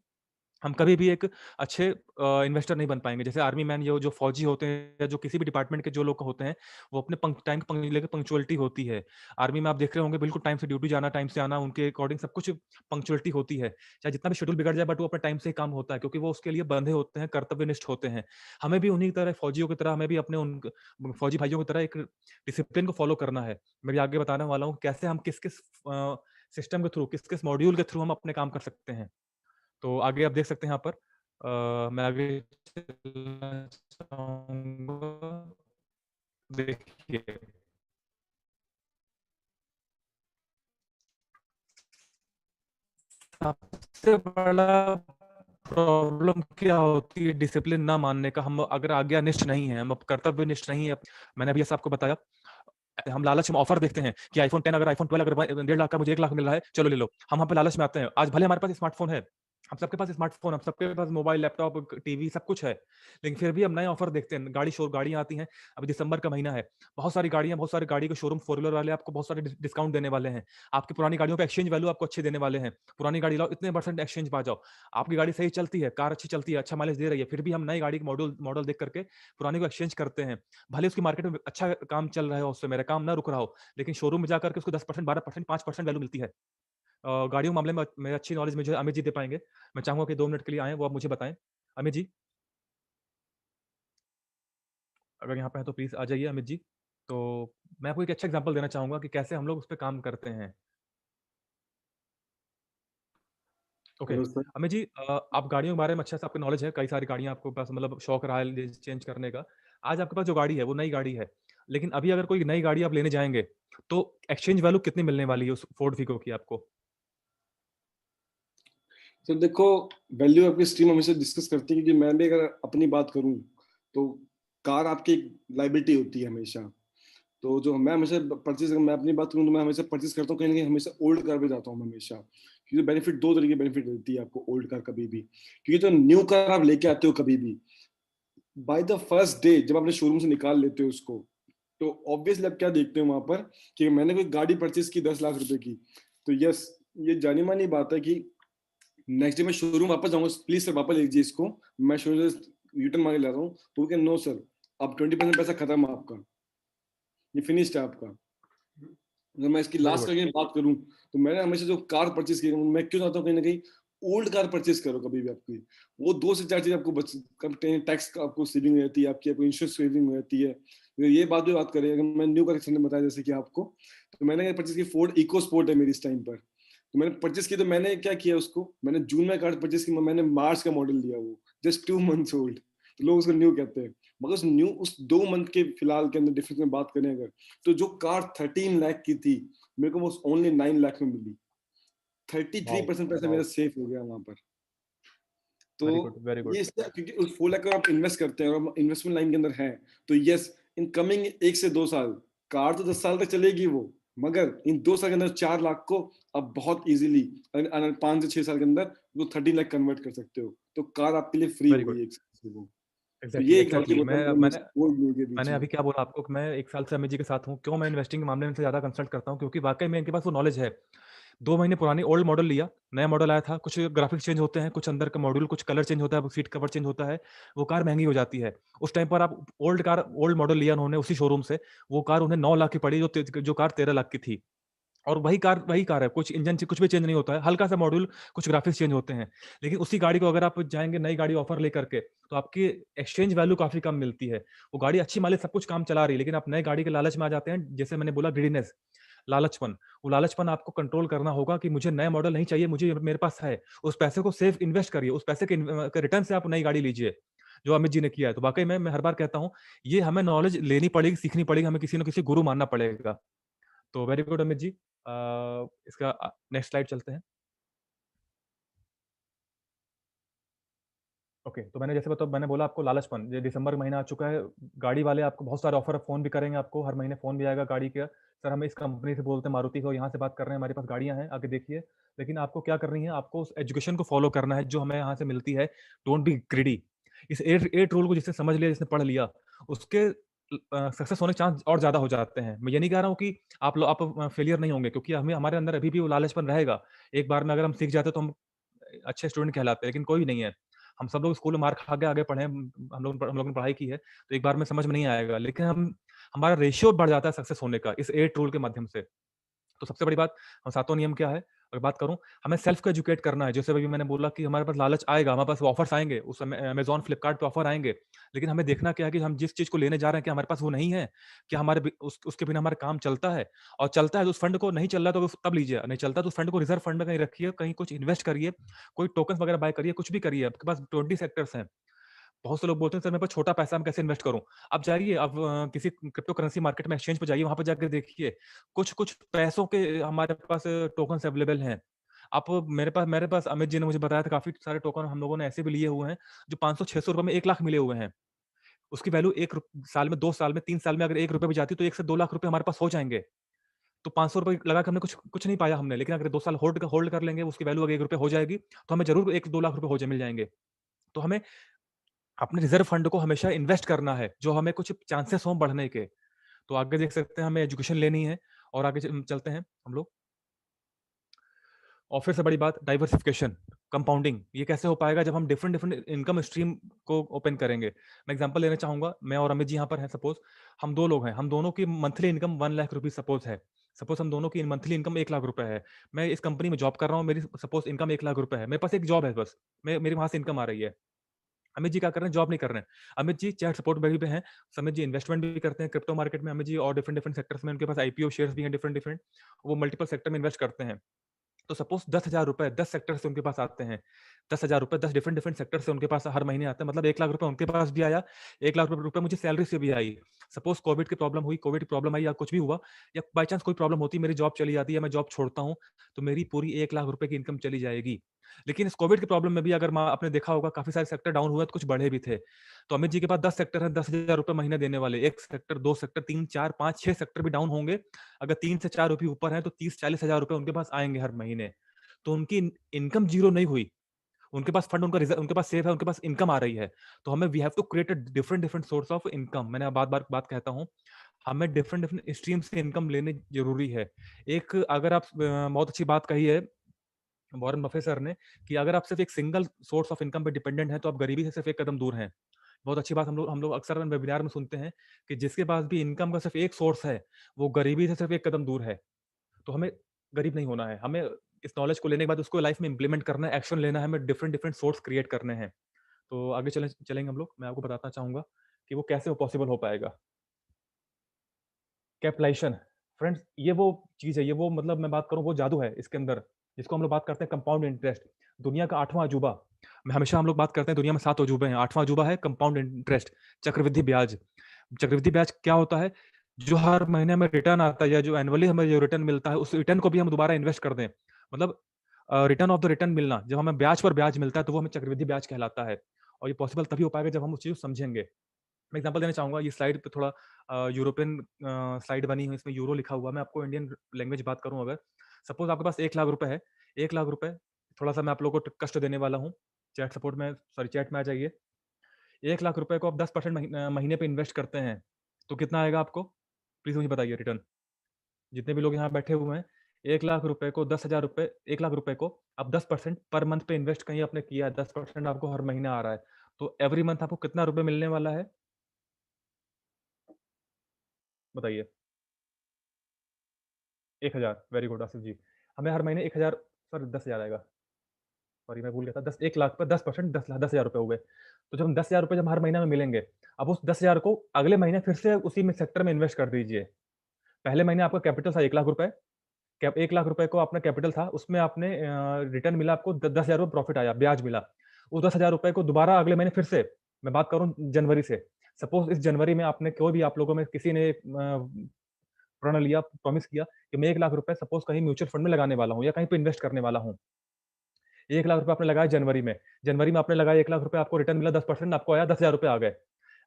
हम कभी भी एक अच्छे इन्वेस्टर नहीं बन पाएँगे। जैसे आर्मी मैन, जो जो फौजी होते हैं, या जो किसी भी डिपार्टमेंट के जो लोग होते हैं, वो अपने टाइम लेके पंक्चुअलिटी होती है। आर्मी में आप देख रहे होंगे, बिल्कुल टाइम से ड्यूटी जाना, टाइम से आना, उनके अकॉर्डिंग सब कुछ पंक्चुअलिटी होती है। चाहे जितना भी शेड्यूल बिगड़ जाए, बट वो अपने टाइम से ही काम होता है, क्योंकि वो उसके लिए बंधे होते हैं, कर्तव्यनिष्ठ होते हैं। हमें भी उन्हीं की तरह, फौजियों की तरह, हमें भी अपने उन फौजी भाइयों की तरह एक डिसिप्लिन को फॉलो करना है। मैं भी आगे बताने वाला हूँ कैसे हम किस-किस सिस्टम के थ्रू, किस-किस मॉड्यूल के थ्रू हम अपने काम कर सकते हैं। तो आगे आप देख सकते हैं यहाँ पर, मैं आगे चलना चाहूँगा। देखिए, सबसे बड़ा प्रॉब्लम क्या होती है डिसिप्लिन ना मानने का? हम अगर आज्ञानिष्ठ नहीं हैं, हम अब कर्तव्यनिष्ठ नहीं है। मैंने अभी जैसा आपको बताया, हम लालच में ऑफर देखते हैं कि आईफोन 10, अगर आईफोन 12 अगर 1.5 लाख का मुझे 1 लाख मिल रहा है, चलो ले लो। हम वहाँ पे लालच में आते हैं। आज भले हमारे पास स्मार्टफ़ोन है, हम सबके पास स्मार्टफ़ोन, हम सबके पास मोबाइल, लैपटॉप, टीवी सब कुछ है। लेकिन फिर भी हम नए ऑफर देखते हैं। गाड़ियाँ आती हैं, अभी दिसंबर का महीना है। बहुत सारी गाड़ियाँ, बहुत सारे गाड़ी के शोरूम, फोर व्हीलर वाले आपको बहुत सारे डिस्काउंट देने वाले हैं। आपकी पुरानी गाड़ियों पे एक्सचेंज वैल्यू आपको अच्छे देने वाले हैं। पुरानी गाड़ी लाओ, इतने परसेंट एक्सचेंज पा जाओ। आपकी गाड़ी सही चलती है, कार अच्छी चलती है, अच्छा माइलेज दे रही है, फिर भी हम नई गाड़ी के मॉडल मॉडल देख करके पुरानी को एक्सचेंज करते हैं। भले उसकी मार्केट में अच्छा काम चल रहा हो, उससे मेरा काम ना रुक रहा हो, लेकिन शोरूम में जाकर के उसको 10%, 12%, 5% वैल्यू मिलती है। गाड़ियों के मामले में मेरी अच्छी नॉलेज मुझे अमित जी दे पाएँगे। मैं चाहूँगा कि 2 मिनट के लिए आएँ, वो आप मुझे बताएँ। अमित जी, अगर यहाँ पे हैं तो प्लीज़ आ जाइए अमित जी। तो मैं आपको एक अच्छा एग्ज़ाम्पल देना चाहूँगा कि कैसे हम लोग उस पे काम करते हैं। Okay, hello sir. Amit ji, आप गाड़ियों के बारे में अच्छा से आपको नॉलेज है, कई सारी गाड़ियाँ आपके पास, मतलब शौक रहा है चेंज करने का। आज आपके पास जो गाड़ी है, वो नई गाड़ी है। लेकिन अभी अगर कोई नई गाड़ी आप लेने जाएँगे, तो एक्सचेंज वैल्यू कितनी मिलने वाली है उस फोर्ड फिको की आपको? तो देखो, वैल्यू आपकी स्ट्रीम हमेशा डिस्कस करती है, क्योंकि मैं भी अगर अपनी बात करूँ, तो कार आपकी एक लायबिलिटी होती है हमेशा। तो जो मैं हमेशा मैं अपनी बात करूँ, तो मैं हमेशा परचेज़ करता हूँ, कहीं न कहीं हमेशा ओल्ड कार पे जाता हूँ मैं हमेशा। क्योंकि बेनिफिट 2 तरीके के बेनिफिट देती है आपको ओल्ड कार कभी भी। क्योंकि जो न्यू कार आप लेके आते हो कभी भी, बाय द फर्स्ट डे जब आपने शोरूम से निकाल लेते हो उसको, तो ऑब्वियसली आप क्या देखते हो वहाँ पर, कि मैंने कोई गाड़ी परचेज़ की 10 लाख रुपए की, तो यस, ये जानी-मानी बात है कि नेक्स्ट डे मैं शोरूम वापस जाऊँगा, प्लीज़ सर वापस लीजिए इसको, मैं शोरूम से रिटर्न माँगे ला रहा हूँ, तो वो कहे नो सर, अब 20% पैसा खत्म है आपका, ये फिनिश्ड है आपका। अगर मैं इसकी वेरी लास्ट गुड, करके बात करूँ, तो मैंने हमेशा जो कार परचेज़ की है, मैं क्यों चाहता हूँ कहीं न कहीं ओल्ड कार परचेज़ करो कभी भी आपकी। वो 2 से 4 चीज़ आपको बच करते हैं, टैक्स का आपको सेविंग हो जाती है, आपको इंश्योरेंस सेविंग हो जाती है। अगर ये बात करें, अगर मैं न्यू कार ने बताया जैसे कि आपको, तो मैंने परचेज़ की फोर्ड इकोस्पोर्ट है मेरी इस टाइम पर। तो मैंने परचेज़ की, तो मैंने क्या किया उसको, मैंने जून में कार परचेज़ की, मैंने मार्च का मॉडल लिया वो, जस्ट 2 मंथ्स ओल्ड। तो लोग उसको न्यू कहते हैं। मगर उस 2 मंथ के फिलहाल के अंदर डिफरेंस में बात करें अगर, तो जो कार 13 लाख की थी, मेरे को वो ओनली 9 लाख में मिली। वाओ! 33% पैसा मेरा सेफ हो गया वहाँ पर। तो वेरी गुड, वेरी ये गुड। इसलिए, क्योंकि उस 4 लाख अगर आप इन्वेस्ट करते हैं और हम इन्वेस्टमेंट लाइन के अंदर हैं, तो यस, इन कमिंग 1 से 2 साल, कार तो 10 साल तक चलेगी वो, मगर इन 2 साल के अंदर 4 लाख को आप बहुत ईज़िली 5 से 6 साल के अंदर वो 13 लाख कन्वर्ट कर सकते हो। तो कार आपके लिए फ्री वेरी हो गुड। गई एक से वो। तो एग्ज़ैक्टली, ये एक लॉजिक एग्ज़ैक्टली। होता है मैं मतलब मैंने ओल्ड न्यू के बीच मैंने में। अभी क्या बोला आपको कि मैं 1 साल से अमित जी के साथ हूँ। क्यों मैं इन्वेस्टिंग के मामले में इनसे ज़्यादा कंसल्ट करता हूँ? क्योंकि वाक़ई में इनके पास वो नॉलेज है। 2 महीने पुरानी ओल्ड मॉडल लिया, नया मॉडल आया था, कुछ ग्राफिक्स चेंज होते हैं, कुछ अंदर का मॉड्यूल, कुछ कलर चेंज होता है, सीट कवर चेंज होता है, वो कार महँगी हो जाती है। उस टाइम पर आप ओल्ड मॉडल लिया उन्होंने उसी शोरूम से, वो कार उन्हें 9 लाख की पड़ी जो कार 13 लाख की थी। और वही कार है, कुछ इंजन कुछ भी चेंज नहीं होता है, हल्का-सा मॉड्यूल, कुछ ग्राफिक्स चेंज होते हैं। लेकिन उसी गाड़ी को अगर आप जाएँगे नई गाड़ी ऑफर लेकर के, तो आपकी एक्सचेंज वैल्यू काफ़ी कम मिलती है। वो गाड़ी अच्छी माइलेज सब कुछ काम चला रही है, लेकिन आप नई गाड़ी के लालच में आ जाते हैं, जैसे मैंने बोला ग्रीडीनेस, लालचपन। वो लालचपन आपको कंट्रोल करना होगा कि मुझे नया मॉडल नहीं चाहिए, मुझे मेरे पास है। उस पैसे को सेव इन्वेस्ट करिए, उस पैसे के रिटर्न से आप नई गाड़ी लीजिए, जो अमित जी ने किया है। तो वाक़ई में मैं हर बार कहता हूँ, ये हमें नॉलेज लेनी पड़ेगी, सीखनी पड़ेगी, हमें किसी न किसी गुरु मानना पड़ेगा। तो वेरी गुड अमित जी। इसका नेक्स्ट स्लाइड चलते हैं। ओके, तो मैंने बोला आपको लालचपन, ये दिसंबर महीना आ चुका है, गाड़ी वाले आपको बहुत सारे ऑफर फ़ोन भी करेंगे आपको, हर महीने फ़ोन भी आएगा गाड़ी का, "सर हम इस कंपनी से बोलते हैं मारुति को, यहाँ से बात कर रहे हैं, हमारे पास गाड़ियाँ हैं, आके देखिए।" लेकिन आपको क्या करनी है, आपको उस एजुकेशन को फ़ॉलो करना है जो हमें यहाँ से मिलती है, डोंट बी ग्रीडी। इस 8 रूल को जिसने समझ लिया, जिसने पढ़ लिया, उसके सक्सेस होने के चांस और ज़्यादा हो जाते हैं। मैं ये नहीं कह रहा हूँ कि आप फेलियर नहीं होंगे, क्योंकि हमें हमारे अंदर अभी भी वो लालचपन रहेगा। एक बार में अगर हम सीख जाते हैं तो हम अच्छे स्टूडेंट कहलाते हैं, लेकिन कोई भी नहीं है। हम सब लोग स्कूल में मार खा के आगे बढ़े हैं, हम लोगों ने पढ़ाई की है, तो एक बार में समझ में नहीं आएगा, लेकिन हमारा रेशियो बढ़ जाता है सक्सेस होने का इस 8 रूल के माध्यम से। तो सबसे बड़ी बात, सातों नियम क्या है? अगर बात करूँ, हमें सेल्फ को एजुकेट करना है। जैसे अभी मैंने बोला कि हमारे पास लालच आएगा, हमारे पास ऑफर्स आएँगे, उस समय अमेज़न, फ्लिपकार्ट पे ऑफर आएँगे। लेकिन हमें देखना क्या है कि हम जिस चीज़ को लेने जा रहे हैं, क्या हमारे पास वो नहीं है? क्या हमारे बि उस उसके बिना हमारा काम चलता है? और चलता है तो उस फंड को, नहीं चल रहा तो तब लीजिए, नहीं चलता तो उस फंड को रिज़र्व फंड में कहीं रखिए, कहीं कुछ इन्वेस्ट करिए, कोई टोकन्स वगैरह बाय करिए, कुछ भी करिए। आपके पास 20 सेक्टर्स हैं। बहुत से लोग बोलते हैं, सर मेरे पास छोटा पैसा है, मैं कैसे इन्वेस्ट करूँ? आप जाइए, आप किसी क्रिप्टो करेंसी मार्केट में, एक्सचेंज पे जाइए, वहाँ पे जाकर देखिए, कुछ-कुछ पैसों के हमारे पास टोकन्स अवेलेबल हैं। आप मेरे पास अमित जी ने मुझे बताया था, काफ़ी सारे टोकन हम लोगों ने ऐसे भी लिए हुए हैं, जो ₹500-600 में 1 लाख मिले हुए हैं। उसकी वैल्यू 1 साल में, 2 साल में, 3 साल में अगर ₹1 भी जाती है, तो 1 से 2 लाख रुपए हमारे पास हो जाएँगे। तो ₹500 लगा के हमने कुछ कुछ नहीं पाया हमने, लेकिन अगर 2 साल होल्ड कर लेंगे, उसकी वैल्यू अगर ₹1 हो जाएगी, तो हमें ज़रूर 1-2 लाख रुपए मिल जाएँगे। तो हमें अपने रिज़र्व फंड को हमेशा इन्वेस्ट करना है, जो हमें कुछ चांसेस हों बढ़ने के। तो आगे देख सकते हैं, हमें एजुकेशन लेनी है, और आगे चलते हैं हम लोग। और फिर से बड़ी बात, डाइवर्सिफ़िकेशन, कंपाउंडिंग, ये कैसे हो पाएगा जब हम डिफरेंट डिफरेंट इनकम स्ट्रीम को ओपन करेंगे। मैं एग्ज़ाम्पल लेना चाहूँगा, मैं और अमित जी यहाँ पर हैं सपोज़, हम 2 लोग हैं, हम दोनों की monthly income 1 lakh rupees suppose है। सपोज़ हम दोनों की मंथली इनकम 1 लाख रुपए है। मैं इस कंपनी में जॉब कर रहा हूँ, मेरी सपोज़ इनकम 1 लाख रुपए है। मेरे पास एक जॉब है बस, मेरी वहाँ से इनकम आ रही है। अमित जी क्या कर रहे हैं? जॉब नहीं कर रहे हैं। अमित जी चैट सपोर्ट वहीं पे हैं। अमित जी इन्वेस्टमेंट भी करते हैं क्रिप्टो मार्केट में, अमित जी, और डिफरेंट डिफरेंट सेक्टर्स में उनके पास आईपीओ शेयर्स भी हैं डिफरेंट डिफरेंट। वो मल्टीपल सेक्टर में इन्वेस्ट करते हैं। तो सपोज़ ₹10,000 10 सेक्टर से उनके पास आते हैं। ₹10,000 10 डिफरेंट डिफरेंट सेक्टर से उनके पास हर महीने आते हैं। मतलब ₹1 लाख उनके पास भी आया, ₹1 लाख मुझे सैलरी से भी आई। सपोज़ कोविड की प्रॉब्लम हुई, कोविड की प्रॉब्लम आई, या कुछ भी हुआ, या बाय चांस कोई प्रॉब्लम होती है, मेरी जॉब चली जाती है, या मैं जॉब छोड़ता हूँ, तो मेरी पूरी ₹1 लाख की इनकम चली जाएगी। लेकिन इस कोविड की प्रॉब्लम में भी, अगर मा आपने देखा होगा, काफ़ी सारे सेक्टर डाउन हुए, तो कुछ बढ़े भी थे। तो अमित जी के पास 10 सेक्टर हैं, ₹10,000 महीने देने वाले। 1 सेक्टर, 2 सेक्टर, 3, 4, 5, 6 सेक्टर भी डाउन होंगे। अगर 3 से 4 रुपए ऊपर हैं, तो 30-40,000 उनके पास आएँगे हर महीने। तो उनकी इनकम ज़ीरो नहीं हुई। उनके पास फंड, उनके पास सेव है, उनके पास इनकम आ रही है। तो हमें we have to create a different different source of income. मैंने बार-बार बात कहता हूँ, हमें डिफरेंट डिफरेंट स्ट्रीम से इनकम लेनी ज़रूरी है। एक अगर आप बहुत अच्छी बात कही है वॉरेन बफे सर ने, कि अगर आप सिर्फ़ एक सिंगल सोर्स ऑफ इनकम पे डिपेंडेंट हैं, तो आप गरीबी से सिर्फ़ एक कदम दूर हैं। बहुत अच्छी बात हम लोग अक्सर वेबिनार में सुनते हैं, कि जिसके पास भी इनकम का सिर्फ़ एक सोर्स है, वो गरीबी से सिर्फ़ एक कदम दूर है। तो हमें गरीब नहीं होना है। हमें इस नॉलेज को लेने के बाद उसको लाइफ़ में इम्प्लीमेंट करना है, एक्शन लेना है, हमें डिफरेंट डिफरेंट सोर्स क्रिएट करने हैं। तो आगे चलेंगे हम लोग। मैं आपको बताना चाहूँगा कि वो कैसे वो पॉसिबल हो पाएगा। कैपिटलाइज़ेशन, फ्रेंड्स, ये वो चीज़ है, ये वो, मतलब मैं बात करूँ, वो जादू है इसके अंदर, जिसको हम लोग बात करते हैं कंपाउंड इंटरेस्ट। दुनिया का 8वाँ अजूबा। हम लोग बात करते हैं दुनिया में 7 अजूबे हैं, 8वाँ अजूबा है कंपाउंड इंटरेस्ट, चक्रवृद्धि ब्याज। चक्रवृद्धि ब्याज क्या होता है? जो हर महीने हमें रिटर्न आता है, या जो एनुअली हमें जो रिटर्न मिलता है, उस रिटर्न को भी हम दोबारा इन्वेस्ट कर दें। मतलब रिटर्न ऑफ द रिटर्न मिलना, जब हमें ब्याज पर ब्याज मिलता है, तो वो हमें चक्रवृद्धि ब्याज कहलाता है। और ये पॉसिबल तभी हो पाएगा जब हम उस चीज़ को समझेंगे। मैं एग्ज़ाम्पल देना चाहूँगा, ये स्लाइड पे थोड़ा यूरोपियन स्लाइड बनी है, इसमें यूरो लिखा हुआ है। मैं आपको इंडियन लैंग्वेज बात करूँ अगर, सपोज़ आपके पास ₹1,00,000 है, ₹1,00,000, थोड़ा-सा मैं आप लोगों को कष्ट देने वाला हूँ, चैट में आ जाइए। ₹1,00,000 को आप 10% महीने पे इन्वेस्ट करते हैं, तो कितना आएगा आपको? प्लीज़ मुझे बताइए रिटर्न। जितने भी लोग यहाँ बैठे हुए हैं, 1,00,000 को 10,000 रुपए, 1,00,000 को आप 10% पर मंथ पे इन्वेस्ट कहीं आपने किया, 10% आपको हर महीने आ रहा है, तो एवरी मंथ आपको कितना रुपए मिलने वाला है? बताइए। 1,000, वेरी गुड आसिफ जी। हमें हर महीने 1,000, सॉरी 10,000 आएगा। सॉरी मैं भूल गया था, 1,00,000 पे 10% 10,000 रुपए हो गए। तो जब 10,000 रुपए जब हर महीने में मिलेंगे, अब उस 10,000 को अगले महीने फिर से उसी में सेक्टर में इन्वेस्ट कर दीजिए। पहले महीने आपका कैपिटल था 1,00,000 रुपए, कैप 1,00,000 रुपए को आपने कैपिटल था, उसमें आपने रिटर्न मिला आपको 10,000 रुपए प्रॉफिट आया, ब्याज मिला। उस 10,000 रुपए को दोबारा अगले महीने फिर से, मैं बात करूँ जनवरी से, सपोज़ इस जनवरी में आपने कोई भी आप लोगों में किसी ने प्रण लिया, प्रॉमिस किया कि मैं 1,00,000 रुपए सपोज़ कहीं म्यूचुअल फंड में लगाने वाला हूँ या कहीं पे इन्वेस्ट करने वाला हूँ। 1,00,000 रुपए आपने लगाए जनवरी में आपने लगाए 1,00,000 रुपए, आपको रिटर्न मिला 10%, आपको आया 10,000 रुपए आ गए।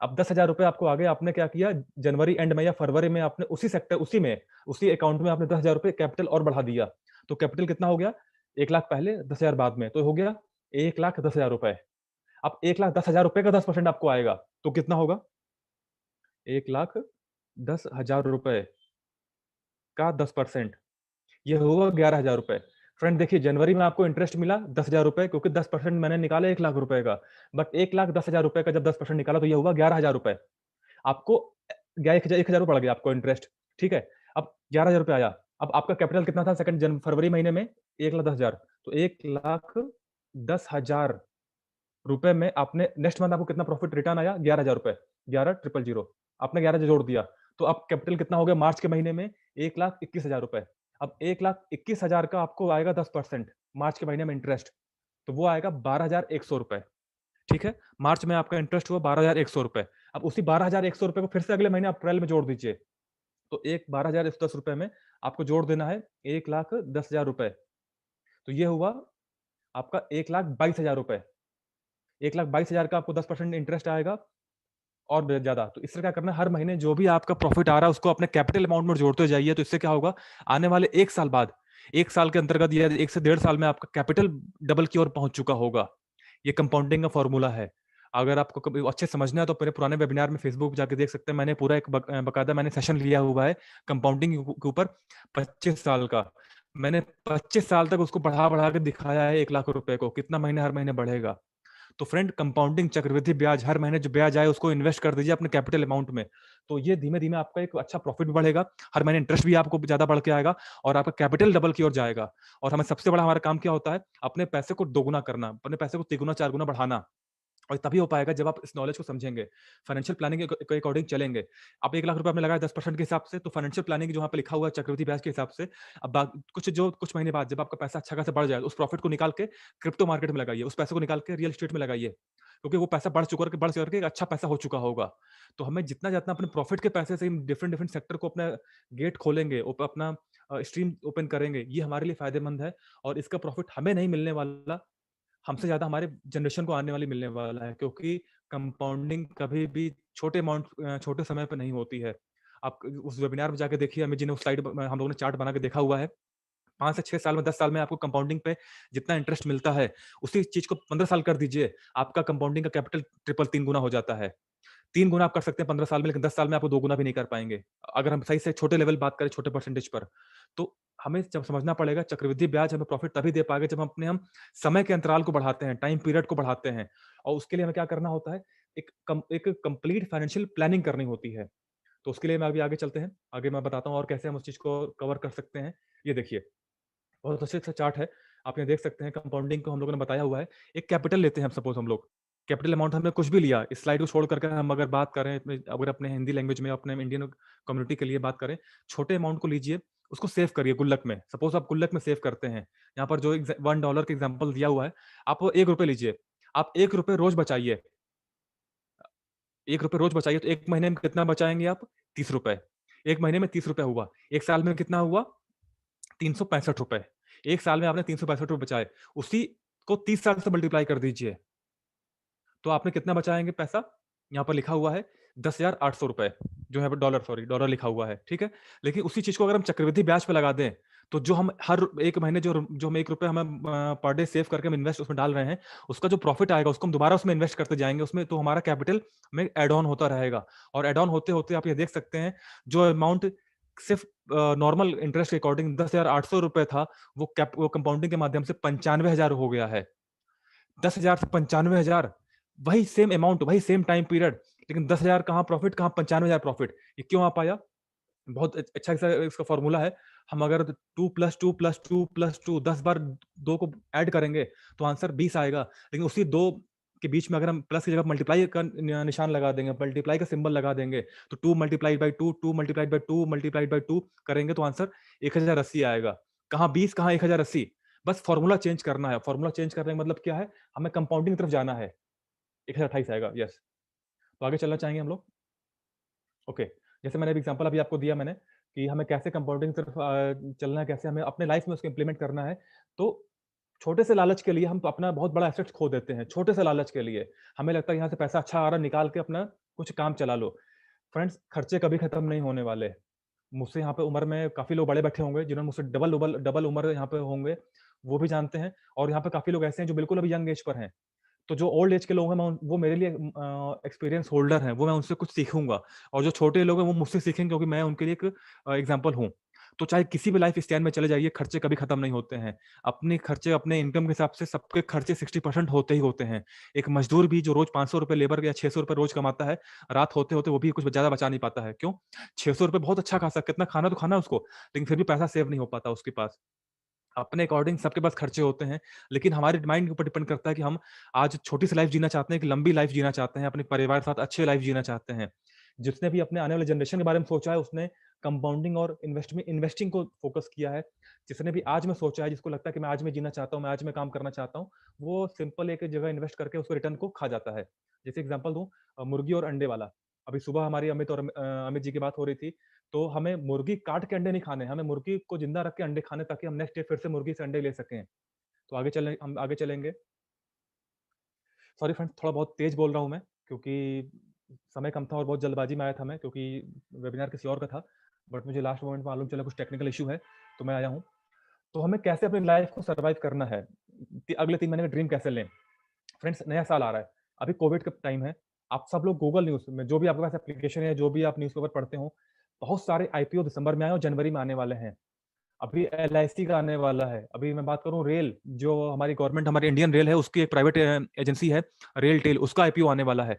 अब 10,000 रुपए आपको आ गए, आपने क्या किया, जनवरी एंड में या फरवरी में आपने उसी सेक्टर उसी अकाउंट में आपने 10,000 रुपए कैपिटल और बढ़ा दिया। तो कैपिटल कितना हो गया? 1,00,000 पहले, 10,000 बाद में, तो हो गया 1,10,000 रुपए। अब 1,10,000 रुपए का 10% आपको आएगा, तो कितना होगा? 1,10,000 रुपए का 10%, ये हुआ 11,000 रुपए। फ्रेंड देखिए, जनवरी में आपको इंटरेस्ट मिला 10,000 रुपए, क्योंकि 10% मैंने निकाला 1,00,000 रुपए का। बट 1,10,000 रुपए का जब 10% निकाला तो ये हुआ 11,000 रुपए। आपको 1,000 रुपए बढ़ गया आपको इंटरेस्ट, ठीक है? अब 11,000 रुपए आया। अब आपका कैपिटल कितना था सेकंड फरवरी महीने में? 1,10,000, तो 1,10,000 रुपए में आपने नेक्स्ट मंथ आपको कितना प्रॉफिट रिटर्न आया? 11,000 रुपए, 11,000 आपने 11 जोड़ दिया। तो अब कैपिटल कितना हो गया मार्च के महीने में? 1,21,000 रुपए। अब 1,21,000 का आपको आएगा 10% मार्च के महीने में इंटरेस्ट, तो वो आएगा 12,100 रुपए, ठीक है? मार्च में आपका इंटरेस्ट हुआ 12,100 रुपए। अब उसी 12,100 रुपए को फिर से अगले महीने अप्रैल में जोड़ दीजिए। तो एक 12,110 रुपए में आपको जोड़ देना है 1,10,000 रुपए। तो ये हुआ आपका 1,22,000 रुपए। 1,22,000 का आपको 10% इंटरेस्ट आएगा और ज़्यादा। तो इससे क्या करना है, हर महीने जो भी आपका प्रॉफिट आ रहा है उसको अपने कैपिटल अमाउंट में जोड़ते जाइए। तो इससे क्या होगा, आने वाले 1 साल बाद, 1 साल के अंतर्गत या 1 से डेढ़ साल में आपका कैपिटल डबल की ओर पहुँच चुका होगा। ये कंपाउंडिंग का फ़ॉर्मूला है। अगर आपको कभी अच्छे से समझना है तो मेरे पुराने वेबिनार में फेसबुक पे जाके देख सकते हैं। मैंने पूरा एक बाकायदा मैंने सेशन लिया हुआ है कंपाउंडिंग के ऊपर 25 साल का। मैंने 25 साल तक उसको बढ़ा-बढ़ा के दिखाया है 1,00,000 रुपए को, कितना महीने हर महीने बढ़ेगा। तो फ्रेंड, कंपाउंडिंग चक्रवृद्धि ब्याज, हर महीने जो ब्याज आए उसको इन्वेस्ट कर दीजिए अपने कैपिटल अमाउंट में। तो ये धीमे-धीमे आपका एक अच्छा प्रॉफिट भी बढ़ेगा, हर महीने इंटरेस्ट भी आपको ज़्यादा बढ़ के आएगा और आपका कैपिटल डबल की ओर जाएगा। और हमें सबसे बड़ा हमारा काम क्या होता है? अपने पैसे को दोगुना करना, अपने पैसे को तिगुना, चारगुना बढ़ाना। और तभी हो पाएगा जब आप इस नॉलेज को समझेंगे, फाइनेंशियल प्लानिंग के अकॉर्डिंग चलेंगे। आप 1,00,000 रुपए आपने लगाया 10% के हिसाब से, तो फाइनेंशियल प्लानिंग जो वहाँ पे लिखा हुआ है चक्रवृद्धि ब्याज के हिसाब से, अब कुछ महीने बाद जब आपका पैसा अच्छा खासा बढ़ जाए, उस प्रॉफिट को निकाल के क्रिप्टो मार्केट में लगाइए, उस पैसे को निकाल के रियल एस्टेट में लगाइए। क्योंकि वो पैसा बढ़ चुका के एक अच्छा पैसा हो चुका होगा। तो हमें जितना-जितना अपने प्रॉफिट के पैसे से डिफरेंट डिफरेंट सेक्टर को अपना गेट खोलेंगे, अपना स्ट्रीम ओपन करेंगे, ये हमारे लिए फ़ायदेमंद है और इसका प्रॉफिट हमें नहीं मिलने वाला, हमसे ज़्यादा हमारे जनरेशन को आने वाली मिलने वाला है, क्योंकि कंपाउंडिंग कभी भी छोटे समय पे नहीं होती है। आप उस वेबिनार में जाके देखिए, अमित जी ने उस स्लाइड हम लोगों ने चार्ट बना के देखा हुआ है। 5 से 6 साल में, 10 साल में आपको कंपाउंडिंग पे जितना इंटरेस्ट मिलता है, उसी चीज़ को 15 साल कर दीजिए, आपका कंपाउंडिंग का कैपिटल ट्रिपल 3 गुना हो जाता है। 3 गुना आप कर सकते हैं 15 साल में, लेकिन 10 साल में आपको 2 गुना भी नहीं कर पाएँगे। अगर हम सही से छोटे लेवल बात करें, छोटे परसेंटेज पर, तो हमें जब समझना पड़ेगा चक्रवृद्धि ब्याज हमें प्रॉफिट तभी दे पाएगा जब हम समय के अंतराल को बढ़ाते हैं, टाइम पीरियड को बढ़ाते हैं और उसके लिए हमें क्या करना होता है, एक कंप्लीट फाइनेंशियल प्लानिंग करनी होती है। तो उसके लिए मैं अभी आगे चलते हैं, आगे मैं बताता हूँ और कैसे हम उस चीज़ को कवर कर सकते हैं। ये देखिए, बहुत अच्छे से चार्ट है। आप यहाँ देख सकते हैं कंपाउंडिंग को हम लोगों ने बताया हुआ है। एक कैपिटल लेते हैं हम, सपोज़ हम लोग, कैपिटल अमाउंट हमने कुछ भी लिया, इस स्लाइड को छोड़ करके हम अगर बात करें अगर अपने हिंदी लैंग्वेज में अपने इंडियन कम्युनिटी के लिए बात करें, छोटे अमाउंट को लीजिए, उसको सेव करिए गुल्लक में। सपोज़ आप गुल्लक में सेव करते हैं। यहाँ पर जो $1 का एग्ज़ाम्पल दिया हुआ है, आप वो ₹1 लीजिए। आप ₹1 रोज़ बचाइए। ₹1 रोज़ बचाइए तो 1 महीने में कितना बचाएँगे आप? ₹30। 1 महीने में ₹30 हुआ। 1 साल में कितना हुआ? ₹365। 1 साल में आपने ₹365 बचाए, उसी को 30 साल से मल्टीप्लाई कर दीजिए। तो आपने कितना बचाएँगे पैसा? यहाँ पर लिखा हुआ है ₹10,800, जो यहाँ पे डॉलर लिखा हुआ है, ठीक है? लेकिन उसी चीज़ को अगर हम चक्रवृद्धि ब्याज पे लगा दें, तो जो हम हर 1 महीने जो हम ₹1 हम पर डे सेव करके हम इन्वेस्ट उसमें डाल रहे हैं, उसका जो प्रॉफिट आएगा उसको हम दोबारा उसमें इन्वेस्ट करते जाएँगे उसमें, तो हमारा कैपिटल में ऐड ऑन होता रहेगा और ऐड ऑन होते-होते आप ये देख सकते हैं, जो अमाउंट सिर्फ नॉर्मल इंटरेस्ट के अकॉर्डिंग 10,800 रुपए था, वो कंपाउंडिंग के माध्यम से 95,000 हो गया है। 10,000 से 95,000, वही सेम अमाउंट, वही सेम टाइम पीरियड, लेकिन 10,000 कहाँ प्रॉफिट, कहाँ 95,000 प्रॉफिट। ये क्यों आ पाया? बहुत अच्छा इसका फॉर्मूला है। हम अगर 2 प्लस 2 प्लस 2 प्लस 2 10 बार 2 को ऐड करेंगे तो आंसर 20 आएगा। लेकिन उसी 2 के बीच में अगर हम प्लस की जगह मल्टीप्लाई का निशान लगा देंगे, मल्टीप्लाई का सिंबल लगा देंगे, तो 2 multiplied by 2, 2 multiplied by 2 multiplied by 2 करेंगे तो आंसर 1080 आएगा। कहाँ 20, कहाँ 1080। बस फॉर्मूला चेंज करना है। फॉर्मूला चेंज करने का मतलब क्या है? हमें कंपाउंडिंग की तरफ जाना है। 1028 आएगा। यस। तो आगे चलना चाहेंगे हम लोग। ओके। जैसे मैंने एग्जांपल अभी आपको दिया मैंने कि हमें कैसे कंपाउंडिंग की तरफ चलना है, कैसे हमें अपने लाइफ में उसको इंप्लीमेंट करना है। तो छोटे से लालच के लिए हम अपना बहुत बड़ा एसेट्स खो देते हैं। छोटे से लालच के लिए हमें लगता है यहाँ से पैसा अच्छा आ रहा है, निकाल के अपना कुछ काम चला लो। फ्रेंड्स, खर्चे कभी खत्म नहीं होने वाले। मुझसे यहाँ पे उम्र में काफी लोग बड़े बैठे होंगे जिन्होंने मुझसे डबल डबल डबल उम्र यहाँ पे होंगे, वो भी जानते हैं। और यहाँ पे काफी लोग ऐसे हैं जो बिल्कुल अभी यंग एज पर हैं। तो जो ओल्ड एज के लोग हैं, वो मेरे लिए एक्सपीरियंस होल्डर हैं, वो मैं उनसे कुछ सीखूंगा। और जो छोटे लोग हैं वो मुझसे सीखेंगे, क्योंकि मैं उनके लिए एक एग्जाम्पल हूँ। तो चाहे किसी भी लाइफ स्टैंड में चले जाइए, खर्चे कभी खत्म नहीं होते हैं। अपने खर्चे अपने इनकम के हिसाब से सबके खर्चे 60% होते ही होते हैं। एक मजदूर भी जो रोज 500 रुपए लेबर या 600 रुपए रोज कमाता है, रात होते होते वो भी कुछ ज्यादा बचा नहीं पाता है। क्यों? 600 रुपए बहुत अच्छा खासा, कितना खाना तो खाना उसको, लेकिन फिर भी पैसा सेव नहीं हो पाता उसके पास। अपने अकॉर्डिंग सबके पास खर्चे होते हैं, लेकिन हमारे माइंड के ऊपर डिपेंड करता है कि हम आज छोटी सी लाइफ जीना चाहते हैं कि लंबी लाइफ जीना चाहते हैं, अपने परिवार के साथ अच्छे लाइफ जीना चाहते हैं। जिसने भी अपने आने वाले जनरेशन के बारे में सोचा है, उसने कंपाउंडिंग और इन्वेस्टिंग को फोकस किया है। जिसने भी आज में सोचा है, जिसको लगता है कि मैं आज में जीना चाहता हूँ, मैं आज में काम करना चाहता हूँ, वो सिंपल एक जगह इन्वेस्ट करके उसको रिटर्न को खा जाता है। जैसे एग्जाम्पल दूं, मुर्गी और अंडे वाला। अभी सुबह हमारी अमित जी की बात हो रही थी। तो हमें मुर्गी काट के अंडे नहीं खाने, हमें मुर्गी को जिंदा रख के अंडे खाने, ताकि हम नेक्स्ट डे फिर से मुर्गी से अंडे ले सकें। तो हम आगे चलेंगे। सॉरी फ्रेंड्स, थोड़ा बहुत तेज बोल रहा हूँ मैं, क्योंकि समय कम था और बहुत जल्दबाजी में आया था मैं, क्योंकि वेबिनार किसी और का था। बट मुझे लास्ट मोमेंट मालूम चला कुछ टेक्निकल इशू है, तो मैं आया हूँ। तो हमें कैसे अपनी लाइफ को सर्वाइव करना है, अगले 3 महीने का ड्रीम कैसे लें। फ्रेंड्स, नया साल आ रहा है, अभी कोविड का टाइम है। आप सब लोग गूगल न्यूज में, जो भी आपके पास एप्लीकेशन है, जो भी आप न्यूज़पेपर पढ़ते हो, बहुत सारे आईपीओ दिसंबर में आए और जनवरी में आने वाले हैं। अभी एलआईसी का आने वाला है। अभी मैं बात करूं रेल, जो हमारी गवर्नमेंट, हमारी इंडियन रेल है, उसकी एक प्राइवेट एजेंसी है रेल टेल, उसका आईपीओ आने वाला है।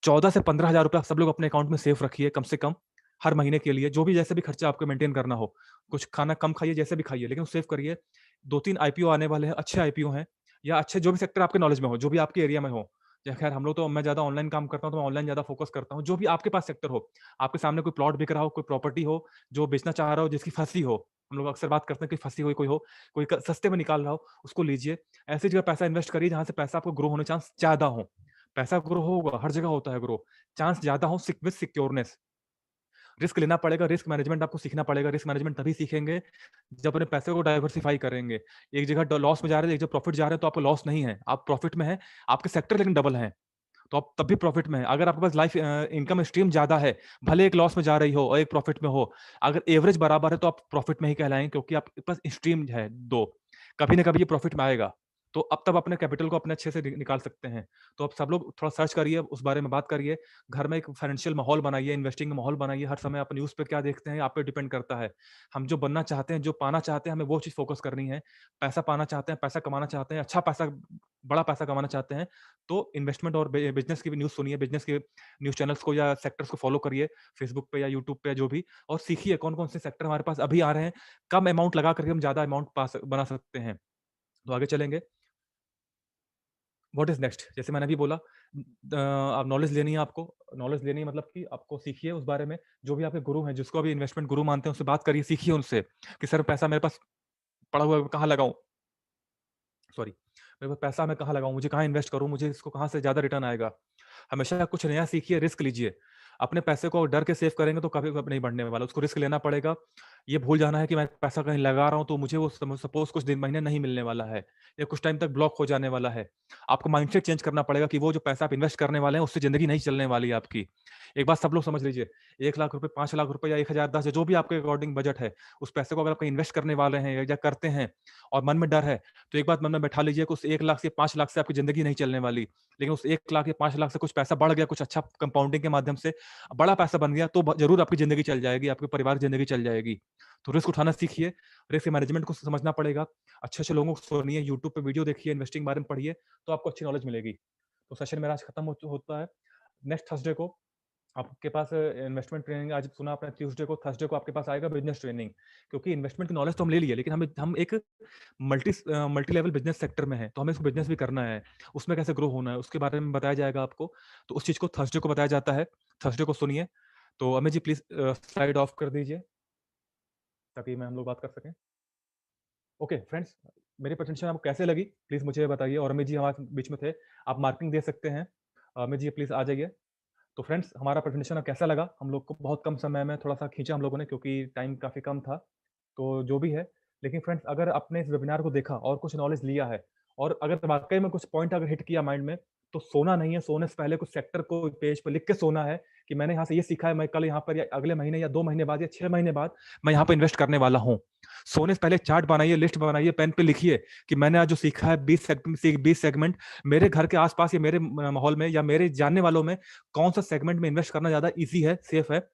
14 से 15 हजार रुपया सब लोग अपने अकाउंट में सेफ रखिए कम से कम, हर महीने के लिए। जो भी जैसे भी खर्चा आपको मेंटेन करना हो, कुछ खाना कम खाइए, जैसे भी खाइए, लेकिन सेव करिए। 2-3 आईपीओ आने वाले हैं, अच्छे आईपीओ हैं, या अच्छे जो भी सेक्टर आपके नॉलेज में हो, जो भी आपके एरिया में हो। या खैर हम लोग तो, मैं ज्यादा ऑनलाइन काम करता हूँ तो मैं ऑनलाइन ज्यादा फोकस करता हूँ। जो भी आपके पास सेक्टर हो, आपके सामने कोई प्लॉट बिक रहा हो, कोई प्रॉपर्टी हो जो बेचना चाह रहा हो, जिसकी फंसी हो, हम लोग अक्सर बात करते हैं कि फंसी हुई कोई हो, कोई सस्ते में निकाल रहा हो, उसको लीजिए। ऐसी जगह पैसा इन्वेस्ट करिए जहां से पैसा आपको ग्रो होने चांस ज्यादा हो। पैसा ग्रो होगा, हर जगह होता है ग्रो, चांस ज्यादा हो, विद सिक्योरनेस। रिस्क लेना पड़ेगा, रिस्क मैनेजमेंट आपको सीखना पड़ेगा। रिस्क मैनेजमेंट तभी सीखेंगे जब अपने पैसे को डाइवर्सिफाई करेंगे। एक जगह लॉस में जा रहे हैं, एक जगह प्रॉफिट जा रहे हैं, तो आपको लॉस नहीं है, आप प्रॉफिट में है। आपके सेक्टर लेकिन डबल है, तो आप तब भी प्रॉफिट में है। अगर आपके पास लाइफ इनकम स्ट्रीम ज्यादा है, भले एक लॉस में जा रही हो और एक प्रॉफिट में हो, अगर एवरेज बराबर है तो आप प्रॉफिट में ही कहलाएंगे, क्योंकि आपके पास स्ट्रीम है दो, कभी ना कभी ये प्रॉफिट में आएगा। तो अब तब अपने कैपिटल को अपने अच्छे से निकाल सकते हैं। तो अब सब लोग थोड़ा सर्च करिए, उस बारे में बात करिए, घर में एक फाइनेंशियल माहौल बनाइए, इन्वेस्टिंग का माहौल बनाइए। हर समय आप न्यूज़ पे क्या देखते हैं, आप पे डिपेंड करता है। हम जो बनना चाहते हैं, जो पाना चाहते हैं, हमें वो चीज़ फोकस करनी है। पैसा पाना चाहते हैं, पैसा कमाना चाहते हैं, अच्छा पैसा, बड़ा पैसा कमाना चाहते हैं, तो इन्वेस्टमेंट और बिजनेस की भी न्यूज़ सुनिए, बिजनेस के न्यूज़ चैनल्स को या सेक्टर्स को फॉलो करिए, फेसबुक पे या यूट्यूब पे जो भी, और सीखिए कौन कौन से सेक्टर हमारे पास अभी आ रहे हैं, कम अमाउंट लगा करके हम ज्यादा अमाउंट बना सकते हैं। तो आगे चलेंगे। What is next? जैसे मैंने अभी बोला, आप नॉलेज लेनी है, आपको नॉलेज लेनी है, मतलब कि आपको सीखिए उस बारे में। जो भी आपके गुरु हैं, जिसको अभी इन्वेस्टमेंट गुरु मानते हैं, उससे बात करिए, सीखिए उनसे कि सर पैसा मेरे पास पड़ा हुआ है, कहाँ लगाऊं, सॉरी, मेरे पास पैसा मैं कहाँ लगाऊं, मुझे कहाँ इन्वेस्ट करूं, मुझे इसको कहाँ से ज्यादा रिटर्न आएगा। हमेशा कुछ नया सीखिए, रिस्क लीजिए। अपने पैसे को डर के सेव करेंगे तो कभी नहीं बढ़ने वाला, उसको रिस्क लेना पड़ेगा। ये भूल जाना है कि मैं पैसा कहीं लगा रहा हूं तो मुझे वो सपोज कुछ दिन महीने नहीं मिलने वाला है, या कुछ टाइम तक ब्लॉक हो जाने वाला है। आपको माइंडसेट चेंज करना पड़ेगा कि वो जो पैसा आप इन्वेस्ट करने वाले हैं, उससे जिंदगी नहीं चलने वाली है आपकी। एक बात सब लोग समझ लीजिए, 1 लाख रुपए, 5 लाख रुपए या 1000, 10 जो भी आपके अकॉर्डिंग बजट है, उस पैसे को अगर आप कहीं इन्वेस्ट करने वाले हैं या करते हैं और मन में डर है, तो एक बात मन में बैठा लीजिए कि उस 1 लाख से 5 लाख से आपकी ज़िंदगी नहीं चलने वाली। लेकिन उस 1 लाख या 5 लाख से कुछ पैसा बढ़ गया, कुछ अच्छा कंपाउंडिंग के माध्यम से बड़ा पैसा बन गया, तो ज़रूर आपकी ज़िंदगी चल जाएगी, आपके परिवार की ज़िंदगी चल जाएगी। तो रिस्क उठाना सीखिए, रिस्क मैनेजमेंट को समझना पड़ेगा, अच्छे-अच्छे लोगों को सुनिए, यूट्यूब पे वीडियो देखिए, इन्वेस्टिंग के बारे में पढ़िए, तो आपको अच्छी नॉलेज मिलेगी। तो सेशन मेरा आज खत्म होता है। नेक्स्ट थर्सडे को आपके पास इन्वेस्टमेंट ट्रेनिंग, आज सुना आपने ट्यूसडे को, थर्सडे को आपके पास आएगा बिज़नेस ट्रेनिंग। क्योंकि इन्वेस्टमेंट की नॉलेज तो हम ले लिए, लेकिन हम एक मल्टी लेवल बिज़नेस सेक्टर में हैं, तो हमें इसको बिज़नेस भी करना है, उसमें कैसे ग्रो होना है, उसके बारे में बताया जाएगा आपको। तो उस चीज़ को थर्सडे को बताया जाता है, थर्सडे को सुनिए। तो Amit ji please slide of कर दीजिए, ताकि हम लोग बात कर सकें। ओके फ्रेंड्स, मेरी प्रेजेंटेशन आपको कैसे लगी प्लीज़ मुझे बताइए, और अमित जी हमारे बीच में थे, आप मार्किंग दे सकते हैं। अमित जी प्लीज़ आ जाइए। तो फ्रेंड्स, हमारा प्रेजेंटेशन कैसा लगा? हम लोग को बहुत कम समय में थोड़ा-सा खींचा हम लोगों ने, क्योंकि टाइम काफ़ी कम था। तो जो भी है, लेकिन फ्रेंड्स अगर आपने इस वेबिनार को देखा और कुछ नॉलेज लिया है, और अगर वाक़ई में कुछ पॉइंट अगर हिट किया माइंड में, तो सोना नहीं है, सोने से पहले कुछ सेक्टर को पेज पे लिख के सोना है कि मैंने यहाँ से ये सीखा है, मैं कल यहाँ पर या अगले महीने या 2 महीने बाद या 6 महीने बाद मैं यहाँ पे इन्वेस्ट करने वाला हूँ। सोने से पहले चार्ट बनाइए, लिस्ट बनाइए, पेन पे लिखिए कि मैंने आज जो सीखा है 20 सेगमेंट, मेरे घर के आस-पास या मेरे माहौल में या मेरे जानने वालों में कौन-सा सेगमेंट में इन्वेस्ट करना ज़्यादा ईज़ी है, सेफ है।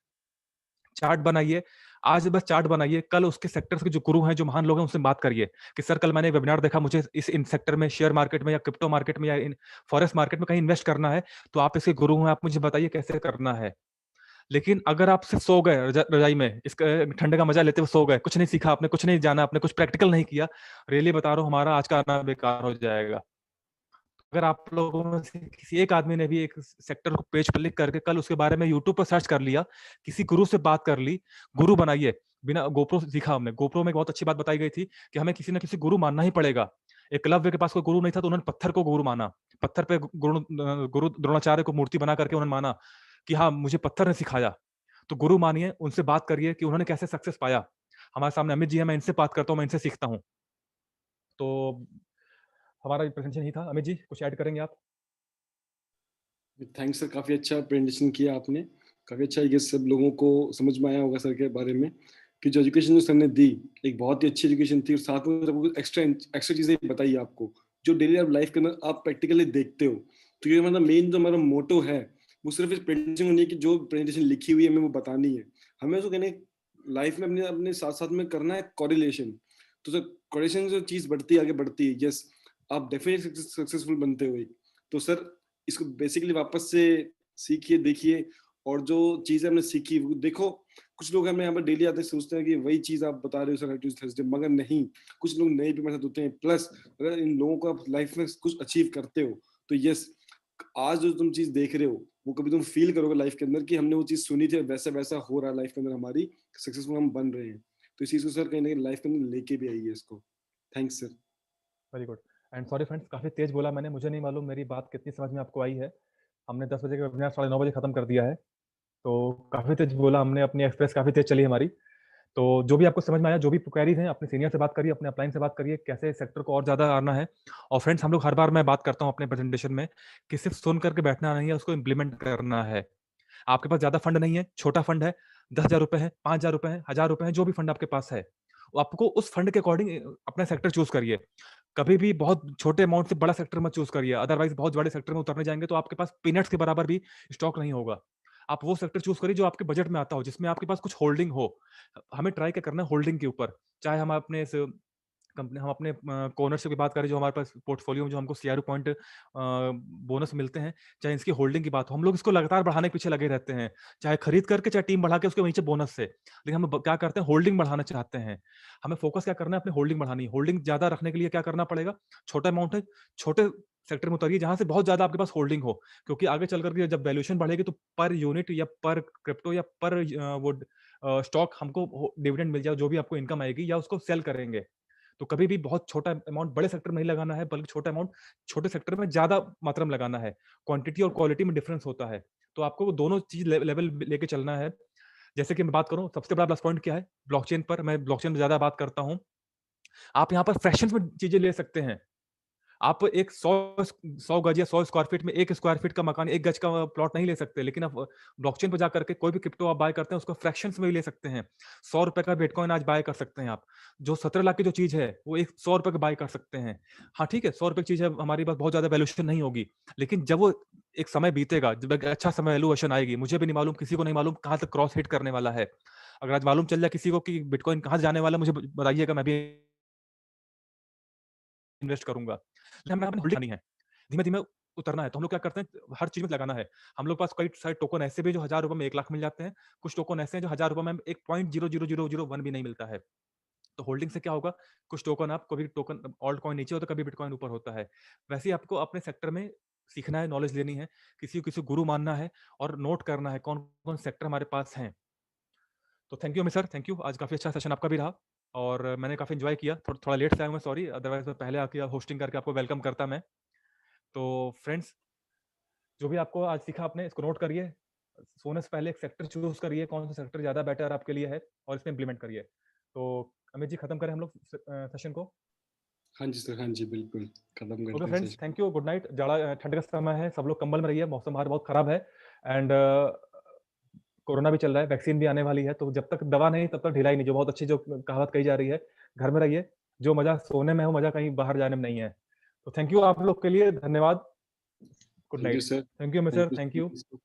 चार्ट बनाइए, आज बस चार्ट बनाइए, कल उसके सेक्टर्स के जो गुरु हैं, जो महान लोग हैं, उनसे बात करिए कि सर कल मैंने एक वेबिनार देखा, मुझे इस इन सेक्टर में, शेयर मार्केट में या क्रिप्टो मार्केट में या इन फॉरेक्स मार्केट में कहीं इन्वेस्ट करना है, तो आप इसके गुरु हैं, आप मुझे बताइए कैसे करना है। लेकिन अगर आप सिर्फ सो गए रज़ाई में, इसका ठंड का मजा लेते हुए सो गए, कुछ नहीं सीखा आपने, कुछ नहीं जाना आपने, कुछ प्रैक्टिकल नहीं किया, रियली बता रहा हूँ हमारा आज का आना बेकार हो जाएगा। अगर आप लोगों में से किसी एक आदमी ने भी एक सेक्टर को पेज पे लिख करके कल उसके बारे में यूट्यूब पर सर्च कर लिया, किसी गुरु से बात कर ली, गुरु बनाइए। बिना GoPro से सीखा हमने, GoPro में एक बहुत अच्छी बात बताई गई थी कि हमें किसी न किसी गुरु मानना ही पड़ेगा। एकलव्य के पास कोई गुरु नहीं था, तो उन्होंने पत्थर को गुरु माना। पत्थर पे गुरु द्रोणाचार्य को मूर्ति बना करके उन्होंने माना कि हाँ, मुझे पत्थर ने सिखाया। तो गुरु मानिए, उनसे बात करिए कि उन्होंने कैसे सक्सेस पाया। हमारे सामने अमित जी हैं, मैं इनसे बात करता हूँ, मैं इनसे सीखता हूँ। तो हमारा ये प्रेजेंटेशन यही था। अमित जी कुछ ऐड करेंगे आप? थैंक्स सर, काफ़ी अच्छा प्रेजेंटेशन किया आपने। काफ़ी अच्छा, आई गेस सब लोगों को समझ में आया होगा सर के बारे में कि जो एजुकेशन जो सर ने दी, एक बहुत ही अच्छी एजुकेशन थी, और साथ में सबको एक्स्ट्रा एक्स्ट्रा चीज़ें बताई आपको, जो डेली आप लाइफ के अंदर आप प्रैक्टिकली देखते हो। तो ये मतलब मेन जो हमारा मोटो है, वो सिर्फ इस प्रेजेंटेशन में नहीं कि जो प्रेजेंटेशन लिखी हुई है हमें वो बतानी है। हमें उसको कहने लाइफ में अपने अपने साथ-साथ में करना है कोरिलेशन। तो सर कोरिलेशन जो चीज़ बढ़ती है, आगे बढ़ती है, यस, आप डेफिनेटली सक्सेसफुल बनते हो। तो सर इसको बेसिकली वापस से सीखिए, देखिए, और जो चीज़ें हमने सीखी वो देखो। कुछ लोग हमें यहाँ पर डेली आते हैं, सोचते हैं कि वही चीज़ आप बता रहे हो सर हर ट्यूसडे थर्सडे, मगर नहीं, कुछ लोग नए भी मेरे साथ होते हैं। प्लस अगर इन लोगों को आप लाइफ में कुछ अचीव करते हो, तो यस, आज जो तुम चीज़ देख रहे हो, वो कभी तुम फील करोगे लाइफ के अंदर कि हमने वो चीज़ सुनी थी और वैसा-वैसा हो रहा है लाइफ के अंदर हमारी, सक्सेसफुल हम बन रहे हैं। तो इस चीज़ को सर कहीं न कहीं लाइफ के अंदर लेके भी आइए इसको। Thanks sir. Very good. And sorry friends, काफ़ी तेज़ बोला मैंने, मुझे नहीं मालूम मेरी बात कितनी समझ में आपको आई है। हमने 10 बजे का वेबिनार 9:30 बजे खत्म कर दिया है, तो काफ़ी तेज़ बोला हमने, अपनी एक्सप्रेस काफ़ी तेज़ चली हमारी। तो जो भी आपको समझ में आया, जो भी क्वेरीज़ हैं, अपने सीनियर से बात करिए, अपने अपलाइन से बात करिए, कैसे सेक्टर को और ज़्यादा आना है। और फ्रेंड्स, हम लोग हर बार मैं बात करता हूँ अपने प्रेजेंटेशन में कि सिर्फ सुन करके बैठना नहीं है, उसको इम्प्लीमेंट करना है। आपके पास ज़्यादा फंड नहीं है, छोटा फंड है, ₹10,000 है, ₹5,000 है, ₹1,000 है, जो भी फंड आपके पास है, वो आपको उस फंड के अकॉर्डिंग अपना सेक्टर चूज़ करिए। कभी भी बहुत छोटे अमाउंट से बड़ा सेक्टर मत चूज़ करिए, अदरवाइज़ बहुत बड़े सेक्टर में उतरने जाएँगे तो आपके पास पीनट्स के बराबर भी स्टॉक नहीं होगा। आप वो सेक्टर चूज़ करिए जो आपके बजट में आता हो, जिसमें आपके पास कुछ होल्डिंग हो। हमें ट्राई क्या करना है होल्डिंग के ऊपर, चाहे हम अपने इस कंपनी, हम अपने ओनरशिप की बात करें, जो हमारे पास पोर्टफोलियो में जो हमको सीआरओ पॉइंट बोनस मिलते हैं, चाहे इसकी होल्डिंग की बात हो, हम लोग इसको लगातार बढ़ाने के पीछे लगे रहते हैं, चाहे खरीद करके, चाहे टीम बढ़ा के उसके नीचे बोनस से। लेकिन हम क्या करते हैं, होल्डिंग बढ़ाना चाहते हैं। हमें फोकस क्या करना है, अपनी होल्डिंग बढ़ानी है। होल्डिंग ज्यादा रखने के लिए क्या करना पड़ेगा, छोटा अमाउंट है, छोटे सेक्टर में उतरिए जहां से बहुत ज्यादा आपके पास होल्डिंग हो, क्योंकि आगे चल करके जब वैल्यूएशन बढ़ेगी तो पर यूनिट या पर क्रिप्टो या पर वो स्टॉक हमको डिविडेंड मिल जाए, जो भी आपको इनकम आएगी, या उसको सेल करेंगे। तो कभी भी बहुत छोटा अमाउंट बड़े सेक्टर में नहीं लगाना है, बल्कि छोटा अमाउंट छोटे सेक्टर में ज़्यादा मात्रा में लगाना है। क्वांटिटी और क्वालिटी में डिफरेंस होता है। तो आपको वो दोनों चीज़ लेवल लेके चलना है। जैसे कि मैं बात करूँ, सबसे बड़ा प्लस पॉइंट क्या है? ब्लॉकचेन पर मैं ब्लॉकचेन में ज़्यादा बात करता हूँ। आप यहाँ पर फ्रैक्शंस में चीज़ें ले सकते हैं। आप एक 100 गज या 100 स्क्वायर फीट में 1 स्क्वायर फीट का मकान, 1 गज का प्लॉट नहीं ले सकते, लेकिन आप ब्लॉकचेन पे जा करके कोई भी क्रिप्टो आप बाय करते हैं, उसको फ्रैक्शंस में भी ले सकते हैं। ₹100 का बिटकॉइन आज बाय कर सकते हैं आप। जो 17 लाख की जो चीज़ है, वो एक ₹100 का बाय कर सकते हैं। हाँ, ठीक है, ₹100 की चीज़ है, हमारे पास बहुत ज़्यादा वैल्यूएशन नहीं होगी, लेकिन जब वो एक समय बीतेगा, जब एक अच्छा समय वैल्यूएशन आएगी, मुझे भी नहीं मालूम, किसी को नहीं मालूम कहाँ तक क्रॉस हिट करने वाला है। अगर आज मालूम चल जाए किसी को कि बिटकॉइन कहाँ से जाने वाला है, मुझे ब बताइएगा, मैं भी इन्वेस्ट करूँगा। हमें अपनी होल्डिंग करनी है। धीमे-धीमे उतरना है, तो हम लोग क्या करते हैं, हर चीज़ में लगाना है। हम लोग के पास कई सारे टोकन ऐसे भी हैं जो ₹1000 में 1 लाख मिल जाते हैं। कुछ टोकन ऐसे हैं जो ₹1000 में 1.00001 भी नहीं मिलता है। तो होल्डिंग से क्या होगा, कुछ टोकन आप कभी टोकन ऑल्ट कॉइन नीचे होता है, कभी बिटकॉइन ऊपर होता है। वैसे ही आपको अपने सेक्टर में सीखना है, नॉलेज लेनी है, किसी को किसी गुरु मानना है और नोट करना है कौन-कौन सेक्टर हमारे पास हैं। तो thank you Amit sir, thank you. आज काफ़ी अच्छा सेशन आपका भी रहा और मैंने काफ़ी एन्जॉय किया। थोड़ा लेट से आया हूँ मैं, सॉरी, अदरवाइज़ मैं पहले आके होस्टिंग करके आपको वेलकम करता मैं। तो फ्रेंड्स, जो भी आपको आज सीखा आपने, इसको नोट करिए। सोने से पहले एक सेक्टर चूज़ करिए, कौन-सा सेक्टर ज़्यादा बेटर आपके लिए है और इसमें इम्प्लीमेंट करिए। तो अमित जी, खत्म करें हम लोग सेशन को? हाँ जी सर, हाँ जी, बिल्कुल खत्म ओके करते हैं friends, session. Thank you, good night. ठंड का समय है, सब लोग कंबल में रहिए, मौसम बाहर बहुत खराब है एंड कोरोना भी चल रहा है, वैक्सीन भी आने वाली है, तो जब तक दवा नहीं तब तक ढिलाई नहीं, जो बहुत अच्छी जो कहावत कही जा रही है, घर में रहिए, जो मज़ा सोने में हो, मज़ा कहीं बाहर जाने में नहीं है। तो थैंक यू आप लोग के लिए, धन्यवाद, good thank you night. Sir, thank you mister, thank thank you you. Sir.